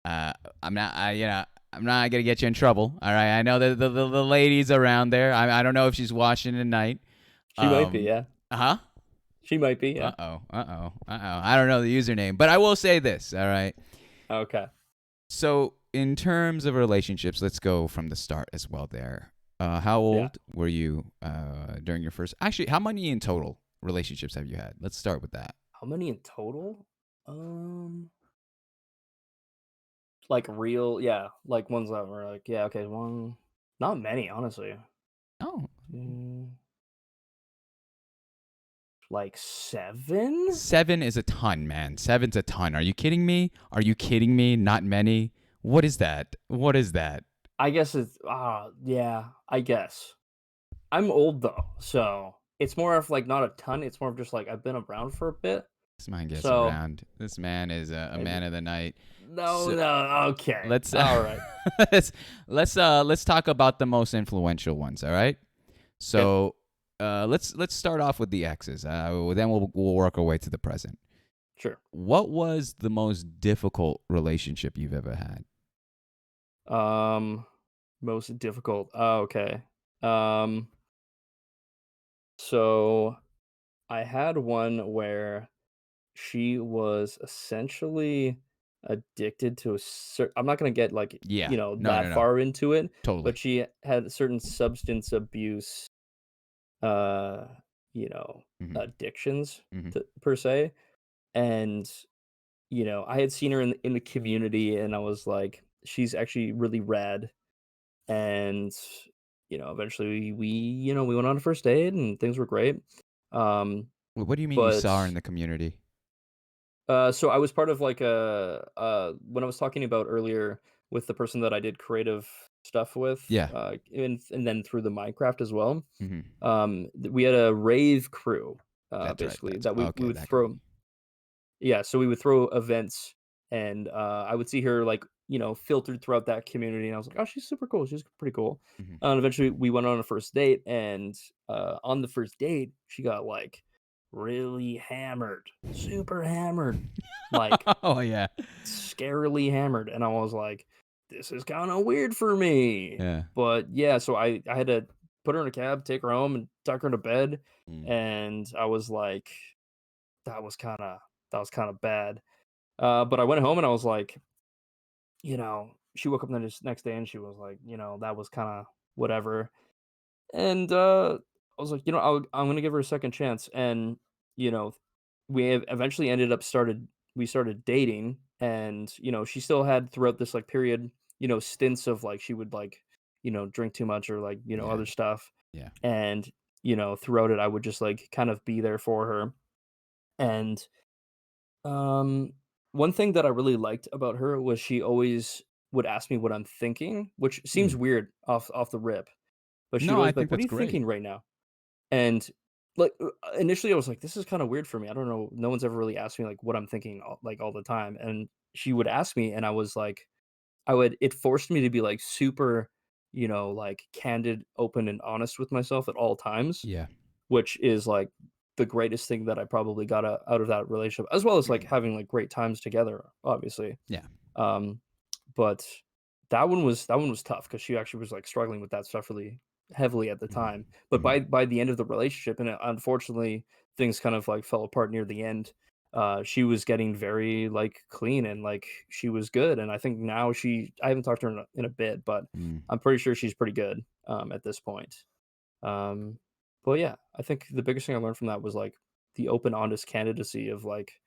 Uh, I'm not. I'm not gonna get you in trouble. All right. I know that the ladies around there. I don't know if she's watching tonight. She might be. Yeah. Huh. She might be. Uh Yeah. oh. Uh oh. Uh oh. I don't know the username, but I will say this. All right. Okay. So, in terms of relationships, let's go from the start as well there. How Yeah. old were you during your first? Actually, how many in total relationships have you had? Let's start with that. How many in total? um like real, yeah, like ones that were like, yeah, okay, one, not many, honestly. Oh, Mm, like 7. 7 is a ton, man. Seven's a ton. Are you kidding me? Are you kidding me? Not many. What is that? What is that? I guess it's yeah, I guess. I'm old though, so it's more of like not a ton, it's more of just like I've been around for a bit. This man gets So around. This man is a maybe, man of the night. no, So no, okay. let's All right. let's let's talk about the most influential ones. All right. Okay. So let's start off with the X's. Then we'll work our way to the present. Sure. What was the most difficult relationship you've ever had? Um Most difficult. Oh, okay. Um so I had one where she was essentially addicted to a I'm not gonna get like, Yeah. No, no, that no. far into it, but Totally. she had certain substance abuse, uh, you know, Hmm. addictions Hmm. per se. And, I had seen her in the community, and I was like, she's actually really rad. And, eventually we went on a first date and things were great. Um, What do you mean you but saw her in the community? So I was part of like when I was talking about earlier with the person that I did creative stuff with, Yeah. and then through the Minecraft as well. Hmm. We had a rave crew, That's right. basically That's that we okay. would That crew. throw. yeah, so we would throw events, and I would see her like filtered throughout that community, and I was like, oh, she's super cool. She's pretty cool. Mhm. And eventually, we went on a first date, and on the first date, she got like really hammered, super hammered, like Oh yeah. scarily hammered, and I was like, "This is kinda weird for me." Yeah. But, yeah, so I had to put her in a cab, take her home, and tuck her to bed, Mm. and I was like, "That was kinda bad." But I went home and I was like, she woke up the next day and she was like, "That was kinda whatever." And, I was like, I'm gonna give her a second chance, and, you know, eventually ended up started dating, and, she still had throughout this, like, period, stints of, like, she would, like, drink too much or, like, Yeah. other stuff, Yeah. and, throughout it, I would just, like, kind of be there for her, and, um, one thing that I really liked about her was she always would ask me what I'm thinking, which seems Mm. weird off the rip, but she'd No, I always be think like, "What are that's you great. thinking right now?" And, like, initially, I was like, "This is kinda weird for me, I don't know, no one's ever really asked me, like, what I'm thinking all the time," and she would ask me, and I was like it forced me to be, like, super, like, candid, open, and honest with myself at all times, Yeah. which is, like, the greatest thing that I probably got out of that relationship, as well as, like, having, like, great times together, obviously. Yeah. Um, but that one was tough because she actually was, like, struggling with that stuff really heavily at the Mhm. time. But Mhm. by the end of the relationship, and, unfortunately, things kind of, like, fell apart near the end, she was getting very, like, clean and, like, she was good, and I think now I haven't talked to her in a bit, but Mm. I'm pretty sure she's pretty good, at this point. Um, but yeah, I think the biggest thing I learned from that was, like, the open, honest candidacy of, like,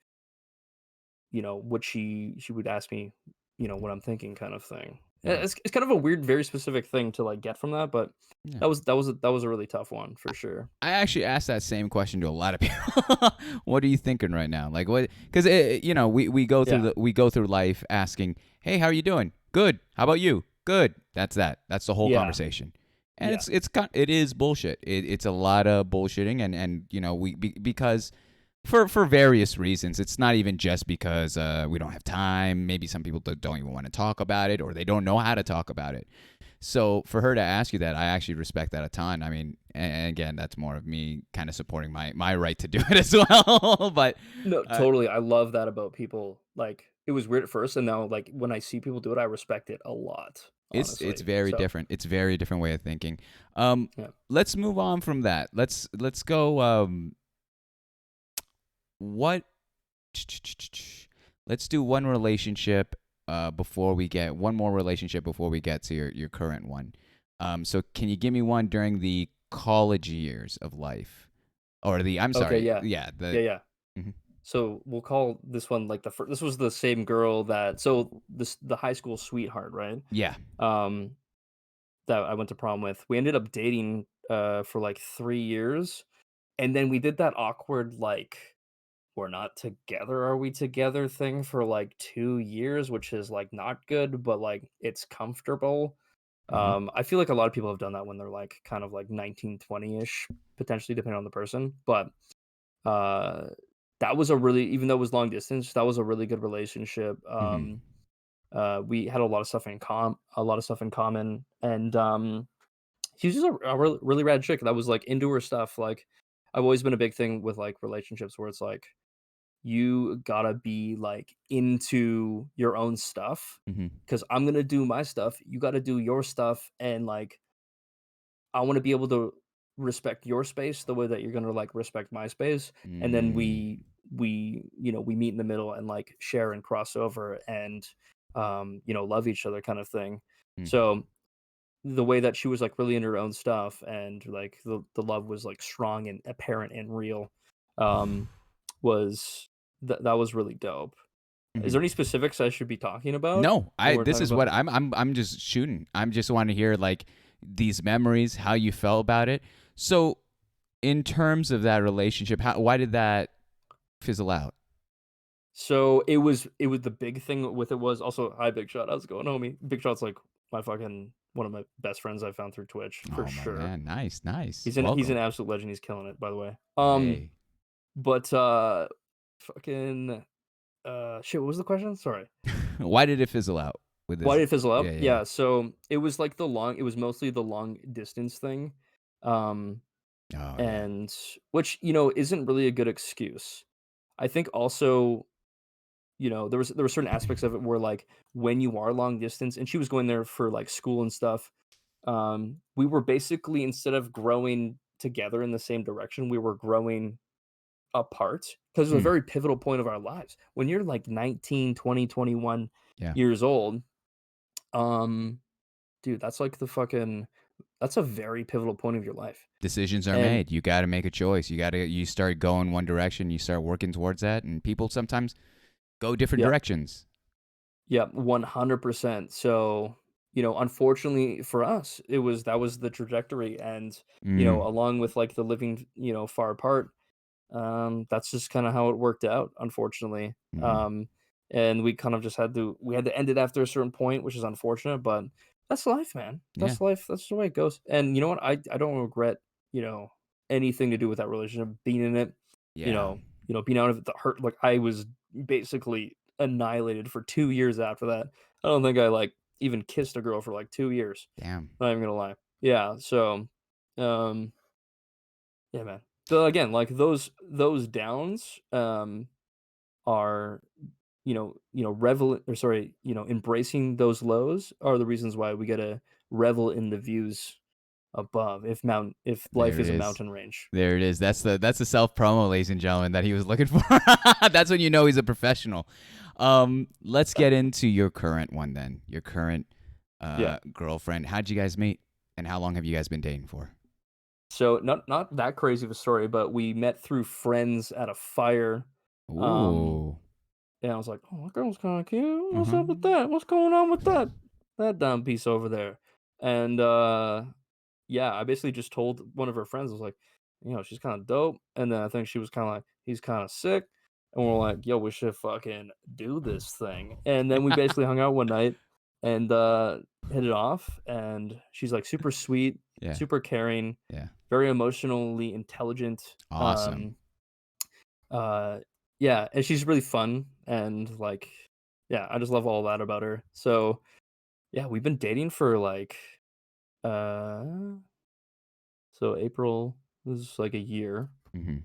what she would ask me, what I'm thinking kind of thing. Mm. It's kind of a weird, very specific thing to, like, get from that, but Yeah. that was a really tough one for sure. I actually asked that same question to a lot of people. What are you thinking right now? Like what? Because we go through Yeah. life asking, "Hey, how are you doing? Good. How about you? Good." That's that. That's the whole Yeah. conversation. And Yeah. it is bullshit. It's a lot of bullshitting, and because for various reasons. It's not even just because we don't have time. Maybe some people don't even want to talk about it, or they don't know how to talk about it. So for her to ask you that, I actually respect that a ton. I mean, and again, that's more of me kind of supporting my right to do it as well. But No, uh, totally, I love that about people, like, it was weird at first, and now, like, when I see people do it, I respect it a lot, it's honestly, very so, different. It's a very different way of thinking. Um, yeah. let's move on from that. Let's go. What let's do one relationship before we get one more relationship before we get to your current one. So can you give me one during the college years of life, or the I'm Okay, sorry, yeah. yeah, Yeah, the yeah. mhm. So, we'll call this one, like, this was the same girl the high school sweetheart, right? Yeah. Um that I went to prom with. We ended up dating, for, like, 3 years, and then we did that awkward, like, "We're not together, are we together?" thing for, like, 2 years, which is, like, not good, but, like, it's comfortable. Hmm. I feel like a lot of people have done that when they're, like, kind of, like, 19, 20-ish, potentially, depending on the person, but, uh, that was a really even though it was long distance, that was a really good relationship. Hmm. We had a lot of stuff in common, and, she was just a really rad chick that was, like, into her stuff, like, I've always been a big thing with, like, relationships where it's like, you gotta be, like, into your own stuff, Hmm. because 'cause I'm gonna do my stuff, you gotta do your stuff, and, like, I wanna be able to respect your space the way that you're gonna, like, respect my space, and then Mm. we meet in the middle and, like, share and cross over and, love each other kind of thing. Mm. So the way that she was, like, really in her own stuff and, like, the love was, like, strong and apparent and real, um, was that was really dope. Is Hmm. there any specifics I should be talking about No, when I we're this talking is about what I'm just shooting. I'm just want to hear like these memories, how you felt about it. So in terms of that relationship, why did that fizzle out? so it was the big thing with it was also hi, Big Shot, how's it going, homie? Big Shot's, like, my fucking one of my best friends I found through Twitch, for Oh my sure. man, nice, nice. He's an Welcome. absolute legend, he's killing it, by the way. Hey. But, fucking Shit, what was the question? Sorry. Why did it fizzle out with Why this? did it fizzle out? Yeah, yeah. Yeah, so it was like it was mostly the long distance thing. Um, Oh, yeah. and which, isn't really a good excuse. I think also, there were certain aspects of it where like when you are long distance and she was going there for like school and stuff, we were basically instead of growing together in the same direction, we were growing apart because it was a Mm, very pivotal point of our lives. When you're like 19, 20, 21 yeah. years old, um, dude, that's like that's a very pivotal point of your life. Decisions are And made. You got to make a choice. You start going one direction, you start working towards that, and people sometimes go different yeah, directions. yeah, 100%. So, unfortunately for us, that was the trajectory. And, Mm, along with like the living, far apart, that's just kind of how it worked out, unfortunately. mm, And we had to end it after a certain point, which is unfortunate, but that's life, man. yeah. That's life. That's the way it goes. And you know what? I don't regret, you know, anything to do with that relationship, being in it, Yeah. being out of it, the hurt. Like I was basically annihilated for 2 years after that. I don't think I like even kissed a girl for like 2 years. Damn. Not even gonna lie. Yeah. So, um, yeah, man. So again, like those downs, are embracing those lows are the reasons why we gotta revel in the views above. If life There it is a is. mountain range. There it is. That's the self promo, ladies and gentlemen, that he was looking for. That's when you know he's a professional. Let's get into your current one then. Your current Yeah. girlfriend. How'd you guys meet, and how long have you guys been dating for? So not that crazy of a story, but we met through friends at a fire. Um, Ooh. and I was like, "Oh, that girl's kind of cute. Uh What's huh. up with that? What's going on with that dumb piece over there?" And yeah, I basically just told one of her friends, I was like, "She's kinda dope," and then I think she was kinda like, "He's kinda sick," and we're like, "Yo, we should fucking do this thing," and then we basically hung out one night and, hit it off, and she's, like, super sweet, Yeah. super caring, Yeah. very emotionally intelligent, Awesome. uh, yeah, and she's really fun, and, like, yeah, I just love all that about her, so, yeah, we've been dating for, like, uh so April was like a year. Mm-hmm.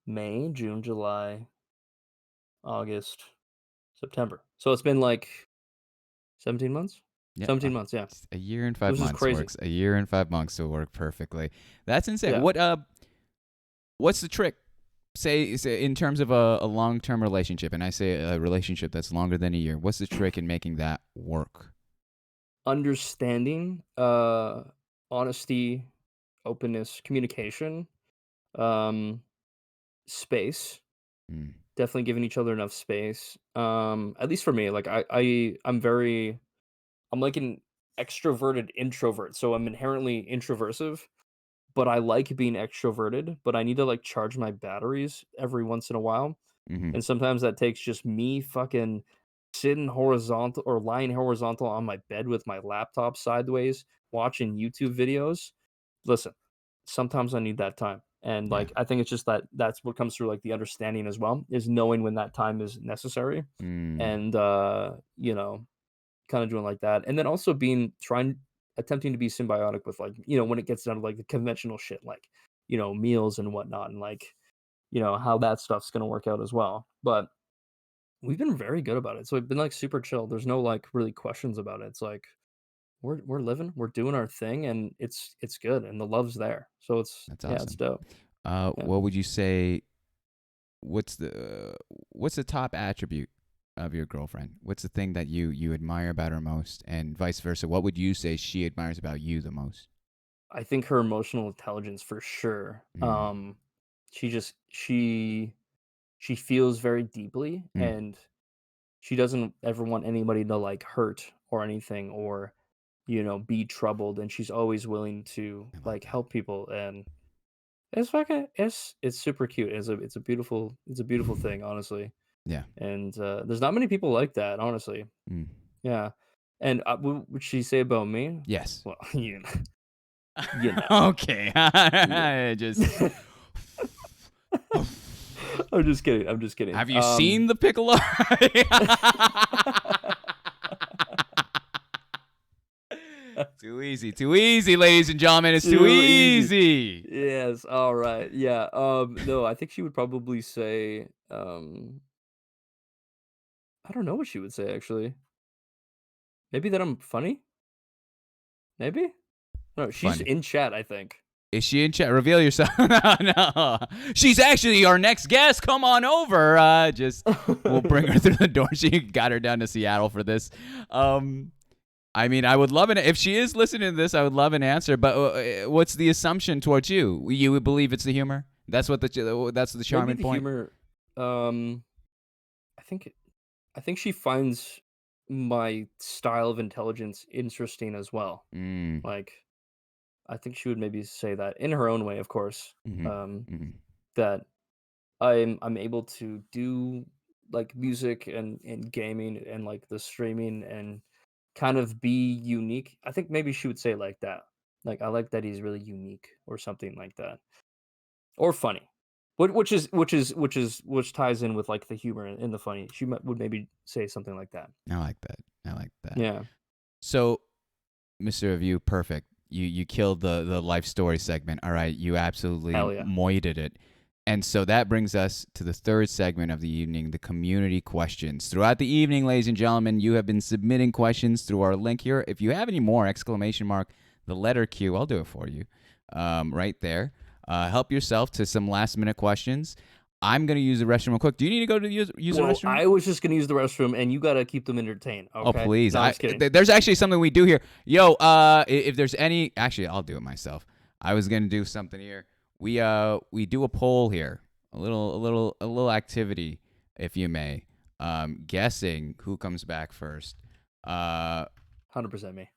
May, June, July, August, September. So it's been like 17 months? Yeah. 17 months, yeah. A year and It five was just months crazy. works. A year and 5 months will work perfectly. That's insane. Yeah. What's the trick? Say in terms of a long term relationship, and I say a relationship that's longer than a year. What's the trick in making that work? Understanding, honesty, openness, communication, um, space. Mm, Definitely giving each other enough space. At least for me, like I'm like an extroverted introvert, so I'm inherently introversive. But I like being extroverted, but I need to, like, charge my batteries every once in a while, mm-hmm. and sometimes that takes just me fucking sitting horizontal or lying horizontal on my bed with my laptop sideways, watching YouTube videos. Listen, sometimes I need that time, and, Yeah. like, I think it's just that's what comes through, like, the understanding as well, is knowing when that time is necessary, Mm, and, kinda doing like that, and then also attempting to be symbiotic with, like, when it gets down to, like, the conventional shit, like, meals and whatnot, and, like, how that stuff's gonna work out as well, but we've been very good about it, so we've been, like, super chill, there's no, like, really questions about it, it's like, we're living, we're doing our thing, and it's good, and the love's there, so that's yeah, it's awesome. dope, yeah. What would you say? What's the top attribute of your girlfriend? What's the thing that you admire about her most, and vice versa? What would you say she admires about you the most? I think her emotional intelligence for sure, Mm, she feels very deeply, mm, and she doesn't ever want anybody to, like, hurt or anything or, be troubled, and she's always willing to, I love like, that. help people, and it's super cute. It's a beautiful thing, honestly, Yeah. and, there's not many people like that, honestly. Mm. Yeah, and, what would she say about me? Yes. Well, you know, Okay. yeah. Just I'm just kidding. I'm just kidding. Have you seen the piccolo? Too easy, ladies and gentlemen. It's too Too easy. easy. Yes. All right. Yeah. No, I think she would probably say, I don't know what she would say actually. Maybe that I'm funny? Maybe? No, she's Funny. in chat, I think. Is she in chat? Reveal yourself. No. She's actually our next guest. Come on over. We'll bring her through the door. She got her down to Seattle for this. I mean, I would love it if she is listening to this. I would love an answer. But what's the assumption towards you? You would believe it's the humor. That's the Maybe charming the point. humor. I think she finds my style of intelligence interesting as well. Mm. Like, I think she would maybe say that in her own way, of course. Mm-hmm. Mm-hmm. That I'm able to do like music and gaming and like the streaming and kind of be unique. I think maybe she would say it like that. Like, I like that he's really unique or something like that. Or funny. Which ties in with like the humor and the funny. She would maybe say something like that. I like that. I like that. Yeah. So, Mr. Review, perfect. You killed the life story segment. All right, you absolutely Hell yeah. moited it. And so that brings us to the third segment of the evening, the community questions. Throughout the evening, ladies and gentlemen, you have been submitting questions through our link here. If you have any more, exclamation mark, the letter Q, I'll do it for you right there. Help yourself to some last minute questions. I'm going to use the restroom real quick. Do you need to go to use the restroom? I was just going to use the restroom, and you got to keep them entertained, okay? Oh, please. No, I'm just kidding. There's actually something we do here. Yo, if there's any... Actually, I'll do it myself. I was going to do something here. We do a poll here. A little activity, if you may. Guessing who comes back first. 100% me.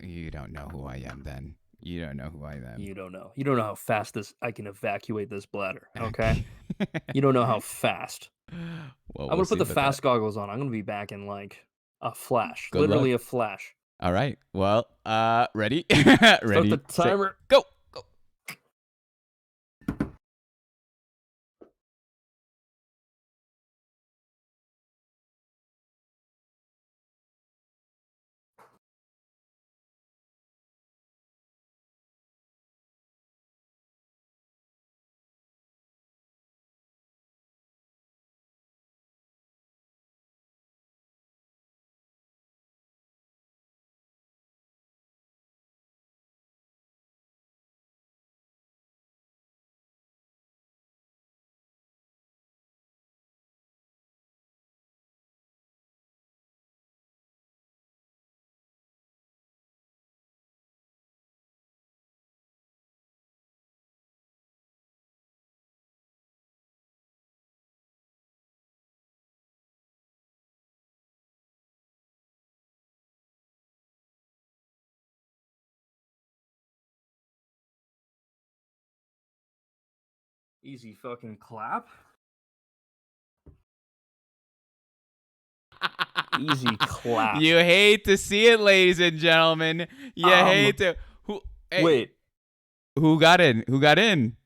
You don't know who I am then. You don't know who I am. You don't know. You don't know how fast I can evacuate this bladder, okay? You don't know how fast. Well, I'm going to put the fast goggles on. I'm going to be back in like a flash. Good Literally luck. a flash. All right. Well, ready? Ready? Start the timer. Set, go. Easy fucking clap. Easy clap. You hate to see it, ladies and gentlemen. You hate to. Wait. Who got in? Who got in?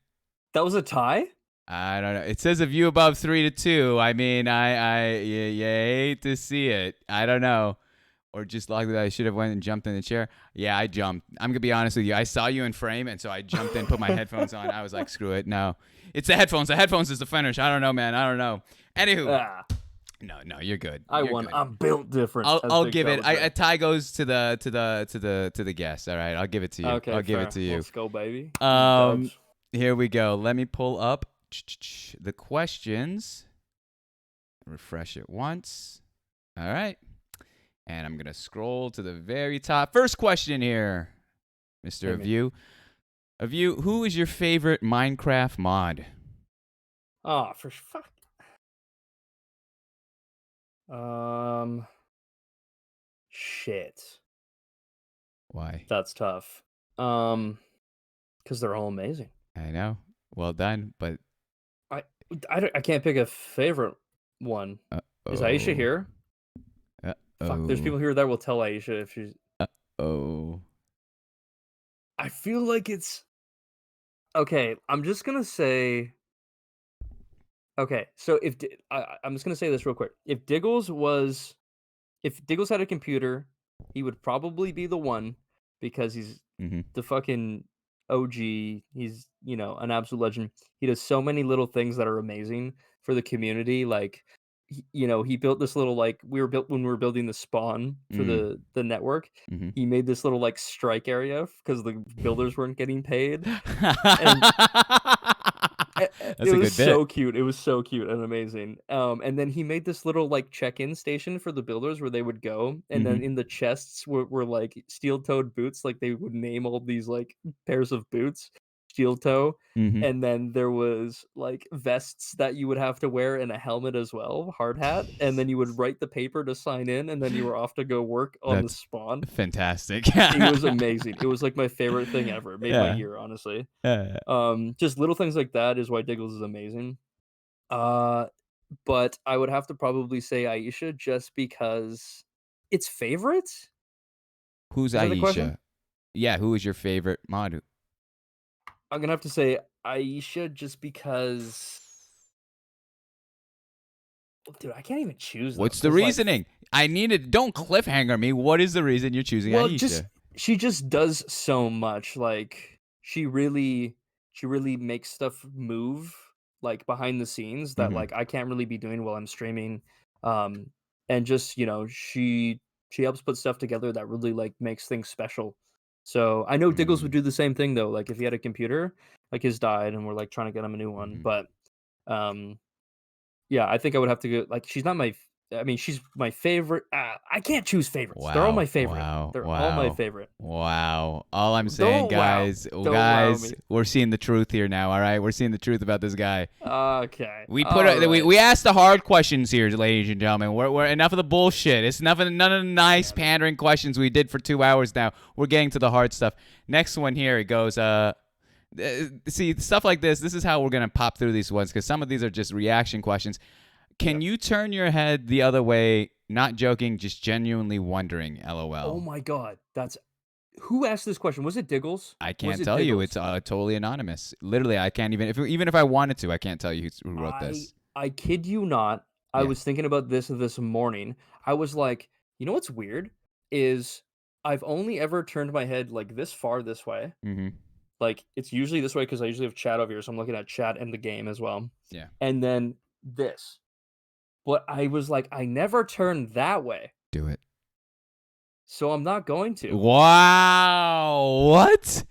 That was a tie? I don't know. It says a view above 3-2. I mean, you hate to see it. I don't know. Or just like that, I should have went and jumped in the chair. Yeah, I jumped. I'm gonna be honest with you. I saw you in frame, and so I jumped in, put my headphones on. I was like, screw it. No, it's the headphones. The headphones is the finish. I don't know, man. I don't know. Anywho, no, you're good. I You're won. good. I'm built different. I'll give it. A tie goes to the guest. All right, I'll give it to you. Okay, I'll give fair. it to you. Let's go, baby. Here we go. Let me pull up the questions. Refresh it once. All right. And I'm going to scroll to the very top. First question here, Mr. Aview. Aview, who is your favorite Minecraft mod? Oh, for fuck. Shit. Why? That's tough. Because they're all amazing. I know. Well done, but I can't pick a favorite one. Is Aisha here? Fuck, there's people here that will tell Aisha if she's... I feel like it's... Okay, I'm just gonna say... Okay, so I'm just gonna say this real quick. If Diggles had a computer, he would probably be the one because he's Hmm. the fucking OG. He's, an absolute legend. He does so many little things that are amazing for the community. Like, he built this little like we were built when we were building the spawn for Mm. the network. Hmm. He made this little like strike area because the builders weren't getting paid, and it That's a was good bit. so cute. It was so cute and amazing. And then he made this little, like, check-in station for the builders where they would go, and then Hmm. in the chests were, like, steel-toed boots, like, they would name all these, like, pairs of boots, steel toe, Hmm. and then there was, like, vests that you would have to wear and a helmet as well, hard hat, and then you would write the paper to sign in, and then you were off to go work on the That's spawn. fantastic. It was amazing. It was, like, my favorite thing ever. It made my Yeah. year, honestly. Yeah. Just little things like that is why Diggles is amazing. Uh, but I would have to probably say Aisha just because it's favorites? Who's Is that the question? Aisha? Yeah, who is your favorite mod? I'm gonna have to say Aisha just because dude, I can't even choose though, What's the because like reasoning? I need it. Don't cliffhanger me. What is the reason you're choosing well, just Aisha? she just does so much, like, she really makes stuff move, like, behind the scenes that, Hmm. like, I can't really be doing while I'm streaming, and just, she helps put stuff together that really, like, makes things special. So, I know Diggles would Mm. do the same thing, though, like, if he had a computer, like, his died and we're, like, trying to get him a new one, Hmm. but, um yeah, I think I would have to go like, she's not my f I mean, she's my favorite I can't choose favorites. They're all my Wow, favorite. wow, They're all my wow, favorite. wow. All I'm saying, Don't wow guys, don't wow guys, me. we're seeing the truth here now, all right? We're seeing the truth about this guy. Okay, We put alright. we asked the hard questions here, ladies and gentlemen. We're enough of the bullshit. It's enough of none of the nice Damn it. pandering questions we did for 2 hours now. We're getting to the hard stuff. Next one here, it goes, see, stuff like this, this is how we're going to pop through these ones because some of these are just reaction questions. Can Yep. you turn your head the other way? Not joking, just genuinely wondering. Oh LOL. my god, that's who asked this question? Was it Diggles? I Was can't it tell you. It's Diggles? totally anonymous. Literally, I can't even if I wanted to, I can't tell you who wrote I this. I kid you not, I Yeah. was thinking about this morning. I was like, "You know what's weird? Is I've only ever turned my head, like, this far this way." Mm-hmm. Like, it's usually this way because I usually have chat over here, so I'm looking at chat and the game as well, Yeah. and then this. But I was like, "I never turned that way, Do it. so I'm not going to." Wow. What?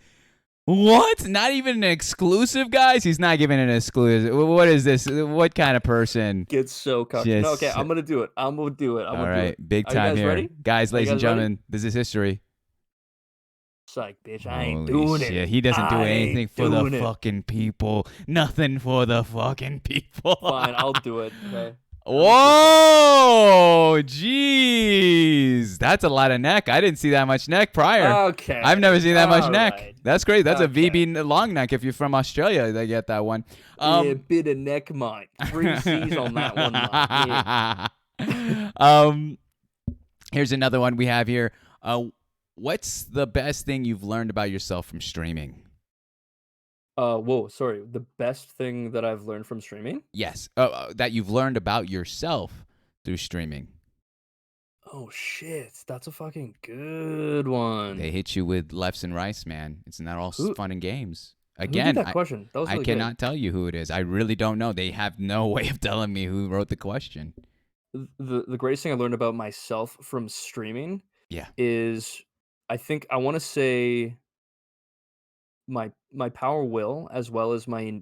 What? Not even an exclusive, guys? He's not giving an exclusive. What is this? What kind of person? Get so cocky. No, okay, Just, I'm gonna do it. I'm gonna do it. I'm all gonna do right. it. Big Are you time guys here. ready? Guys, Are you ladies and guys ready? gentlemen, this is history. Psych, bitch, I ain't Holy doing it. shit. He doesn't do I ain't anything for the doing it. fucking people. Nothing for the fucking people. Fine, I'll do it, okay? I'm just gonna try. Whoa, jeez, that's a lot of neck. I didn't see that much neck prior. I've never Okay, seen that much neck. alright, That's great. That's a okay. VB long neck. If you're from Australia, they get that one. Yeah, bit of neck mine. 3 C's on that one mine, yeah. um, here's another one we have here. What's the best thing you've learned about yourself from streaming? Whoa, sorry, the best thing that I've learned from streaming? Yes, that you've learned about yourself through streaming. Oh, shit, that's a fucking good They one. hit you with lefts and rights, man. It's not all Who fun and games. who did Again, that question? That was I really good. cannot tell you who it is. I really don't know. They have no way of telling me who wrote the question. The greatest thing I learned about myself from streaming Yeah. is I think I wanna say my power will as well as my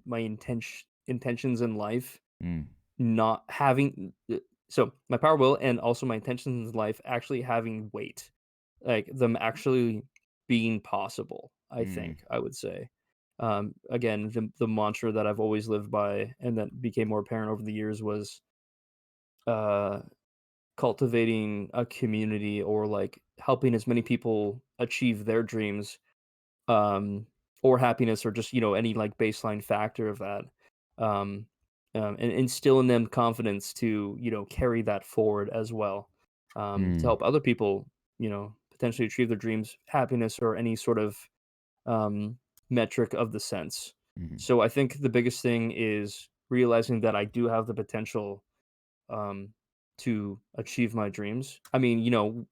intentions in life Mm, not having so my power will and also my intentions in life actually having weight, like them actually being possible. I mm, think I would say, again, the mantra that I've always lived by and that became more apparent over the years was uh cultivating a community or like helping as many people achieve their dreams, or happiness or just any like baseline factor of that, um, and instill in them confidence to carry that forward as well, to mm, help other people potentially achieve their dreams, happiness, or any sort of metric of the sense. mm, So I think the biggest thing is realizing that I do have the potential um, to achieve my dreams. I mean,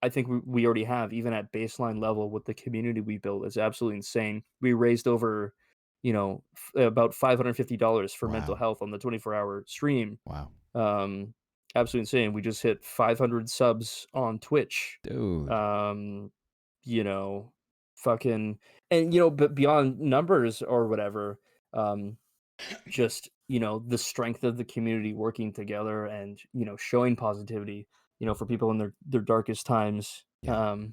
I think we already have, even at baseline level with the community we built, is absolutely insane. We raised over, about $550 for mental Wow. health on the 24-hour stream. Wow. Um, Absolutely insane. We just hit 500 subs on Twitch. Dude. Um, you know, fucking, and but beyond numbers or whatever, um, just the strength of the community working together and showing positivity for people in their darkest times. Yeah. Mm.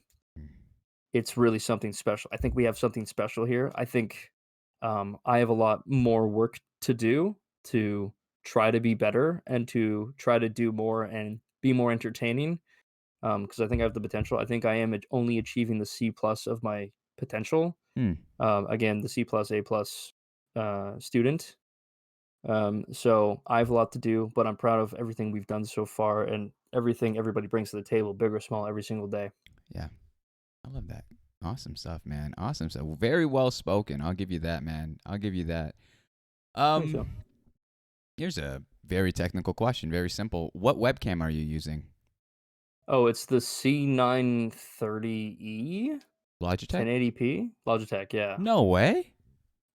It's really something special. I think we have something special here. I think I have a lot more work to do to try to be better and to try to do more and be more entertaining, because I think I have the potential. I think I am only achieving the C plus of my potential. Mm. Again, the C plus A plus student. So I have a lot to do, but I'm proud of everything we've done so far and everything everybody brings to the table, big or small, every single day. Yeah. I love that. Awesome stuff, man. Awesome stuff. Very well spoken. I'll give you that, man. I'll give you that. Thanks, Um, so. Here's a very technical question. Very simple. What webcam are you using? Oh, it's the C930E, Logitech? 1080p, Logitech. Yeah, No way.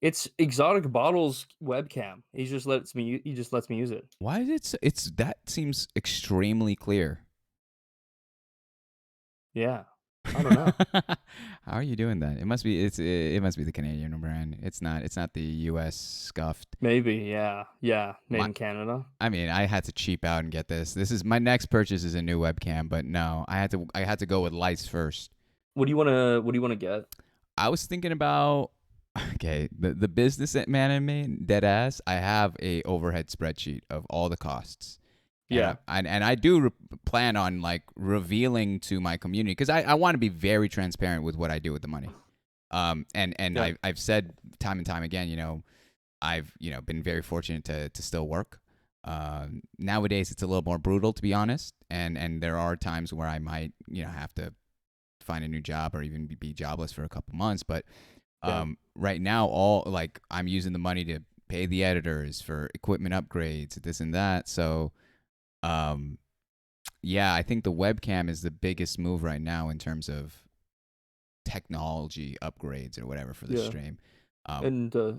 it's Exotic Bottles webcam. He just lets me use it. Why is it? It's that seems extremely clear. Yeah, I don't know. How are you doing that? It must be the Canadian brand. It's not the U.S. scuffed. Maybe. Yeah, made My, in Canada. I mean, I had to cheap out and get this. This is my next purchase is a new webcam, but no, I had to go with lights first. What do you wanna get? I was thinking about okay, the business man in me, dead ass. I have a overhead spreadsheet of all the costs, and Yeah, I do plan on like revealing to my community because I want to be very transparent with what I do with the money. And yeah, I've said time and time again, I've been very fortunate to still work. Nowadays it's a little more brutal to be honest, and there are times where I might have to find a new job or even be jobless for a couple months. But yeah, right now, all like I'm using the money to pay the editors for equipment upgrades, this and that. So, um, yeah, I think the webcam is the biggest move right now in terms of technology upgrades or whatever for the yeah. stream. Um, And well,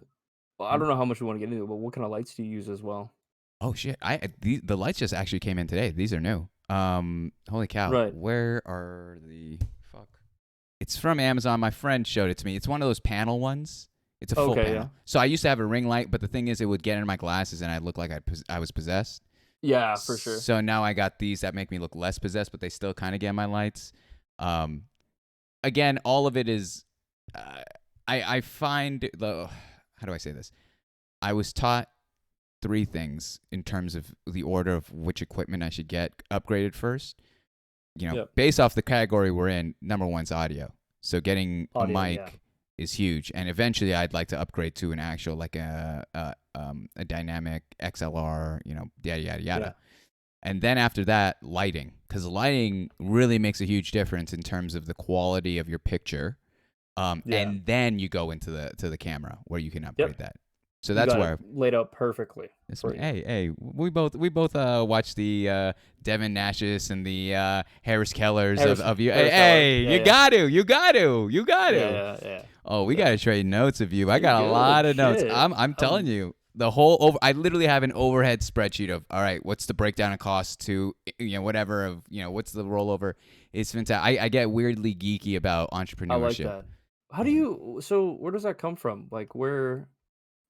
I hmm? don't know how much we want to get into it, but what kind of lights do you use as well? Oh shit! The lights just actually came in today. These are new. Holy cow! Right. Where are the fuck? It's from Amazon. My friend showed it to me. It's one of those panel ones. It's a full Okay. Yeah. panel. So I used to have a ring light, but the thing is, it would get into my glasses and I'd look like I was possessed. Yeah, for sure. So now I got these that make me look less possessed, but they still kind of get my lights. Um, Again, all of it is. Uh, I find the how do I say this? I was taught three things in terms of the order of which equipment I should get upgraded first. Yep. Based off the category we're in, number one's audio. So getting a Audio. Yeah. mic is huge, and eventually I'd like to upgrade to an actual like a dynamic XLR, yada yada Yeah. yada. And then after that, lighting, because lighting really makes a huge difference in terms of the quality of your picture. Yeah. And then you go into the camera where you can Yep. upgrade that. So You that's got it where laid out perfectly it's for me. you. Hey, we both watched the Devin Nashes and the Harris Kellers of you. Hey, Harris Keller. hey, Yeah. you Yeah. got you got Yeah. to. Yeah. Yeah. Oh, we Yeah. gotta trade notes of you. I Pretty got a good. lot of notes. Shit. I'm telling you, the whole over. I literally have an overhead spreadsheet of all right. What's the breakdown of costs to whatever of what's the rollover? It's fantastic. I get weirdly geeky about I like entrepreneurship. that. How do And you? So where does that come from? Like where?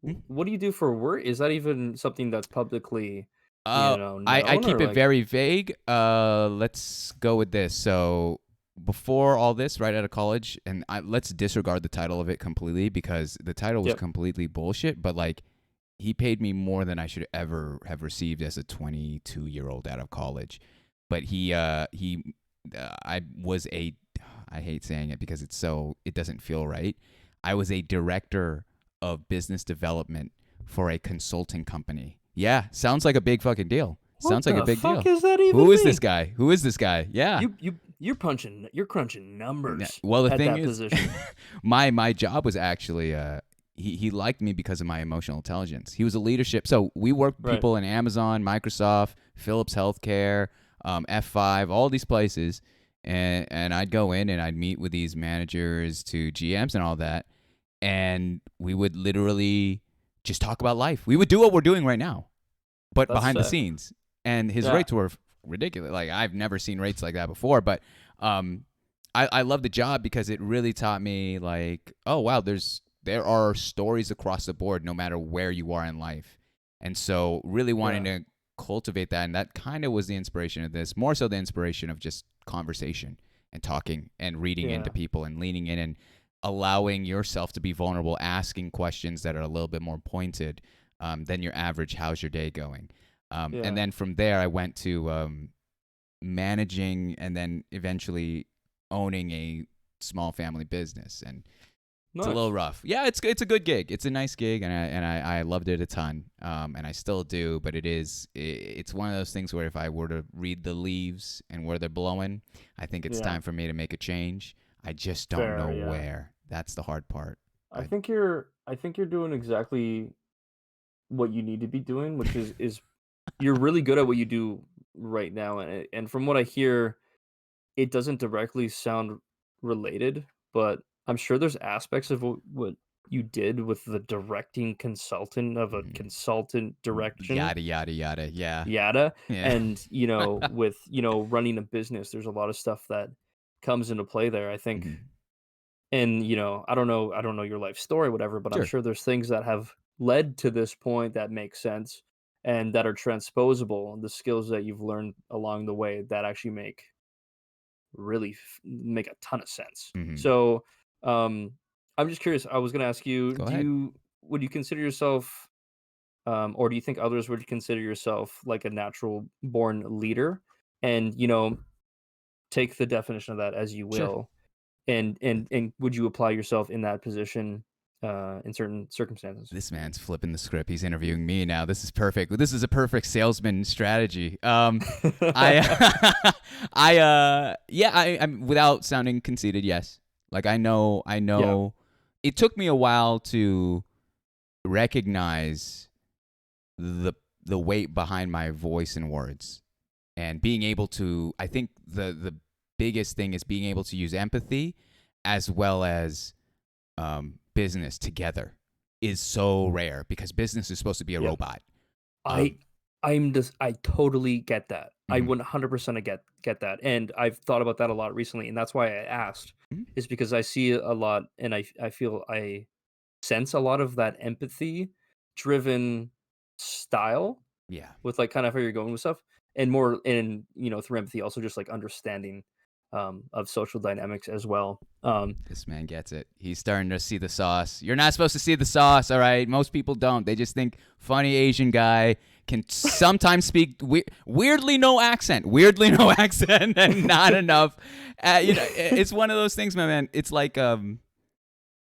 hmm? What do you do for work? Is that even something that's publicly, I known keep or it like? very vague. Let's go with this. So before all this, right out of college, and let's disregard the title of it completely because the title was Yep. completely bullshit. But like, he paid me more than I should ever have received as a 22-year-old out of college. But I was a, I hate saying it because it doesn't feel right. I was a director of business development for a consulting company. Yeah, sounds like a big fucking deal. What Sounds like a the big fuck deal. is that even Who is this mean? guy? Who is this guy? Yeah. You're crunching numbers Well, the at thing that is, position. my job was actually he liked me because of my emotional intelligence. He was a leadership. So we worked with Right. people in Amazon, Microsoft, Philips Healthcare, F5, all these places, and I'd go in and I'd meet with these managers to GMs and all that, and we would literally just talk about life. We would do what we're doing right now, but That's behind the sick. scenes. And his Yeah. rates were ridiculous. Like I've never seen rates like that before. But um, I love the job because it really taught me like, oh wow, there are stories across the board, no matter where you are in life. And so really wanting Yeah. to cultivate that, and that kind of was the inspiration of this. More so the inspiration of just conversation and talking and reading into Yeah. people and leaning in and allowing yourself to be vulnerable, asking questions that are a little bit more pointed than your average "How's your day going?" And Yeah. then from there, I went to managing and then eventually owning a small family business. And it's a little Nice. rough. Yeah, it's a good gig. It's a nice gig, and I loved it a ton. And I still do. But it's one of those things where if I were to read the leaves and where they're blowing, I think it's Yeah. time for me to make a change. I just don't know Fair. Yeah. where. That's the hard part. I I think you're doing exactly what you need to be doing, which is you're really good at what you do right now, and from what I hear, it doesn't directly sound related, but I'm sure there's aspects of what you did with the directing consultant of a mm, consultant direction, yada yada yada. Yeah, yada, yeah. and with running a business, there's a lot of stuff that comes into play there. I think, Mhm. and I don't know your life story, whatever, but I'm Sure. sure there's things that have led to this point that make sense and that are transposable. The skills that you've learned along the way that actually make a ton of sense. Hmm. So, um, I'm just curious. I was going to ask you: Go ahead. would you consider yourself, or do you think others would consider yourself like a natural born leader? And take the definition of that as you Sure. will. And would you apply yourself in that position in certain circumstances? This man's flipping the script. He's interviewing me now. This is perfect. This is a perfect salesman strategy. I, yeah, I'm without sounding conceited. Yes, like I Yeah. know. It took me a while to recognize the the weight behind my voice and words, and being able to. I think the biggest thing is being able to use empathy as well as business together is so rare because business is supposed to be a Yeah. robot. I Um, I totally get that. I mhm, 100% get that, and I've thought about that a lot recently, and that's why I asked, mhm. is because I see a lot, and I feel I sense a lot of that empathy driven style Yeah, with like kind of how you're going with stuff, and more in through empathy, also just like understanding of social dynamics as well. this man gets it. He's starting to see the sauce. You're not supposed to see the sauce, all right? Most people don't. They just think funny Asian guy can sometimes speak weirdly no accent, weirdly no accent, and not enough. It's one of those things, my man. It's like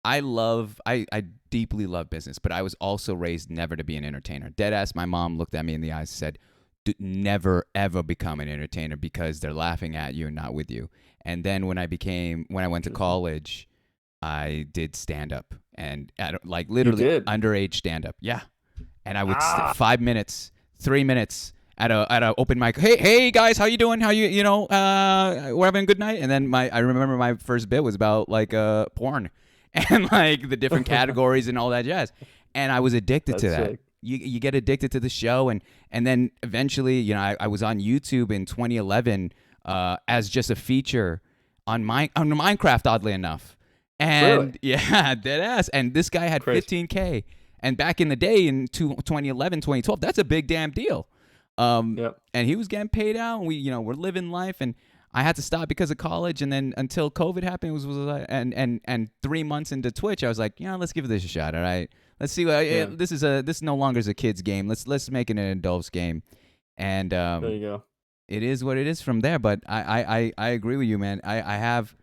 I deeply love business, but I was also raised never to be an entertainer. Deadass, my mom looked at me in the eyes and said, never ever become an entertainer because they're laughing at you and not with you. And then when I went to Interesting. college, I did stand up and like You literally did. underage stand up. Yeah. And I would Ah. 5 minutes, 3 minutes at a open mic. Hey guys, how you doing? How we're having a good night. And then I remember my first bit was about like porn and like the different categories and all that jazz. And I was addicted to That's that. sick. You get addicted to the show, and then eventually, I was on YouTube in 2011 as just a feature on Minecraft, oddly enough. Really? And yeah, dead ass. And this guy had Crazy. 15K. And back in the day, in 2011, 2012, that's a big damn deal. Yep. And he was getting paid out, and we're living life. And I had to stop because of college. And then until COVID happened, and 3 months into Twitch, I was like, let's give this a shot. All right, let's see. Yeah. This no longer is a kid's game. Let's make it an adult's game. And There you go. it is what it is from there. But I agree with you, man. I have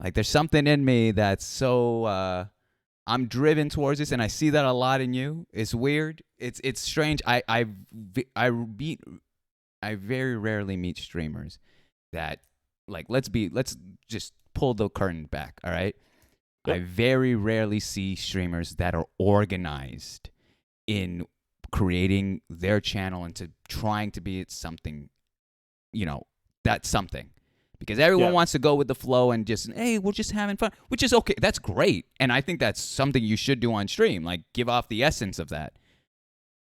like there's something in me that's so I'm driven towards this, and I see that a lot in you. It's weird. It's strange. Meet I very rarely meet streamers that like let's just pull the curtain back. All right. I Yep. very rarely see streamers that are organized in creating their channel and to trying to be something, you know, that's something. Because everyone Yeah. wants to go with the flow and just, hey, we're just having fun, which is okay. That's great. And I think that's something you should do on stream, like give off the essence of that.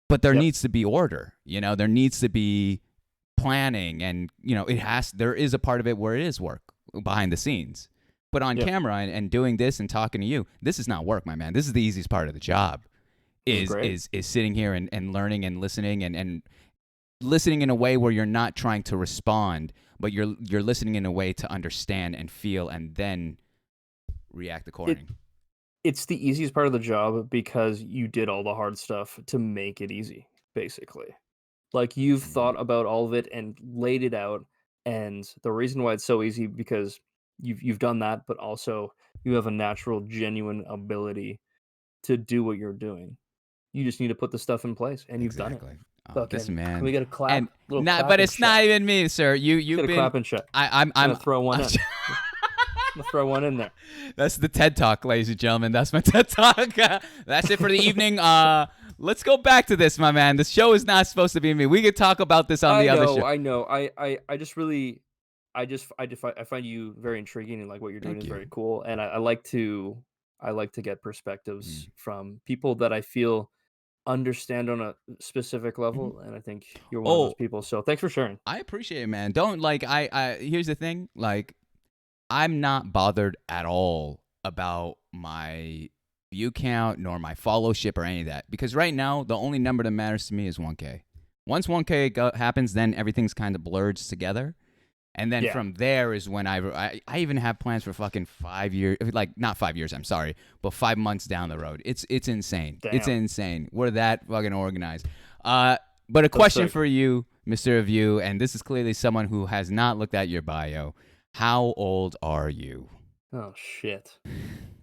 But there Yep. needs to be order, there needs to be planning, and there is a part of it where it is work behind the scenes. But on Yep. camera and doing this and talking to you, this is not work, my man. This is the easiest part of the job. This is Is great. is is sitting here and learning and listening and listening in a way where you're not trying to respond, but you're listening in a way to understand and feel and then react accordingly. It's the easiest part of the job because you did all the hard stuff to make it easy, basically. Like, you've Mhm. thought about all of it and laid it out, and the reason why it's so easy because you've done that, but also you have a natural, genuine ability to do what you're doing. You just need to put the stuff in place, and you've done it. Exactly. Oh, this Fucking, can man. we get a clap? And Little not, clap but and it's not check. even me, sir. You've Get a been. clap and check. I'm I'm gonna throw one I'm in. I'm gonna throw one in there. That's the TED Talk, ladies and gentlemen. That's my TED Talk. That's it for the evening. Let's go back to this, my man. The show is not supposed to be me. We could talk about this on the other show. I know. I just really, I find you very intriguing, and like what you're doing Thank is you. very cool. And I like to get perspectives Mm. from people that I feel understand on a specific Mhm. level, and I think you're one of those Oh, people. So thanks for sharing. I appreciate it, man. Don't like I. Here's the thing. Like, I'm not bothered at all about my view count nor my followship or any of that, because right now the only number that matters to me is 1K. Once 1K happens, then everything's kind of blurred together. And then Yeah. from there is when I even have plans for fucking 5 years, like not 5 years, I'm sorry, but 5 months down the road. It's insane. It's Damn. insane. We're that fucking organized. But a That's question sick. for you, Mr. View, and this is clearly someone who has not looked at your bio. How old are you? Oh shit.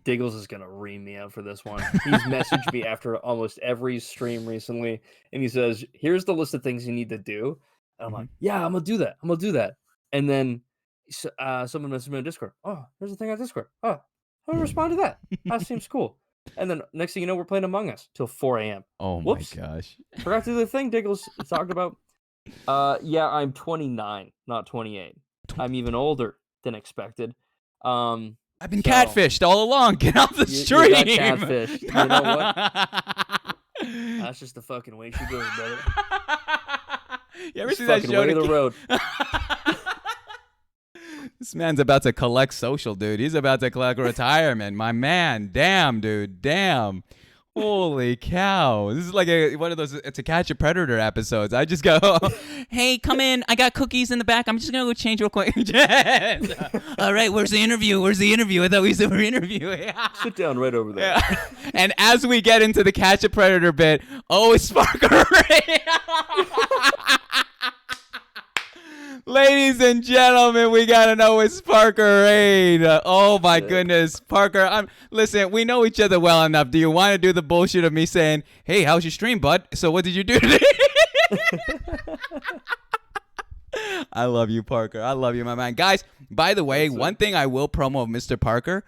Diggles is gonna ream me out for this one. He's messaged me after almost every stream recently, and he says, "Here's the list of things you need to do." And I'm Mhm. like, "Yeah, I'm gonna do that. I'm gonna do that." And then someone messaged me on Discord. Oh, there's a thing on Discord. Oh, I'm gonna respond to that. That seems cool. And then next thing you know, we're playing Among Us till 4 a.m. Oh my Whoops, gosh. forgot to do the thing Diggles talked about. Yeah, I'm 29, not 28. I'm even older than expected. I've been So catfished all along. Get off the you stream. got catfished. You know what? That's just the fucking way she goes, brother. You ever It's see that fucking show? way of the road. This man's about to collect social, dude. He's about to collect retirement. My man. Damn, dude. Damn. Holy cow. This is like one of those To Catch a Predator episodes. I just go, hey, come in. I got cookies in the back. I'm just going to go change real quick. All right, where's the interview? Where's the interview? I thought we were interviewing. Sit down right over there. Yeah. And as we get into the Catch a Predator bit, it's Parker Ray. Ladies and gentlemen, we gotta know it's Parker Raid. Oh my Sick. goodness, Parker. Listen, we know each other well enough. Do you want to do the bullshit of me saying, "Hey, how's your stream, bud? So what did you do today?" I love you, Parker. I love you, my man. Guys, by the way, That's one it. thing I will promo of Mr. Parker.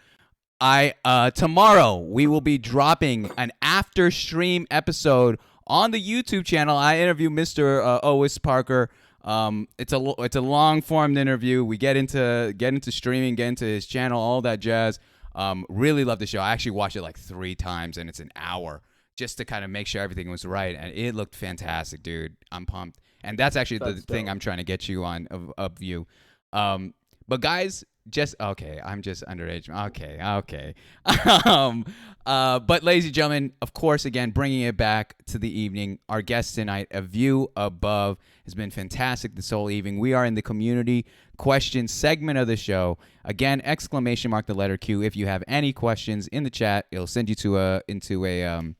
Tomorrow we will be dropping an after stream episode on the YouTube channel. I interview Mr. Otis Parker. It's a long formed interview. We get into streaming, get into his channel, all that jazz. Really love the show. I actually watched it like 3 times, and it's an hour just to kind of make sure everything was right, and it looked fantastic, dude. I'm pumped, and that's actually the That's thing dope. I'm trying to get you on of you. But guys, just okay. I'm just underage. Okay. But ladies and gentlemen, of course, again, bringing it back to the evening. Our guest tonight, A View Above, has been fantastic this whole evening. We are in the community question segment of the show. Again, ! The letter Q. If you have any questions in the chat, it'll send you to into a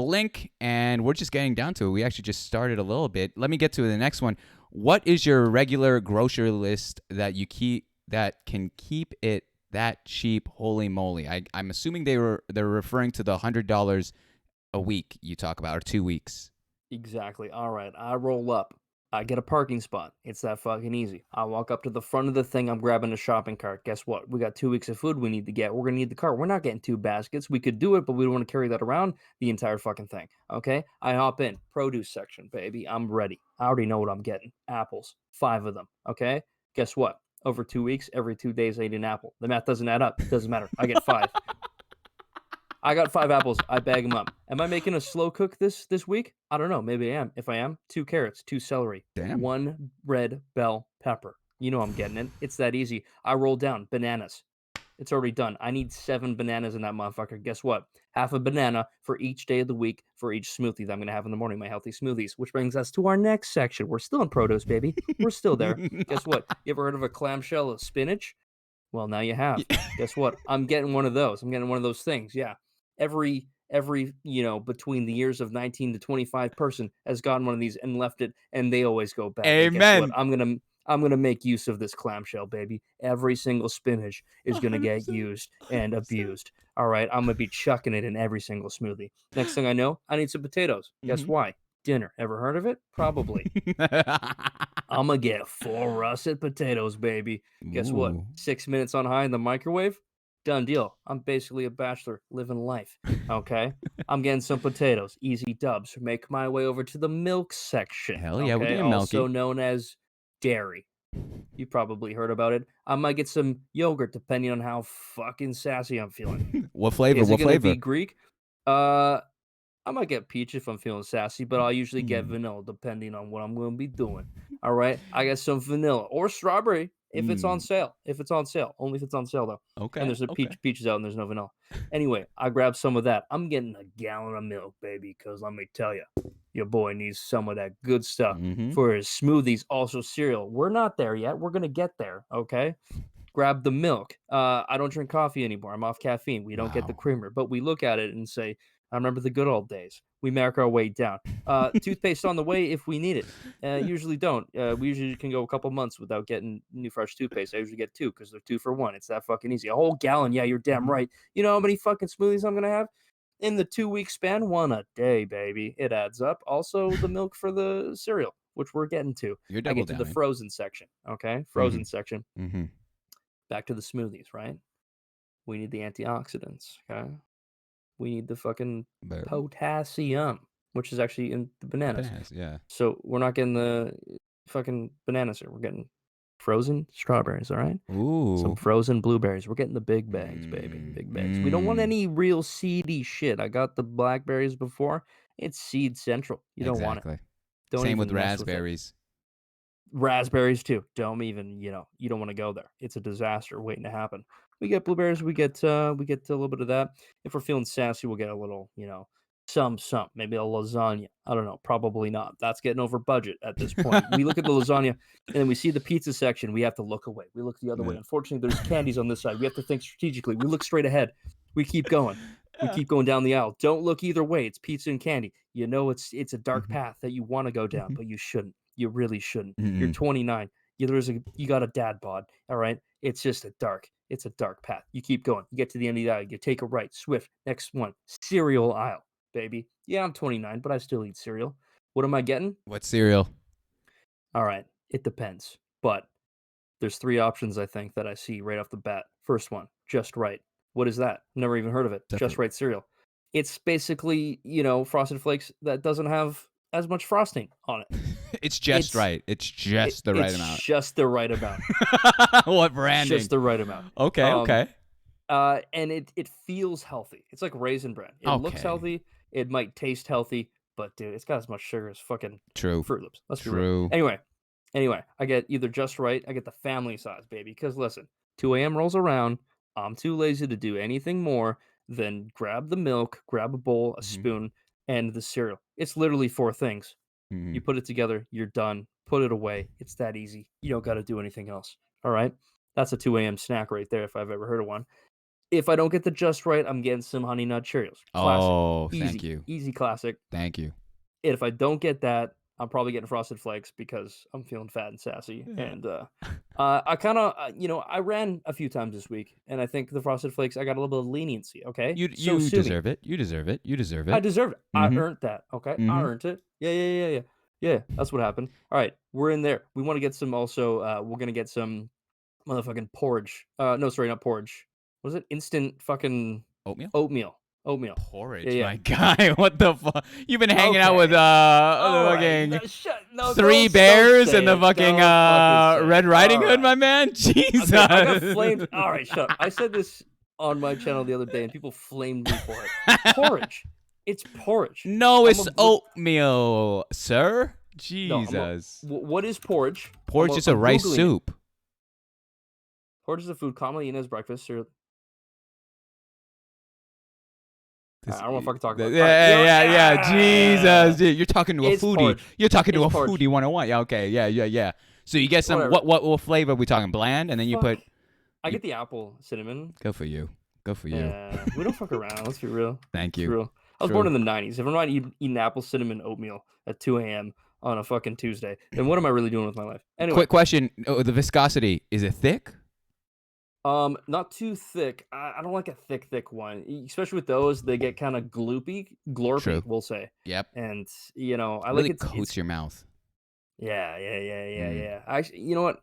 link, and we're just getting down to it. We actually just started a little bit. Let me get to the next one. What is your regular grocery list that you keep that can keep it that cheap? Holy moly! I'm assuming they're referring to the $100 a week you talk about, or 2 weeks. Exactly. All right. I roll up I get a parking spot. It's that fucking easy. I walk up to the front of the thing. I'm grabbing a shopping cart. Guess what? We got 2 weeks of food we need to get. We're gonna need the cart. We're not getting 2 baskets. We could do it, but we don't want to carry that around the entire fucking thing. Okay? I hop in. Produce section, baby. I'm ready. I already know what I'm getting. Apples. 5 of them. Okay? Guess what? Over 2 weeks, every 2 days I eat an apple. The math doesn't add up. Doesn't matter. I get 5. I got 5 apples. I bag them up. Am I making a slow cook this week? I don't know. Maybe I am. If I am, 2 carrots, 2 celery, Damn. 1 red bell pepper. You know I'm getting it. It's that easy. I roll down bananas. It's already done. I need 7 bananas in that motherfucker. Guess what? Half a banana for each day of the week for each smoothie that I'm going to have in the morning, my healthy smoothies, which brings us to our next section. We're still in produce, baby. We're still there. Guess what? You ever heard of a clamshell of spinach? Well, now you have. Guess what? I'm getting one of those. I'm getting one of those things. Yeah. Every, between the years of 19 to 25 person has gotten one of these and left it, and they always go bad. And guess what? Amen. I'm gonna make use of this clamshell, baby. Every single spinach is gonna get 100%. used and 100%. abused. All right. I'm gonna be chucking it in every single smoothie. Next thing I know, I need some potatoes. Guess Mhm. why? Dinner. Ever heard of it? Probably. I'm gonna get 4 russet potatoes, baby. Guess what? Ooh. 6 minutes on high in the microwave, done deal. I'm basically a bachelor living life. Okay, I'm getting some potatoes, easy dubs. Make my way over to the milk section. Hell yeah, we're Okay, getting also milky. known as dairy. You probably heard about it. I might get some yogurt depending on how fucking sassy I'm feeling. What flavor? Is it What gonna be flavor? Greek? Uh, I might get peach if I'm feeling sassy, but I'll usually get Mm. vanilla depending on what I'm going to be doing. All right, I got some vanilla or strawberry if it's on Mm. sale. If it's on sale, only if it's on sale though. And Okay. there's a Okay. peaches out and there's no vanilla. Anyway, I grabbed some of that. I'm getting a gallon of milk, baby, because let me tell you, your boy needs some of that good stuff Mhm. for his smoothies. Also cereal. We're not there yet. We're gonna get there. Okay, grab the milk. I don't drink coffee anymore. I'm off caffeine. We don't get the Wow. creamer, but we look at it and say, I remember the good old days. We mark our way down. Toothpaste on the way if we need it. Usually don't. We usually can go a couple months without getting new fresh toothpaste. I usually get 2 because they're 2 for 1. It's that fucking easy. A whole gallon. Yeah, you're damn Mhm. right. You know how many fucking smoothies I'm gonna have? In the 2 week span, 1 a day, baby. It adds up. Also, the milk for the cereal, which we're getting to. You're I double get to the downing. frozen section. Okay, frozen Mhm. section. Mhm. Back to the smoothies, right? We need the antioxidants, okay? We need the fucking But potassium, which is actually in the bananas. bananas, yeah. So we're not getting the fucking bananas here. We're getting frozen strawberries, all right? Some Ooh. frozen blueberries. We're getting the big bags, baby. Mm. Big bags. We don't want Mm. any real seedy shit. I got the blackberries before. It's seed central. You don't want it. Exactly. Don't Same with even mess with it. raspberries. Raspberries too. Don't even, you don't want to go there. It's a disaster waiting to happen. We get blueberries, we get a little bit of that. If we're feeling sassy, we'll get a little, some, maybe a lasagna. I don't know, probably not. That's getting over budget at this point. We look at the lasagna and then we see the pizza section, we have to look away. We look the other way. Yeah. Unfortunately, there's candies on this side. We have to think strategically. We look straight ahead. We keep going. We Yeah. keep going down the aisle. Don't look either way. It's pizza and candy. You know it's a dark Mhm. path that you want to go down, Mhm. but you shouldn't. You really shouldn't. You're Mm-mm. 29. You got a dad bod. All right. It's a dark path. You keep going. You get to the end of the aisle. You take a right. Swift. Next one. Cereal aisle, baby. Yeah, I'm 29, but I still eat cereal. What am I getting? What cereal? All right. It depends. But there's 3 options I think that I see right off the bat. First one, Just Right. What is that? Never even heard of it. That's Just a Right cereal. It's basically, Frosted Flakes that doesn't have as much frosting on it. It's just It's right. It's just the right it's amount. just the right amount. What It's just branding? the right amount. Okay, Um, okay. and it feels healthy. It's like Raisin Bran. It looks Okay. healthy. It might taste healthy, but dude, it's got as much sugar as fucking True. Fruit Loops. Let's be real. True. Anyway, I get either Just Right. I get the family size, baby. Because listen, 2 a.m. rolls around. I'm too lazy to do anything more than grab the milk, grab a bowl, a Mhm. spoon, and the cereal. It's literally 4 things. You Mhm. put it together, you're done. Put it away. It's that easy. You don't got to do anything else. All right. That's a 2 a.m. snack right there if I've ever heard of one. If I don't get the Just Right, I'm getting some Honey Nut Cheerios. Classic. Oh, thank Easy. you. Easy classic. Thank you. And if I don't get that, I'm probably getting Frosted Flakes because I'm feeling fat and sassy. Yeah. And I kind of, I ran a few times this week, and I think the Frosted Flakes, I got a little bit of leniency. Okay, so You sue me. deserve it. You deserve it. You deserve I it. deserved it. I Mhm. earned that. Okay, I Mhm. earned it. Yeah. That's what happened. All right. We're in there. We want to get some also. We're gonna get some motherfucking porridge. No, sorry, not porridge. What is it? Instant fucking Oatmeal? oatmeal. Oatmeal. Yeah, Porridge, yeah. my guy. What the fuck? You've been hanging out with Okay. All the right. No, fucking no, Three don't Bears say and the it. fucking Don't fucking say Red it. Riding All Hood, my right. man. Jesus. Okay, I got flamed. All right, shut up. I said this on my channel the other day, and people flamed me for it. Porridge. It's porridge. No, I'm a it's look. oatmeal, sir. No, Jesus. What is porridge? Porridge is a I'm rice googling it. soup. Porridge is a food commonly eaten as breakfast. Or, I don't want to fucking talk about it. All right, Yeah. Jesus, dude, you're talking to a It's foodie. porridge. You're talking to It's a porridge. foodie 101. Yeah, okay. Yeah. So you get some Whatever. what flavor are we talking? Bland, and then you Fuck. put I you, get the apple cinnamon. go for you. Go for you. Yeah, we don't fuck around. Let's be real. Thank Let's be you. real. I was born in the '90s. If I'm not eating apple cinnamon oatmeal at 2 a.m. on a fucking Tuesday, then what am I really doing with my life? Anyway, Quick question: the viscosity, is it thick? not too thick. I don't like a thick one, especially with those. They get kind of glorpy, True. we'll say. Yep. And I Really like coats your mouth. yeah. Mm. You know what?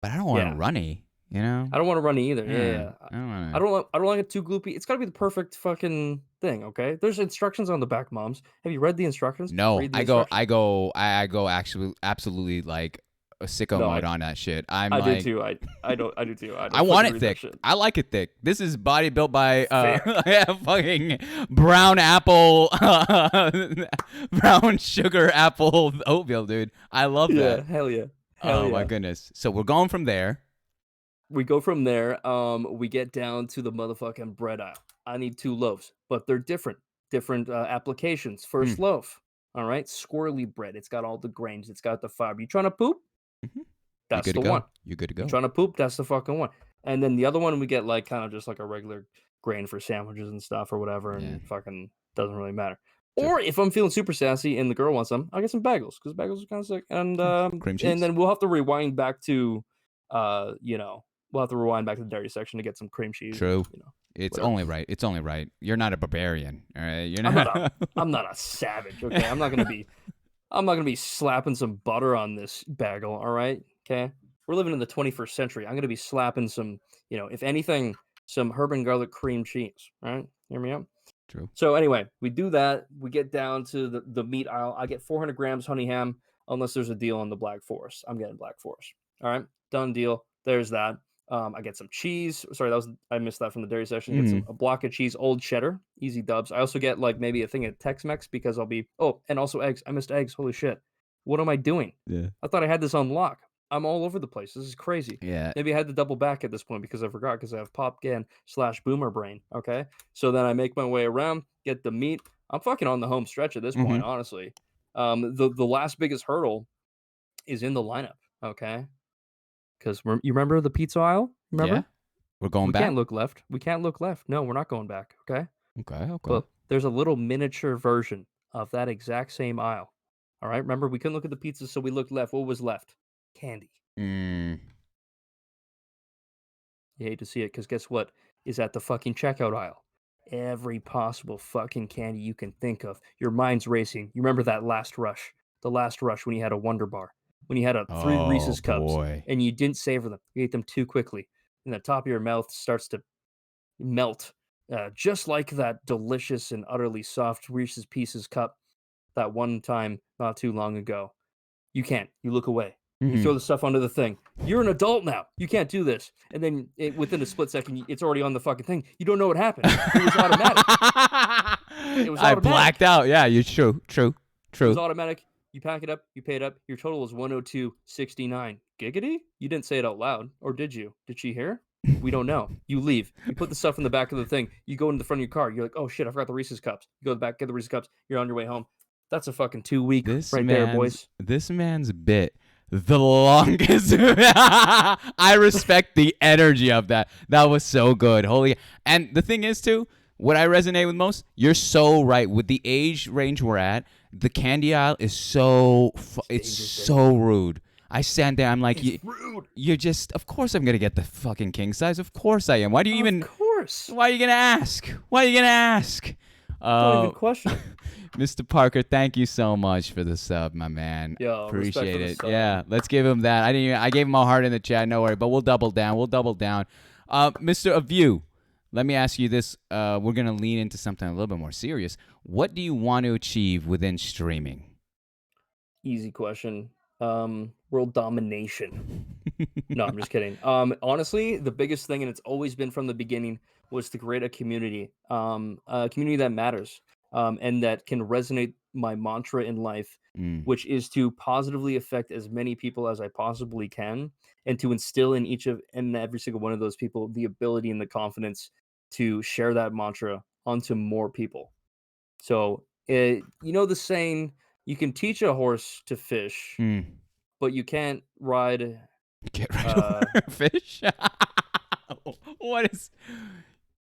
But I don't want Yeah, it runny. You know. I don't want to run either. Yeah. I don't want I don't like it too gloopy. It's got to be the perfect fucking thing, okay? There's instructions on the back, moms. Have you read the instructions? No, Read the I go, instructions. I go actually absolutely like a sicko No, mode on that shit. I'm I do like, too. I do too. I I don't want fucking it read that thick. shit. I like it thick. This is body built by Fair. yeah, fucking brown apple, brown sugar apple oatmeal, dude. I love Yeah, that. hell yeah. Hell Oh my yeah. goodness. So we're going from there. We go from there. We get down to the motherfucking bread aisle. I need 2 loaves, but they're different. Different applications. Hmm. First loaf. All right, squirrely bread. It's got all the grains. It's got the fiber. You trying to poop? Mhm. You That's good to the one. go? You good to You go? trying to poop? That's the fucking one. And then the other one, we get like kind of just like a regular grain for sandwiches and stuff or whatever, Yeah. and fucking doesn't really matter. True. Or if I'm feeling super sassy and the girl wants some, I'll get some bagels because bagels are kind of sick. Cream And cheese. then we'll have to rewind back to, we'll have to rewind back to the dairy section to get some cream cheese. True. And, It's whatever. only right. It's only right. You're not a barbarian, all right? You're I'm not. not a, I'm not a savage. Okay, I'm not gonna be slapping some butter on this bagel. All right, okay. We're living in the 21st century. I'm gonna be slapping some, if anything, some herb and garlic cream cheese. All right, hear me out. True. So anyway, we do that. We get down to the meat aisle. I get 400 grams honey ham, unless there's a deal on the Black Forest. I'm getting Black Forest. All right, done deal. There's that. I get some cheese. Sorry, I missed that from the dairy section. Get Mhm. a block of cheese, old cheddar, easy dubs. I also get like maybe a thing of Tex-Mex because I'll be. Oh, and also eggs. I missed eggs. Holy shit! What am I doing? Yeah. I thought I had this on lock. I'm all over the place. This is crazy. Yeah. Maybe I had to double back at this point because I forgot because I have Popgan/Boomer brain. Okay, so then I make my way around, get the meat. I'm fucking on the home stretch at this point, Mhm. honestly. The last biggest hurdle is in the lineup. Okay, because you remember the pizza aisle? Yeah. Remember? We're going We back. can't look left. We can't look left. No, we're not going back. Okay, Okay. but there's a little miniature version of that exact same aisle. All right. Remember, we couldn't look at the pizzas, so we looked left. What was left? Candy. Mm. You hate to see it because guess what is at the fucking checkout aisle? Every possible fucking candy you can think of. Your mind's racing. You remember that last rush? The last rush when you had a Wonder Bar, when you had 3 Oh Reese's cups boy. and you didn't savor them. You ate them too quickly, and the top of your mouth starts to melt, just like that delicious and utterly soft Reese's Pieces cup that one time not too long ago. You can't. You look away. You throw Mhm. the stuff under the thing. You're an adult now. You can't do this. And then within a split second, it's already on the fucking thing. You don't know what happened. It was automatic. It was I blacked automatic. out. Yeah, you're true. It was automatic. You pack it up. You pay it up. Your total is 102.69. Giggity? You didn't say it out loud, or did you? Did she hear? We don't know. You leave. You put the stuff in the back of the thing. You go into the front of your car. You're like, oh shit, I forgot the Reese's cups. You go back, get the Reese's cups. You're on your way home. That's a fucking 2 week right there, boys. This man's bit the longest. I respect the energy of that. That was so good. Holy. And the thing is too, what I resonate with most, you're so right with the age range we're at. The candy aisle is it's so rude. I stand there. I'm like, It's rude. you're just. Of course, I'm gonna get the fucking king size. Of course I am. Why do you even? Of course. Why are you gonna ask? Why are you gonna ask? Don't even Uh, question it. Mr. Parker, thank you so much for the sub, my man. Yo, respect for Appreciate the it. sub. Yeah, let's give him that. I gave him a heart in the chat. No worry, but we'll double down. We'll double down. Mr. Avu, let me ask you this. We're gonna lean into something a little bit more serious. What do you want to achieve within streaming? Easy question. World domination. No, I'm just kidding. Honestly, the biggest thing, and it's always been from the beginning, was to create a community that matters, and that can resonate my mantra in life, Mm, which is to positively affect as many people as I possibly can, and to instill in each of and every single one of those people the ability and the confidence to share that mantra onto more people. So, the saying, you can teach a horse to fish, mm. but you can't ride. Get rid of Uh, fish. What is?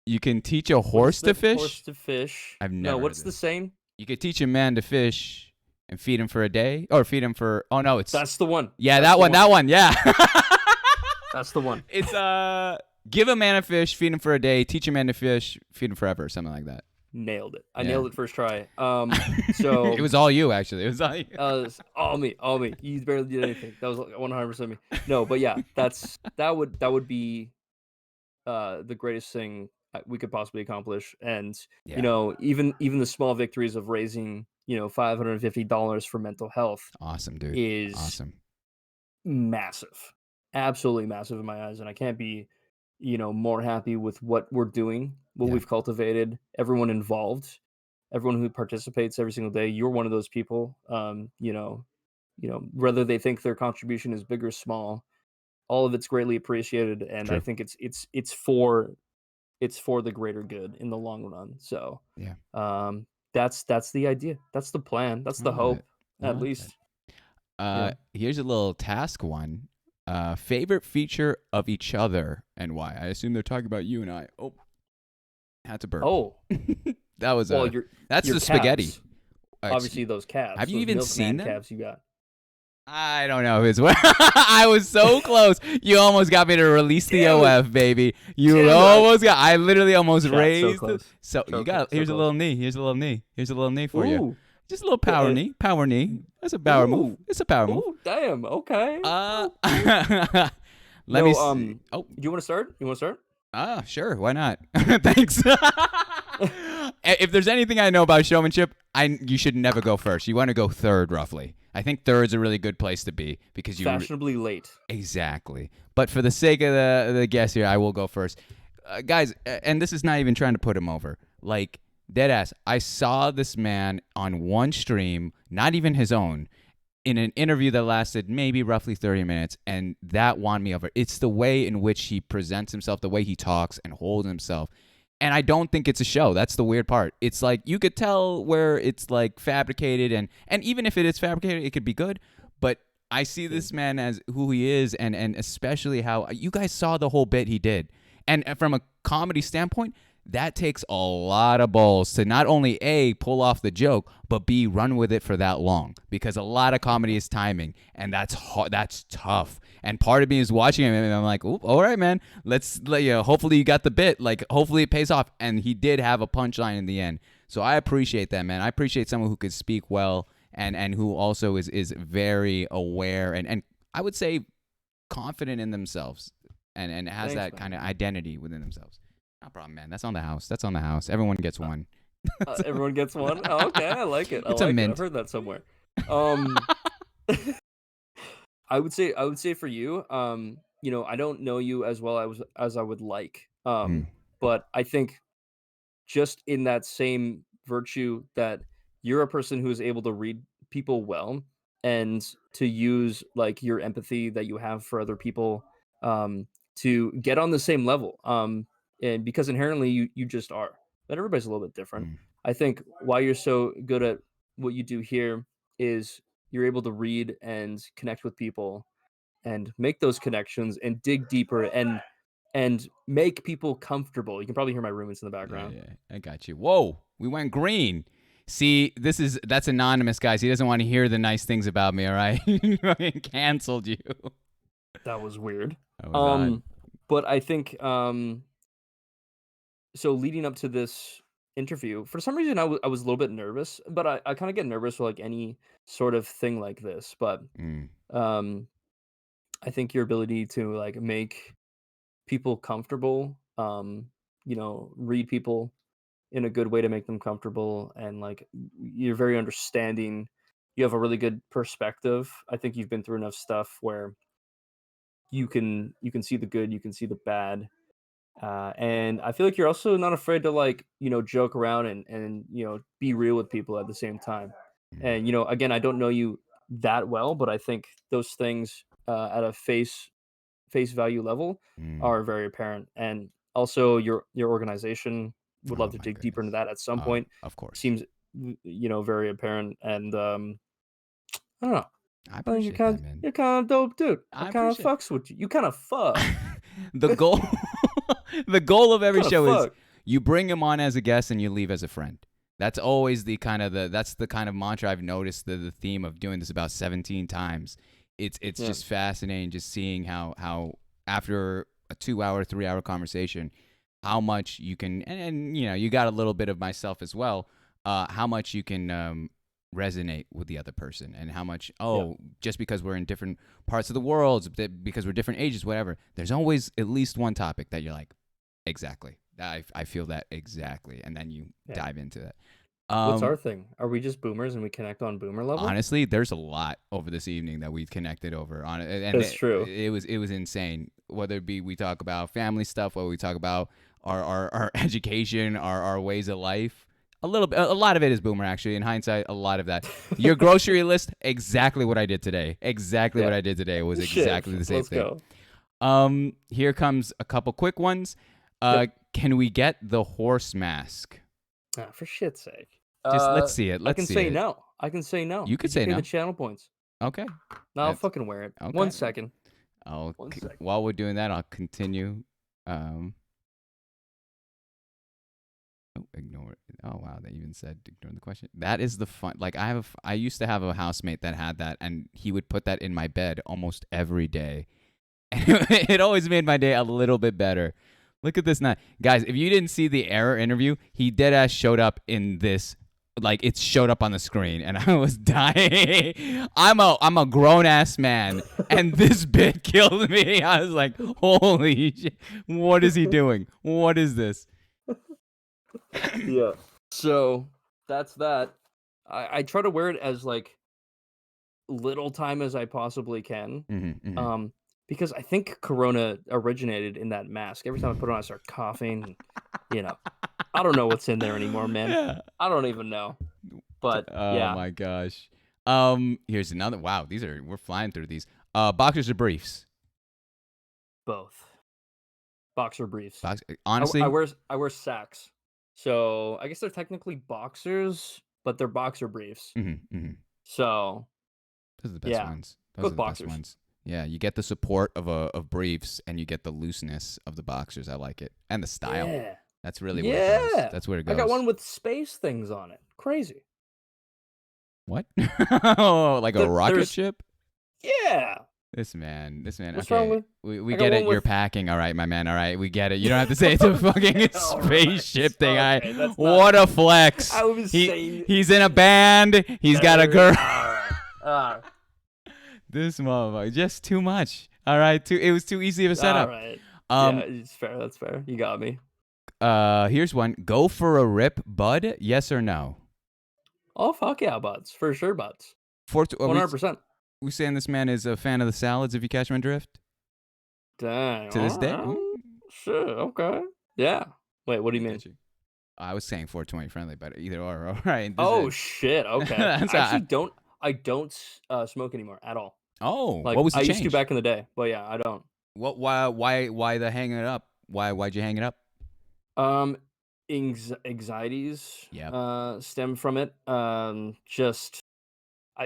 You can teach a What's horse to the horse fish. to fish? I've No, never heard what's the this. saying? You could teach a man to fish and feed him for a day, or feed him for. Oh no, it's That's the one. yeah, That's that the one. one. That one. Yeah. That's the one. It's give a man a fish, feed him for a day, teach a man to fish, feed him forever, something like that. Nailed it. I Yeah. nailed it first try. It So was all you actually. It was all you. it's all me, all me. You barely did anything. That was like 100% me. No, but yeah, that would be the greatest thing we could possibly accomplish. And Yeah. even the small victories of raising $550 for mental health Awesome, dude. is Awesome. massive, absolutely massive in my eyes, and I can't be, more happy with what we're doing, what Yeah. we've cultivated, everyone involved, everyone who participates every single day. You're one of those people. Whether they think their contribution is big or small, all of it's greatly appreciated, and I True. think it's for the greater good in the long run. So, Yeah. that's the idea. That's the plan. That's I the love it. hope, I at love it. least. Here's a little task one. Favorite feature of each other and why? I assume they're talking about you and I. Oh, had to burp. Oh, That was well, that's your the spaghetti. calves. Obviously, those calves, Have you those even seen milkman them? calves you got. I don't know his what. I was so close. You almost got me to release the Damn it. OF, baby. You Damn it. almost got. I literally almost Chat, so raised. close. So So you got. so Here's a close. little knee. Here's a little knee. Here's a little knee for you. Ooh. Just a little power knee. Power knee. That's a power move. Ooh. It's a power move. Ooh, damn. Okay. Let me see. Oh, Do you want to start? You want to start? sure. Why not? Thanks. If there's anything I know about showmanship, you should never go first. You want to go third, roughly. I think third's a really good place to be because you Fashionably late. exactly. But for the sake of the guest here, I will go first, guys. And this is not even trying to put him over. Like dead ass, I saw this man on one stream, not even his own, in an interview that lasted maybe roughly 30 minutes, and that won me over. It's the way in which he presents himself, the way he talks and holds himself. And I don't think it's a show. That's the weird part. It's like you could tell where it's like fabricated, and even if it is fabricated, it could be good. But I see this man as who he is, and especially how you guys saw the whole bit he did. And from a comedy standpoint, that takes a lot of balls to not only A, pull off the joke, but B, run with it for that long. Because a lot of comedy is timing, and that's tough. And part of me is watching him, and I'm like, "Oop, all right, man. Hopefully you got the bit. Like, hopefully it pays off." And he did have a punchline in the end. So I appreciate that, man. I appreciate someone who could speak well and who also is very aware and I would say confident in themselves and has Thanks, that man. kind of identity within themselves. No problem, man. That's on the house. That's on the house. Everyone gets one. Everyone gets one. Oh, okay, I like it. It's a mint. I've heard that somewhere. Um, I would say for you, I don't know you as well as I would like. Mm, But I think just in that same virtue that you're a person who is able to read people well and to use like your empathy that you have for other people, to get on the same level, and because inherently you just are, but everybody's a little bit different. mm. I think why you're so good at what you do here is you're able to read and connect with people and make those connections and dig deeper and make people comfortable. You can probably hear my roommates in the Yeah, background. yeah. I got you. Whoa, we went green. See, that's anonymous, guys. He doesn't want to hear the nice things about me. All right, he fucking canceled you. That was weird. That was odd. But I think so leading up to this interview. For some reason, I was a little bit nervous, but I kind of get nervous with like any sort of thing like this. But Mm, um, I think your ability to like make people comfortable, read people in a good way to make them comfortable, and like you're very understanding. You have a really good perspective. I think you've been through enough stuff where you can see the good, you can see the bad. And I feel like you're also not afraid to like, joke around and be real with people at the same time. mm, And again, I don't know you that well, but I think those things at a face value level mm. are very apparent. And also your organization, would love Oh to my dig deeper into goodness. that at some point. Of course. Seems very apparent. And I don't know. I I think appreciate that, man. you're kind of dope, dude. I I kind of appreciate fucks with you. You kind of fuck. the goal. The goal of every Kind of show is fuck. you bring him on as a guest and you leave as a friend. That's always the kind of mantra I've noticed, the theme of doing this about 17 times. It's Yeah. just fascinating just seeing how after a 2 hour, 3 hour conversation, how much you can, and you got a little bit of myself as well, how much you can resonate with the other person, and how much, Yeah. just because we're in different parts of the world, because we're different ages, whatever, there's always at least one topic that you're like, exactly. I feel that exactly, and then you Yeah. dive into that. What's Um, our thing? Are we just boomers and we connect on boomer level? Honestly, there's a lot over this evening that we connected over on it, and That's true. it was insane. Whether it be we talk about family stuff, whether we talk about our education, our ways of life. A little bit, a lot of it is boomer. Actually, in hindsight, a lot of that. Your grocery list, exactly what I did today. Exactly what Yeah. I did today was Shit. exactly the same Let's thing. go. Here comes a couple quick ones. Yep. Can we get the horse mask? Ah, for shit's sake. Just let's see it. I Let's can see say it. no. I can say no. You could Did you say pay the no. channel points? Okay. No, I'll That's fucking wear it. okay. 1 second. I'll 1 second. while we're doing that, I'll continue. Um, Ignore it. Oh wow, they even said ignore the question. That is the fun. Like I used to have a housemate that had that, and he would put that in my bed almost every day, and it always made my day a little bit better. Look at this now, guys. If you didn't see the error interview, he dead ass showed up in this. Like it showed up on the screen, and I was dying. I'm a grown ass man, and this bit killed me. I was like, holy shit! What is he doing? What is this? Yeah. So that's that. I try to wear it as like little time as I possibly can. Mm-hmm, Um, because I think Corona originated in that mask. Every time I put it on, I start coughing. And, I don't know what's in there anymore, man. yeah. I don't even know. But Oh yeah, my gosh. Here's another. Wow, we're flying through these. Boxers or briefs? both boxer briefs. I Honestly, wear Saks, so I guess they're technically boxers, but they're boxer briefs. mm-hmm. So Those are the best yeah, ones. go Those are with the best boxers. ones. Yeah, you get the support of briefs, and you get the looseness of the boxers. I like it, and the style. Yeah, That's really where it goes. yeah. That's where it I got goes. one with space things on it. Crazy. What? Oh, like a rocket There's ship? yeah. This man. What's wrong Okay, with? we I got get it. one You're with. packing, all right, my man. All right, we get it. You don't have to say it's a fucking All right. spaceship thing. Okay, that's not. What a flex. I was saying. He's in a band. He's got a There. girl. All right. This motherfucker, just too much. All right, it was too easy of a All setup. right. Yeah, Um, it's fair. That's fair. You got me. Here's one. Go for a rip, bud. Yes or no? Oh fuck yeah, buds for sure, buds. Are 100%. we saying this man is a fan of the salads? If you catch my drift, Dang. to this day. Shit. Okay. Yeah. Wait. What do you I mean? get you. I was saying 420 friendly, but either or. All right. Oh shit. Okay. That's I actually don't. I don't smoke anymore at all. Oh, Like what was I the used to change? back in the day, but yeah, I don't. What? Why the hanging it up? Why'd you hang it up? Um, anxieties Yep. stem from it. Just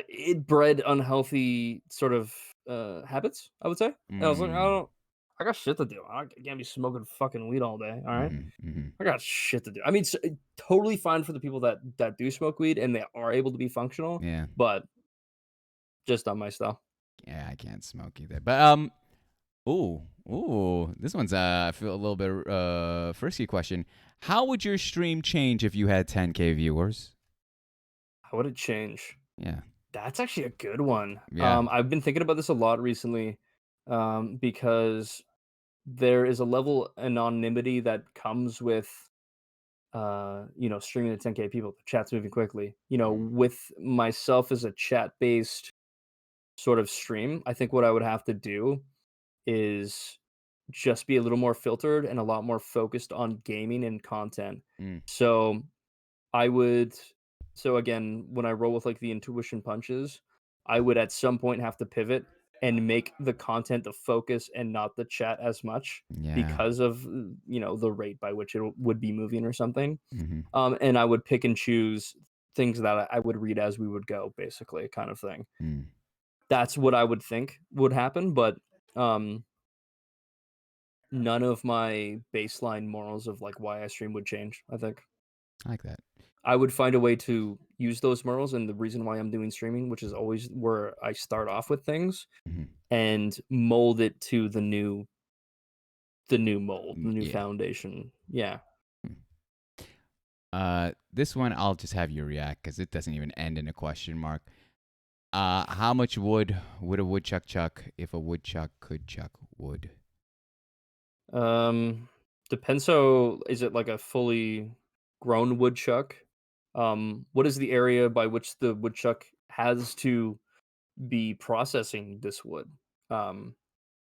it bred unhealthy sort of habits, I would say. And I was like, Mm. I got shit to do. I can't be smoking fucking weed all day. All right, Mm-hmm. I got shit to do. I mean, totally fine for the people that do smoke weed and they are able to be functional, Yeah. but just not my style. Yeah, I can't smoke either. But Ooh, ooh. This one's I feel a little bit frisky question. How would your stream change if you had 10K viewers? How would it change? Yeah. That's actually a good one. Yeah. I've been thinking about this a lot recently, because there is a level of anonymity that comes with streaming to 10K people. The chat's moving quickly. Mm. With myself as a chat based sort of stream, I think what I would have to do is just be a little more filtered and a lot more focused on gaming and content. Mm. So I would so again, when I roll with like the intuition punches, I would at some point have to pivot and make the content the focus and not the chat as much Yeah. because of the rate by which it would be moving or something. Mm-hmm. And I would pick and choose things that I would read as we would go, basically, kind of thing. Mm. That's what I would think would happen, but um, none of my baseline morals of like why I stream would change. I think I like that. I would find a way to use those morals and the reason why I'm doing streaming, which is always where I start off with things Mm-hmm. and mold it to the new mold, the new Yeah. foundation. Yeah. Mm. This one I'll just have you react because it doesn't even end in a question mark. How much wood would a woodchuck chuck if a woodchuck could chuck wood? Um, Depends. So, is it like a fully grown woodchuck? What is the area by which the woodchuck has to be processing this wood? Um,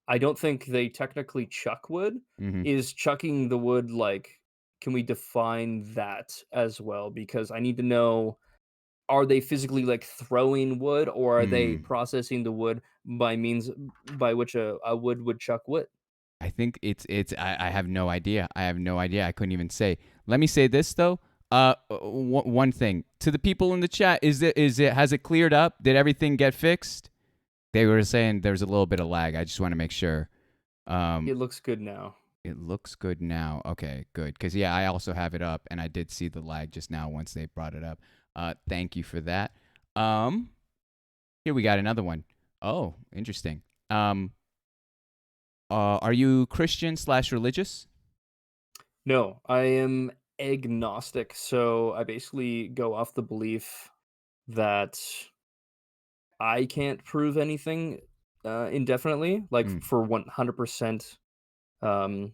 I don't think they technically chuck wood. Mm-hmm. Is chucking the wood like? Can we define that as well? Because I need to know: are they physically like throwing wood, or are they Mm. processing the wood by means by which a wood would chuck wood? I think I have no idea. I have no idea. I couldn't even say. Let me say this though. One thing to the people in the chat is it has it cleared up? Did everything get fixed? They were saying there's a little bit of lag. I just want to make sure. Um, It looks good now. it looks good now. Okay, good. Because yeah, I also have it up, and I did see the lag just now once they brought it up. Thank you for that. Um, Here we got another one. Oh, interesting. Are you Christian slash religious? No, I am agnostic. So I basically go off the belief that I can't prove anything indefinitely, like Mm, for 100%. Um,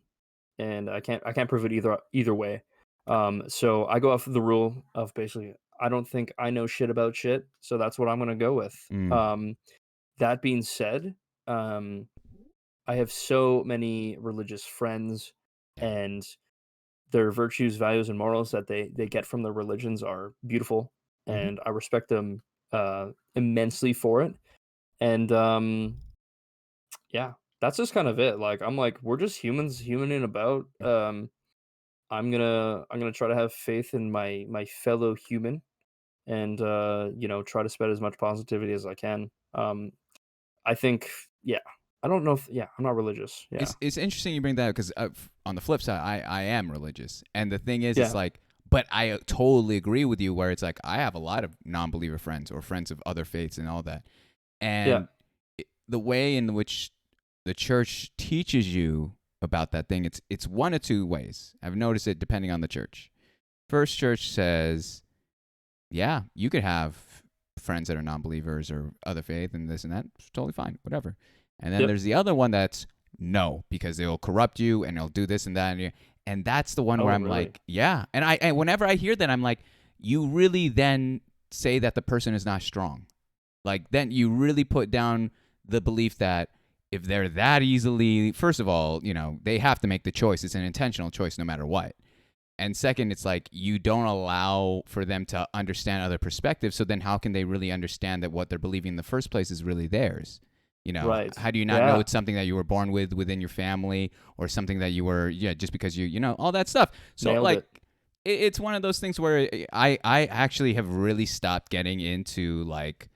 and I can't prove it either way. So I go off the rule of basically I don't think I know shit about shit, so that's what I'm gonna go with. mm, That being said, um, I have so many religious friends, yeah. and their virtues, values, and morals that they get from their religions are beautiful, Mm-hmm. and I respect them immensely for it. And yeah, that's just kind of it. Like I'm like we're just humans, humaning about. I'm gonna try to have faith in my fellow human, and try to spread as much positivity as I can. I think, yeah. I don't know if, yeah, I'm not religious. Yeah. It's interesting you bring that up because on the flip side, I am religious, and the thing is, it's Yeah. like, but I totally agree with you where it's like I have a lot of non-believer friends or friends of other faiths and all that, Yeah. and the way in which the church teaches you about that thing, it's one of two ways. I've noticed it depending on the church. First church says, yeah, you could have friends that are non-believers or other faith and this and that. It's totally fine, whatever. And then Yep. there's the other one that's no, because they'll corrupt you and they'll do this and that. And that's the one where Oh, I'm really? like, yeah. And whenever I hear that, I'm like, you really then say that the person is not strong. Like then you really put down the belief that if they're that easily, first of all, they have to make the choice. It's an intentional choice no matter what. And second, it's like you don't allow for them to understand other perspectives. So then how can they really understand that what they're believing in the first place is really theirs? Right. How do you not know Yeah. it's something that you were born with within your family or something that you were, yeah, just because all that stuff. So Nailed like, it. it's one of those things where I actually have really stopped getting into like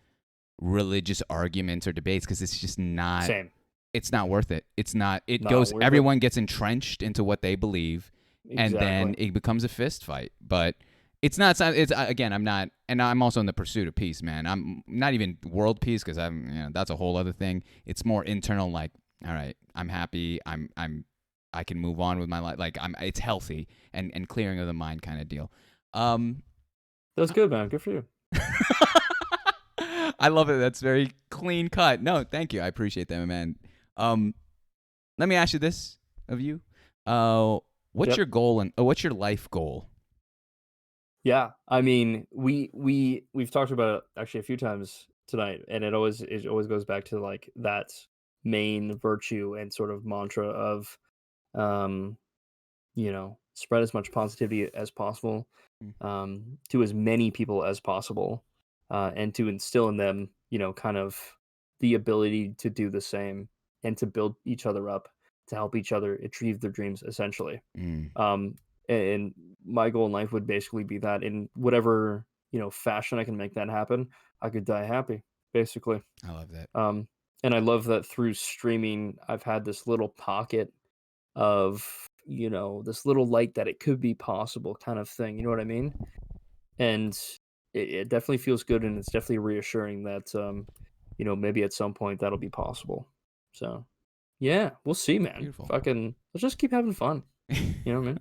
religious arguments or debates because Same. it's not worth it. It's not. It Not goes. worth it. Everyone gets entrenched into what they believe, and then Exactly. it becomes a fist fight. But it's not. It's again. I'm not, and I'm also in the pursuit of peace, man. I'm not even world peace because I'm. That's a whole other thing. It's more internal. Like All right, I'm happy. I can move on with my life. Like it's healthy and clearing of the mind kind of deal. Um, That's good, man. Good for you. I love it. That's very clean cut. No, thank you. I appreciate that, man. Um, let me ask you this of you. Uh, what's Yep. your goal and what's your life goal? Yeah. I mean, we've talked about it actually a few times tonight, and it always goes back to like that main virtue and sort of mantra of um spread as much positivity as possible Mm, to as many people as possible, and to instill in them, kind of the ability to do the same and to build each other up, to help each other achieve their dreams, essentially. mm, Um, and my goal in life would basically be that in whatever fashion I can make that happen, I could die happy, basically. I love that. Um, and I love that through streaming, I've had this little pocket of this little light that it could be possible kind of thing, you know what I mean? And it definitely feels good, and it's definitely reassuring that maybe at some point that'll be possible. So yeah, we'll see, man. Beautiful. Fucking let's just keep having fun, you know what I mean?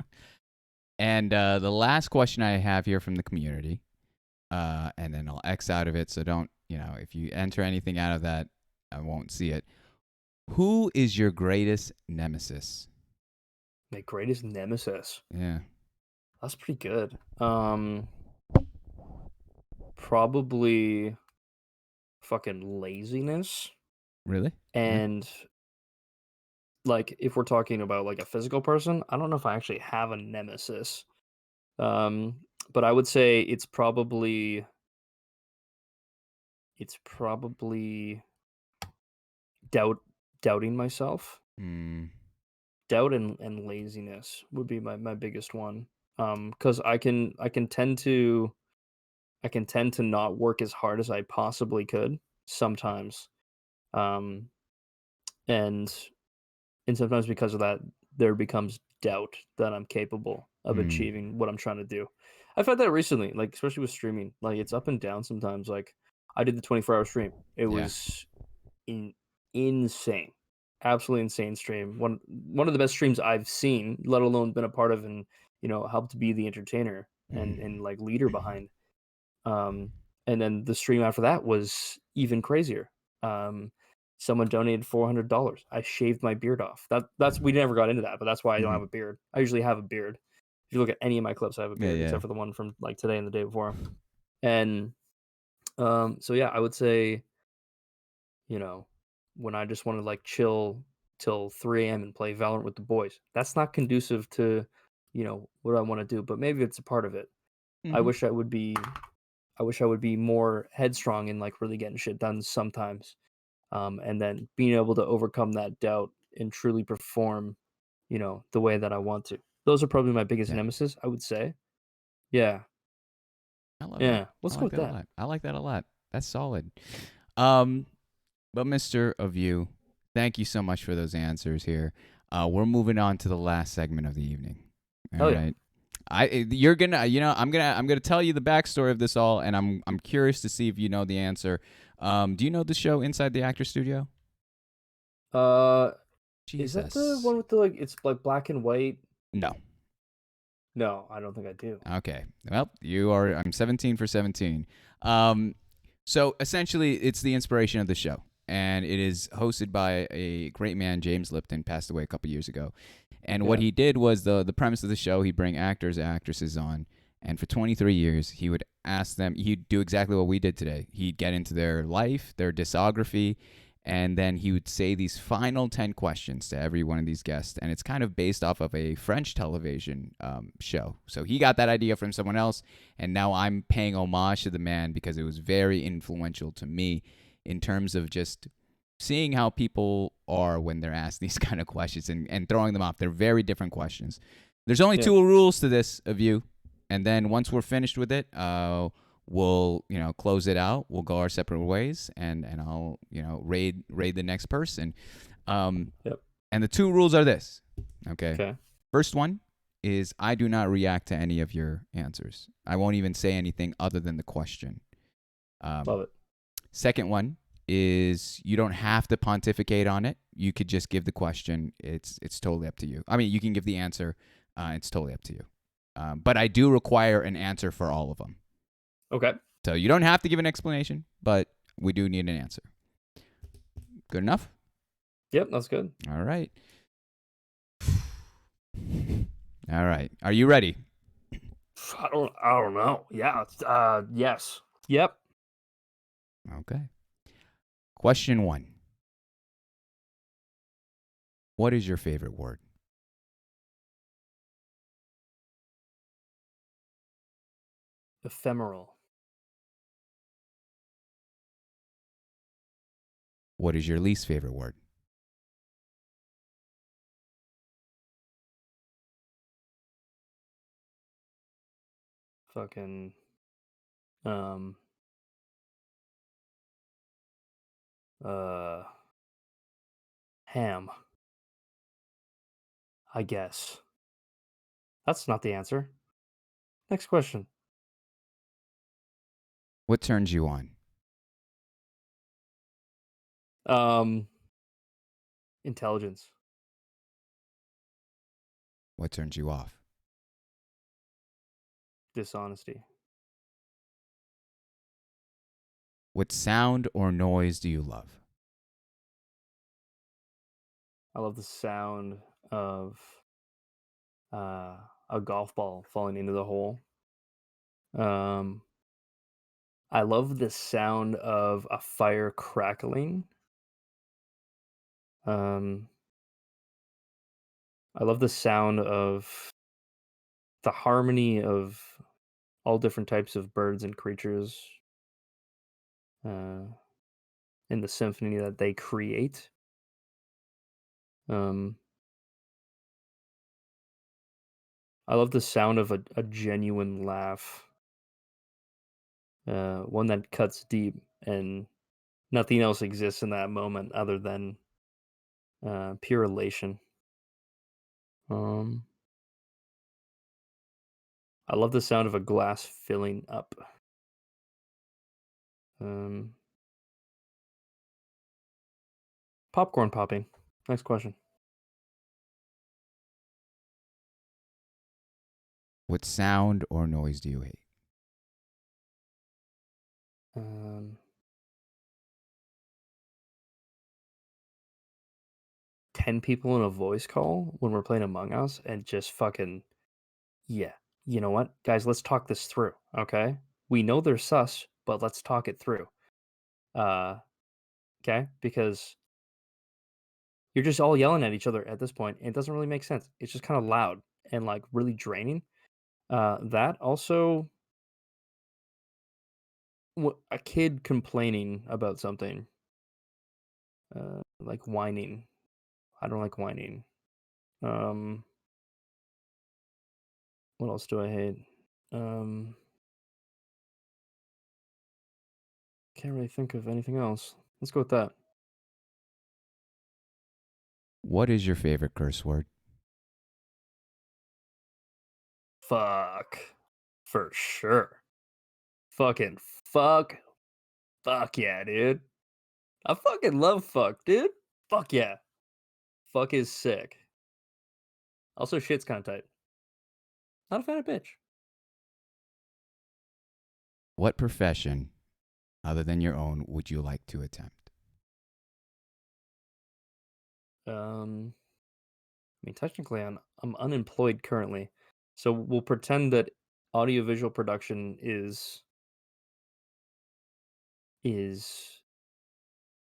And the last question I have here from the community, and then I'll X out of it. So don't, if you enter anything out of that, I won't see it. Who is your greatest nemesis? My greatest nemesis. Yeah. That's pretty good. Probably fucking laziness. Really? Yeah. And like if we're talking about like a physical person, I don't know if I actually have a nemesis. Um, but I would say it's probably doubt doubting myself. Mm, Doubt and laziness would be my biggest one. Because I can tend to not work as hard as I possibly could sometimes. Um, and and sometimes because of that, there becomes doubt that I'm capable of mm, achieving what I'm trying to do. I've had that recently, like especially with streaming. Like it's up and down sometimes. Like I did the 24-hour stream. It yeah. was insane, absolutely insane stream. One of the best streams I've seen, let alone been a part of, and helped be the entertainer and Mm, like leader behind. Um, and then the stream after that was even crazier. Um, Someone donated $400. I shaved my beard off. That's we never got into that, but that's why I don't mm-hmm. have a beard. I usually have a beard. If you look at any of my clips, I have a Yeah, beard, yeah. except for the one from like today and the day before. And so yeah, I would say, you know, when I just want to like chill till 3 a.m. and play Valorant with the boys, that's not conducive to, what I want to do. But maybe it's a part of it. I Mm-hmm. wish I would be I wish I would be more headstrong and like really getting shit done sometimes. And then being able to overcome that doubt and truly perform, the way that I want to. Those are probably my biggest Yeah. nemesis, I would say. Yeah. I love that. Yeah. I Let's go like with that a that. lot. I like that a lot. That's solid. Um, but Mr. Of You, thank you so much for those answers here. We're moving on to the last segment of the evening. All Hell yeah. right. You're gonna I'm gonna tell you the backstory of this all, and I'm curious to see if you know the answer. Do you know the show Inside the Actor Studio? Uh is that the Jesus. one with the like it's like black and white? No. No, I don't think I do. Okay. Well, you are. I'm 17 for 17. Um, so essentially, it's the inspiration of the show, and it is hosted by a great man, James Lipton, passed away a couple years ago. And what Yeah. he did was the premise of the show. He'd bring actors and actresses on, and for 23 years, he would ask them. He'd do exactly what we did today. He'd get into their life, their discography, and then he would say these final 10 questions to every one of these guests, and it's kind of based off of a French television show. So he got that idea from someone else, and now I'm paying homage to the man because it was very influential to me in terms of just seeing how people are when they're asked these kind of questions, and throwing them off. They're very different questions. There's only Yeah. two rules to this of you, and then once we're finished with it, we'll close it out. We'll go our separate ways, and I'll raid the next person. Um, Yep. and the two rules are this. Okay. Okay. First one is I do not react to any of your answers. I won't even say anything other than the question. Um, Love it. Second one is you don't have to pontificate on it. You could just give the question. It's totally up to you. I mean, you can give the answer. It's totally up to you. But I do require an answer for all of them. Okay. So you don't have to give an explanation, but we do need an answer. Good enough? Yep, that's good. All right. All right. Are you ready? I don't know. Yeah. Yes. Yep. Okay. Question 1. What is your favorite word? Ephemeral. What is your least favorite word? Fucking um uh ham, I guess. That's not the answer. Next question. What turns you on? Um Intelligence. What turns you off? Dishonesty. What sound or noise do you love? I love the sound of a golf ball falling into the hole. Um I love the sound of a fire crackling. Um I love the sound of the harmony of all different types of birds and creatures uh, in the symphony that they create. Um, I love the sound of a genuine laugh, one that cuts deep, and nothing else exists in that moment other than pure elation. Um, I love the sound of a glass filling up. Um, Popcorn popping. Next question. What sound or noise do you hate? Um, 10 people in a voice call when we're playing Among Us and just fucking, yeah. You know what? Guys, let's talk this through, okay? We know they're sus, but let's talk it through. Uh, okay? Because you're just all yelling at each other at this point, and it doesn't really make sense. It's just kind of loud and like really draining. That also a kid complaining about something, like whining. I don't like whining. Um, what else do I hate? Um, can't really think of anything else. Let's go with that. What is your favorite curse word? Fuck. For sure. Fucking fuck. Fuck yeah, dude. I fucking love fuck, dude. Fuck yeah. Fuck is sick. Also, shit's kind of tight. Not a fan of bitch. What profession, other than your own, would you like to attempt? I mean, technically, I'm unemployed currently, so we'll pretend that audiovisual production is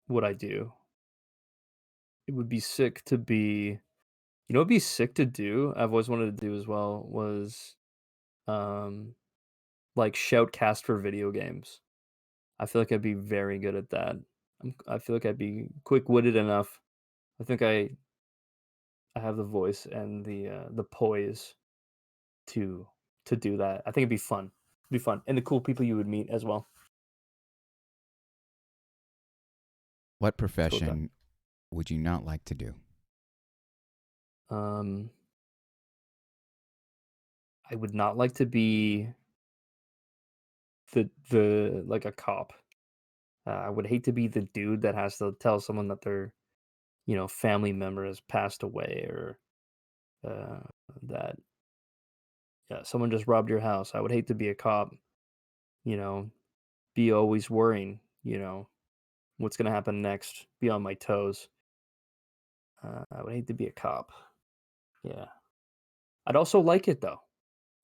what I do. It would be sick to be, you know, it'd be sick to do. I've always wanted to do as well was, um, like shoutcast for video games. I feel like I'd be very good at that. I feel like I'd be quick-witted enough. I think I have the voice and the poise to do that. I think it'd be fun. It'd be fun, and the cool people you would meet as well. What Let's go with profession would you not like to do? that. I would not like to be the like a cop. I would hate to be the dude that has to tell someone that their, family member has passed away, or uh, that, yeah, someone just robbed your house. I would hate to be a cop, you know, be always worrying, what's gonna happen next, be on my toes. I would hate to be a cop. Yeah. I'd also like it though,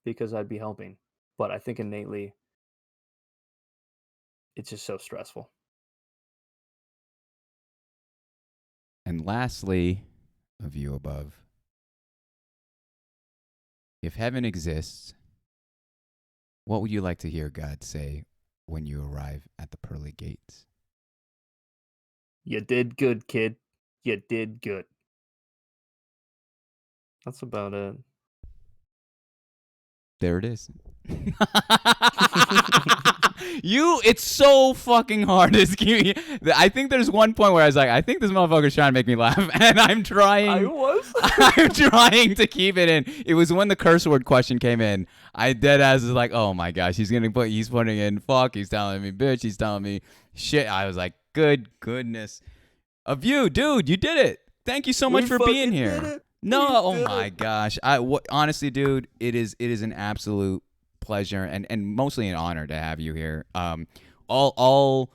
because I'd be helping. But I think innately it's just so stressful. And lastly, a view above. If heaven exists, what would you like to hear God say when you arrive at the pearly gates? You did good, kid. You did good. That's about it. There it is. It's so fucking hard to keep me. I think there's one point where I was like, I think this motherfucker's trying to make me laugh, and I'm I trying. was. I'm trying to keep it in. It was when the curse word question came in. I dead ass was like, oh my gosh, he's putting in fuck. He's telling me bitch. He's telling me shit. I was like, goodness of you, dude. You did it. Thank you so much We for being fucking did here. it. No, We oh did my it. gosh. Honestly, dude, it is an absolute pleasure and mostly an honor to have you here. All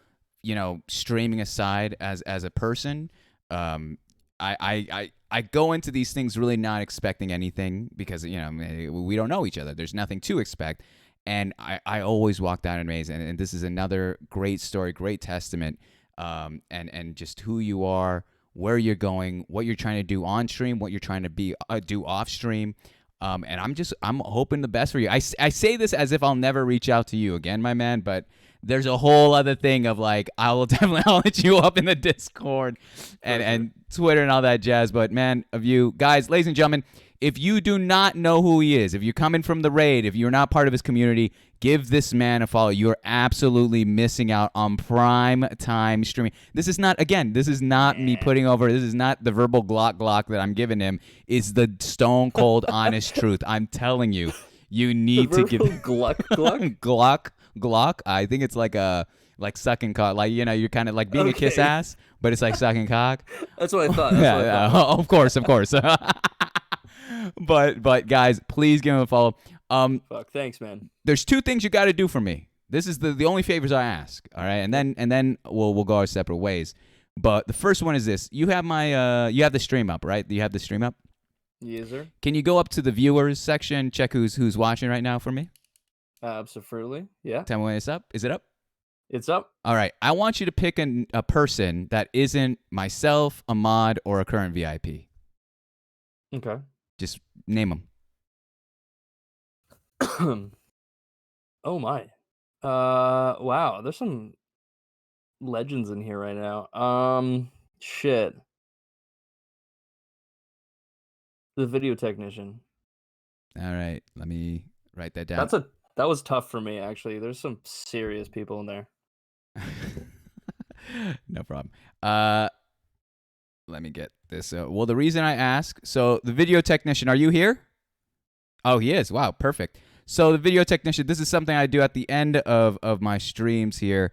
streaming aside, as a person, I go into these things really not expecting anything because we don't know each other. There's nothing to expect, and I always walk out amazed. And this is another great story, great testament, and just who you are, where you're going, what you're trying to do on stream, what you're trying to do off stream. And I'm hoping the best for you. I say this as if I'll never reach out to you again, my man, but there's a whole other thing of like, I'll let you up in the Discord and Twitter and all that jazz. But man, of you guys, ladies and gentlemen, if you do not know who he is, if you're coming from the raid, if you're not part of his community, give this man a follow. You're absolutely missing out on prime time streaming. This is not me putting over. This is not the verbal glock that I'm giving him. It's the stone cold honest truth. I'm telling you, you need to give gluck gluck. Glock. I think it's like sucking cock. Like you're kind of like being a kiss ass, but it's like sucking cock. That's what I thought. Of course. But guys, please give him a follow. Fuck, thanks, man. There's two things you got to do for me. This is the only favors I ask. All right, and then we'll go our separate ways. But the first one is this: you have you have the stream up, right? You have the stream up. Yes, sir. Can you go up to the viewers section, check who's watching right now for me? Absolutely. Yeah. Tell me when it's up. Is it up? It's up. All right. I want you to pick a person that isn't myself, a mod, or a current VIP. Okay. Just name them. Oh my. Wow. There's some legends in here right now. Shit. The video technician. All right. Let me write that down. That was tough for me actually. There's some serious people in there. No problem. Let me get this. Well, the reason I ask, so the video technician, are you here? Oh, he is. Wow, perfect. So the video technician, this is something I do at the end of my streams here.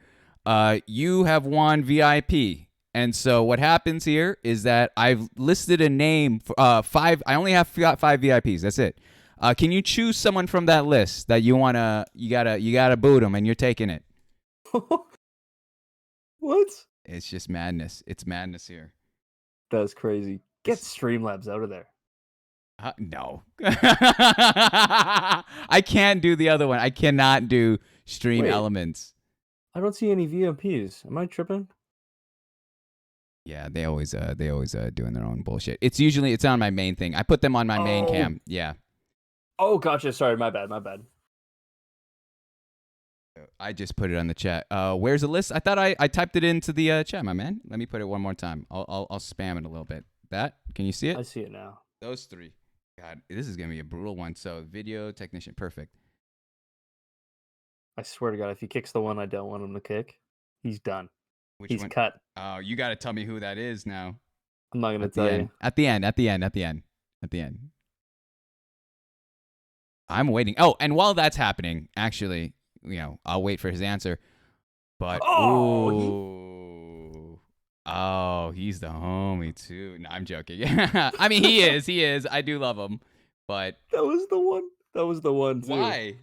You have won VIP. And so what happens here is that I've listed a name for 5. I only have 5 VIPs. That's it. Can you choose someone from that list that you gotta boot them and you're taking it? What? It's just madness. It's madness here. That's crazy. Get Streamlabs out of there. No. I can't do the other one. I cannot do stream elements. I don't see any VIPs. Am I tripping? Yeah, they always doing their own bullshit. It's on my main thing. I put them on my main cam. Yeah. Oh, gotcha. Sorry, my bad. I just put it on the chat. Where's the list? I thought I typed it into the chat, my man. Let me put it one more time. I'll spam it a little bit. Can you see it? I see it now. Those 3. God, this is gonna be a brutal one. So video technician, perfect. I swear to God, if he kicks the one I don't want him to kick, he's done. He's one? cut. Oh, you got to tell me who that is now. I'm not gonna tell you. At the end. I'm waiting. Oh, and while that's happening, actually, I'll wait for his answer. But Oh, ooh, oh, he's the homie too. No, I'm joking. I mean, he is. He is. I do love him, but that was the one. That was the one too. why?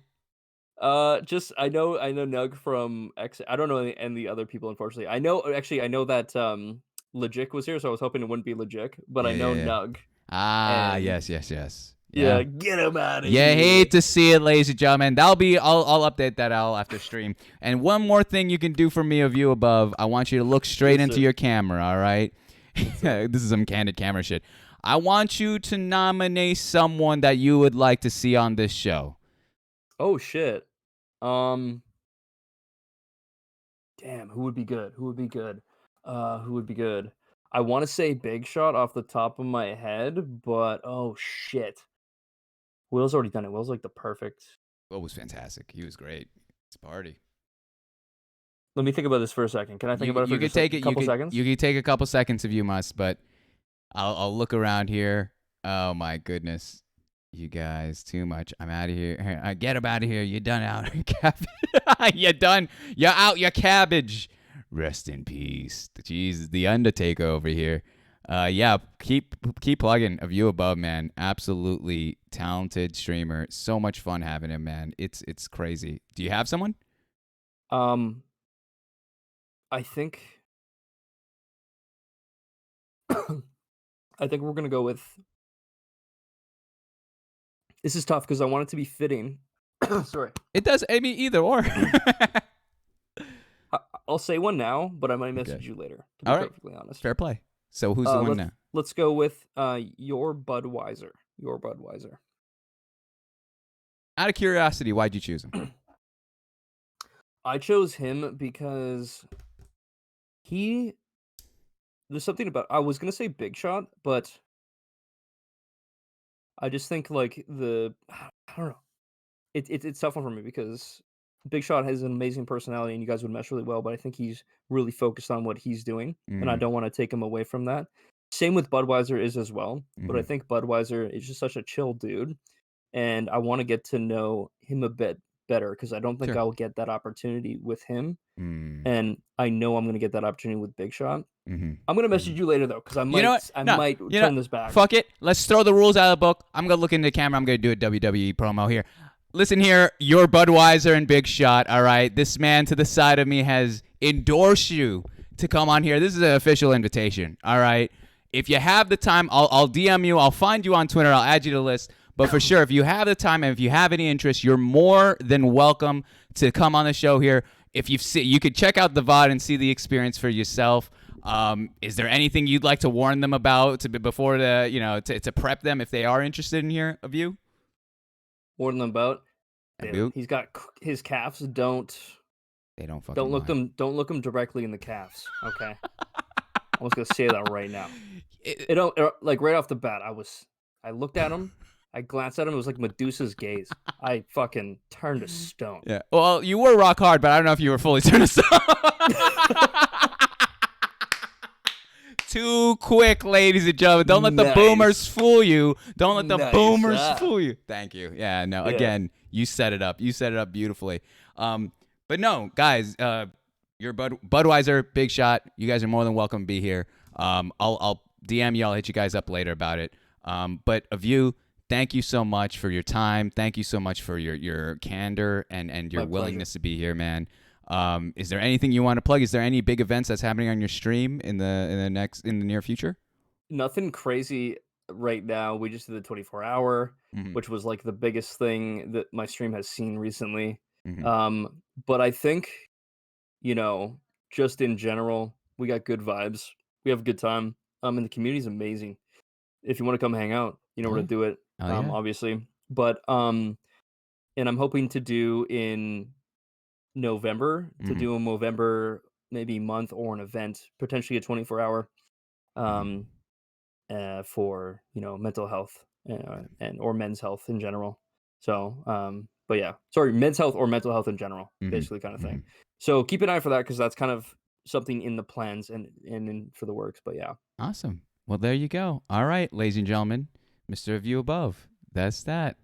Just I know Nug from X. I don't know any other people, unfortunately. I know that Legic was here, so I was hoping it wouldn't be Legic, but I Yeah, know yeah, yeah. Nug, Ah, and yes, yes, yes. yeah, Yeah. get him out of You here. hate to see it, ladies and gentlemen. That'll be. I'll update that all after stream. And one more thing you can do for me, a view above. I want you to look straight Yes, into sir. your camera. All right. What's up? This is some candid camera shit. I want you to nominate someone that you would like to see on this show. Oh shit. Um, Damn, who would be good? Who would be good? Who would be good? I want to say Big Shot off the top of my head, but oh shit. Will's already done it. Will's like the perfect. Will was fantastic. He was great. It's a party. Let me think about this for a second. Can I think about it for You could just like take a it. couple seconds? You could take a couple seconds if you must, but I'll look around here. Oh my goodness. You guys, too much. I'm out of here. Get up out of here. You're done out. You're done. You're out. Your cabbage. Rest in peace. Jesus, the Undertaker over here. Yeah, keep plugging A View Above, man. Absolutely talented streamer. So much fun having him, man. It's crazy. Do you have someone? Um, I think I think we're gonna go with. This is tough because I want it to be fitting. Sorry, It does. I mean, either or. I, I'll say one now, but I might Okay. message you later. To be All right. perfectly honest, Fair play. So who's the one let's now? let's go with your Budweiser. Your Budweiser. Out of curiosity, why'd you choose him? I chose him because he. There's something about. I was gonna say Big Shot, but I just think like the. I don't know. It's tough one for me because Big Shot has an amazing personality and you guys would mesh really well, but I think he's really focused on what he's doing, and I Mm, don't want to take him away from that. Same with Budweiser is as well, but I mm-hmm. think Budweiser is just such a chill dude, and I want to get to know him a bit better because I don't think Sure. I'll get that opportunity with him, Mm, and I know I'm gonna get that opportunity with Big Shot. mm-hmm. I'm gonna Mm-hmm. message you later though, because I You know what? might I No, might you know, turn this back. fuck it. Let's throw the rules out of the book. I'm gonna look into the camera. I'm gonna do a WWE promo here. Listen here, your Budweiser and Big Shot. All right, this man to the side of me has endorsed you to come on here. This is an official invitation. All right, if you have the time, I'll DM you. I'll find you on Twitter. I'll add you to the list. But for sure, if you have the time and if you have any interest, you're more than welcome to come on the show here. If you could check out the VOD and see the experience for yourself. Is there anything you'd like to warn them about before to prep them if they are interested in here of you? Warn them about. Of Dude, you? he's got his calves. Don't They don't fucking don't look lie. them. Don't look them directly in the calves. Okay, I'm just gonna say that right now. It- Like right off the bat. I looked at him. I glanced at him. It was like Medusa's gaze. I fucking turned to stone. yeah. Well, you were rock hard, but I don't know if you were fully turned aside. Too quick, ladies and gentlemen. Don't let the Nice. boomers fool you. Don't let the Nice. boomers fool you. Thank you. Yeah, no. Yeah. Again, you set it up. You set it up beautifully. But no, guys, your Budweiser, Big Shot. You guys are more than welcome to be here. I'll DM you. I'll hit you guys up later about it. But of you, thank you so much for your time. Thank you so much for your candor and your My willingness to be here, man. Is there anything you want to plug? Is there any big events that's happening on your stream in the near future? Nothing crazy right now. We just did the 24-hour, Mm-hmm. which was like the biggest thing that my stream has seen recently. Mm-hmm. But I think, just in general, we got good vibes. We have a good time. And the community's amazing. If you want to come hang out, you know where Yeah. to do it. Oh yeah. Obviously. But and I'm hoping to do in November to Mm-hmm. do a November maybe month or an event, potentially a 24-hour. Mm-hmm. Um, for mental health and or men's health in general. So, but yeah, sorry, men's health or mental health in general, Mm-hmm. basically kind of Mm-hmm. thing. So keep an eye for that because that's kind of something in the plans and in for the works. But yeah, Awesome. Well, there you go. All right, ladies and gentlemen, Mr. View Above. That's that.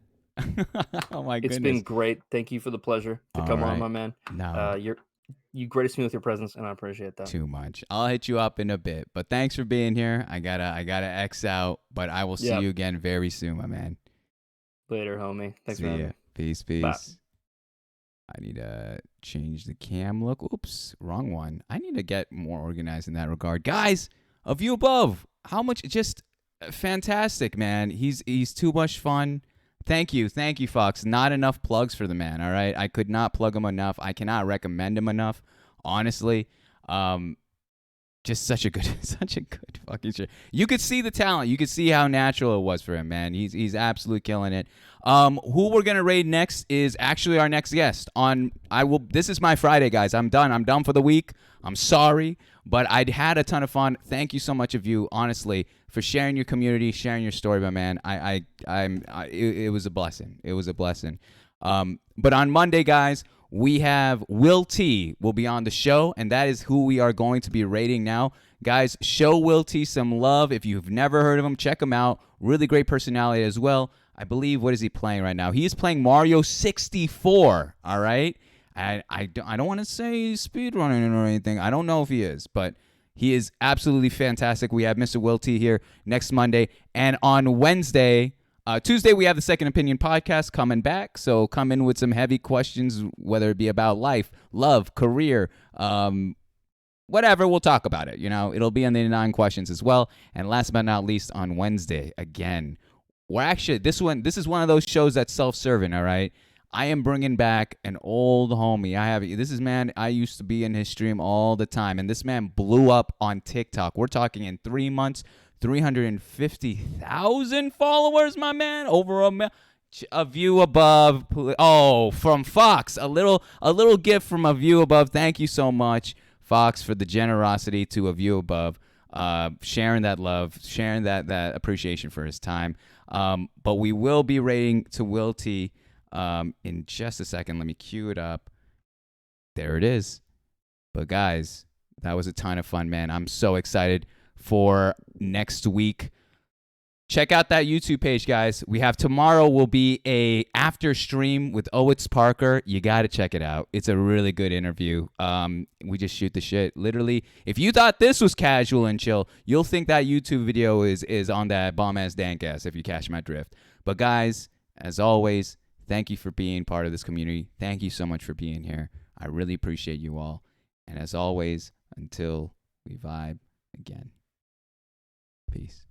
Oh my it's goodness. been great. Thank you for the pleasure to All come on, right. my man. No. You're You graced me with your presence, and I appreciate that. Too much. I'll hit you up in a bit, but thanks for being here. I gotta X out, but I will see Yep. you again very soon, my man. Later, homie. Thanks for See having ya. me. Peace, Bye. peace. I need to change the cam look. Oops, wrong one. I need to get more organized in that regard. Guys, A View Above. How much just fantastic, man. He's too much fun. Thank you, Fox. Not enough plugs for the man, all right? I could not plug him enough. I cannot recommend him enough, honestly. Just such a good fucking shit. You could see the talent. You could see how natural it was for him, man. He's absolutely killing it. Who we're gonna raid next is actually our next guest. This is my Friday, guys. I'm done. I'm done for the week. I'm sorry, but I'd had a ton of fun. Thank you so much of you, honestly, for sharing your community, sharing your story, my man. It was a blessing. It was a blessing. But on Monday, guys, we have Will T will be on the show, and that is who we are going to be rating now. Guys, show Will T some love. If you've never heard of him, check him out. Really great personality as well. I believe, what is he playing right now? He is playing Mario 64, all right? I don't want to say he's speedrunning or anything. I don't know if he is, but he is absolutely fantastic. We have Mr. Will T here next Monday. And on Tuesday, we have the Second Opinion podcast coming back. So come in with some heavy questions, whether it be about life, love, career, whatever. We'll talk about it. It'll be in the 9 questions as well. And last but not least, on Wednesday, again, this is one of those shows that's self-serving, all right? I am bringing back an old homie. I used to be in his stream all the time, and this man blew up on TikTok. We're talking in 3 months, 350,000 followers, my man. Over A View Above. Oh, from Fox. A little gift from A View Above. Thank you so much, Fox, for the generosity to A View Above. Sharing that love, sharing that appreciation for his time. But we will be rating to Will T in just a second. Let me cue it up. There it is. But guys, that was a ton of fun, man. I'm so excited for next week. Check out that YouTube page, guys. We have tomorrow will be a after stream with Owitz Parker. You got to check it out. It's a really good interview. We just shoot the shit. Literally, if you thought this was casual and chill, you'll think that YouTube video is on that bomb-ass dank ass, if you catch my drift. But guys, as always, thank you for being part of this community. Thank you so much for being here. I really appreciate you all. And as always, until we vibe again, peace.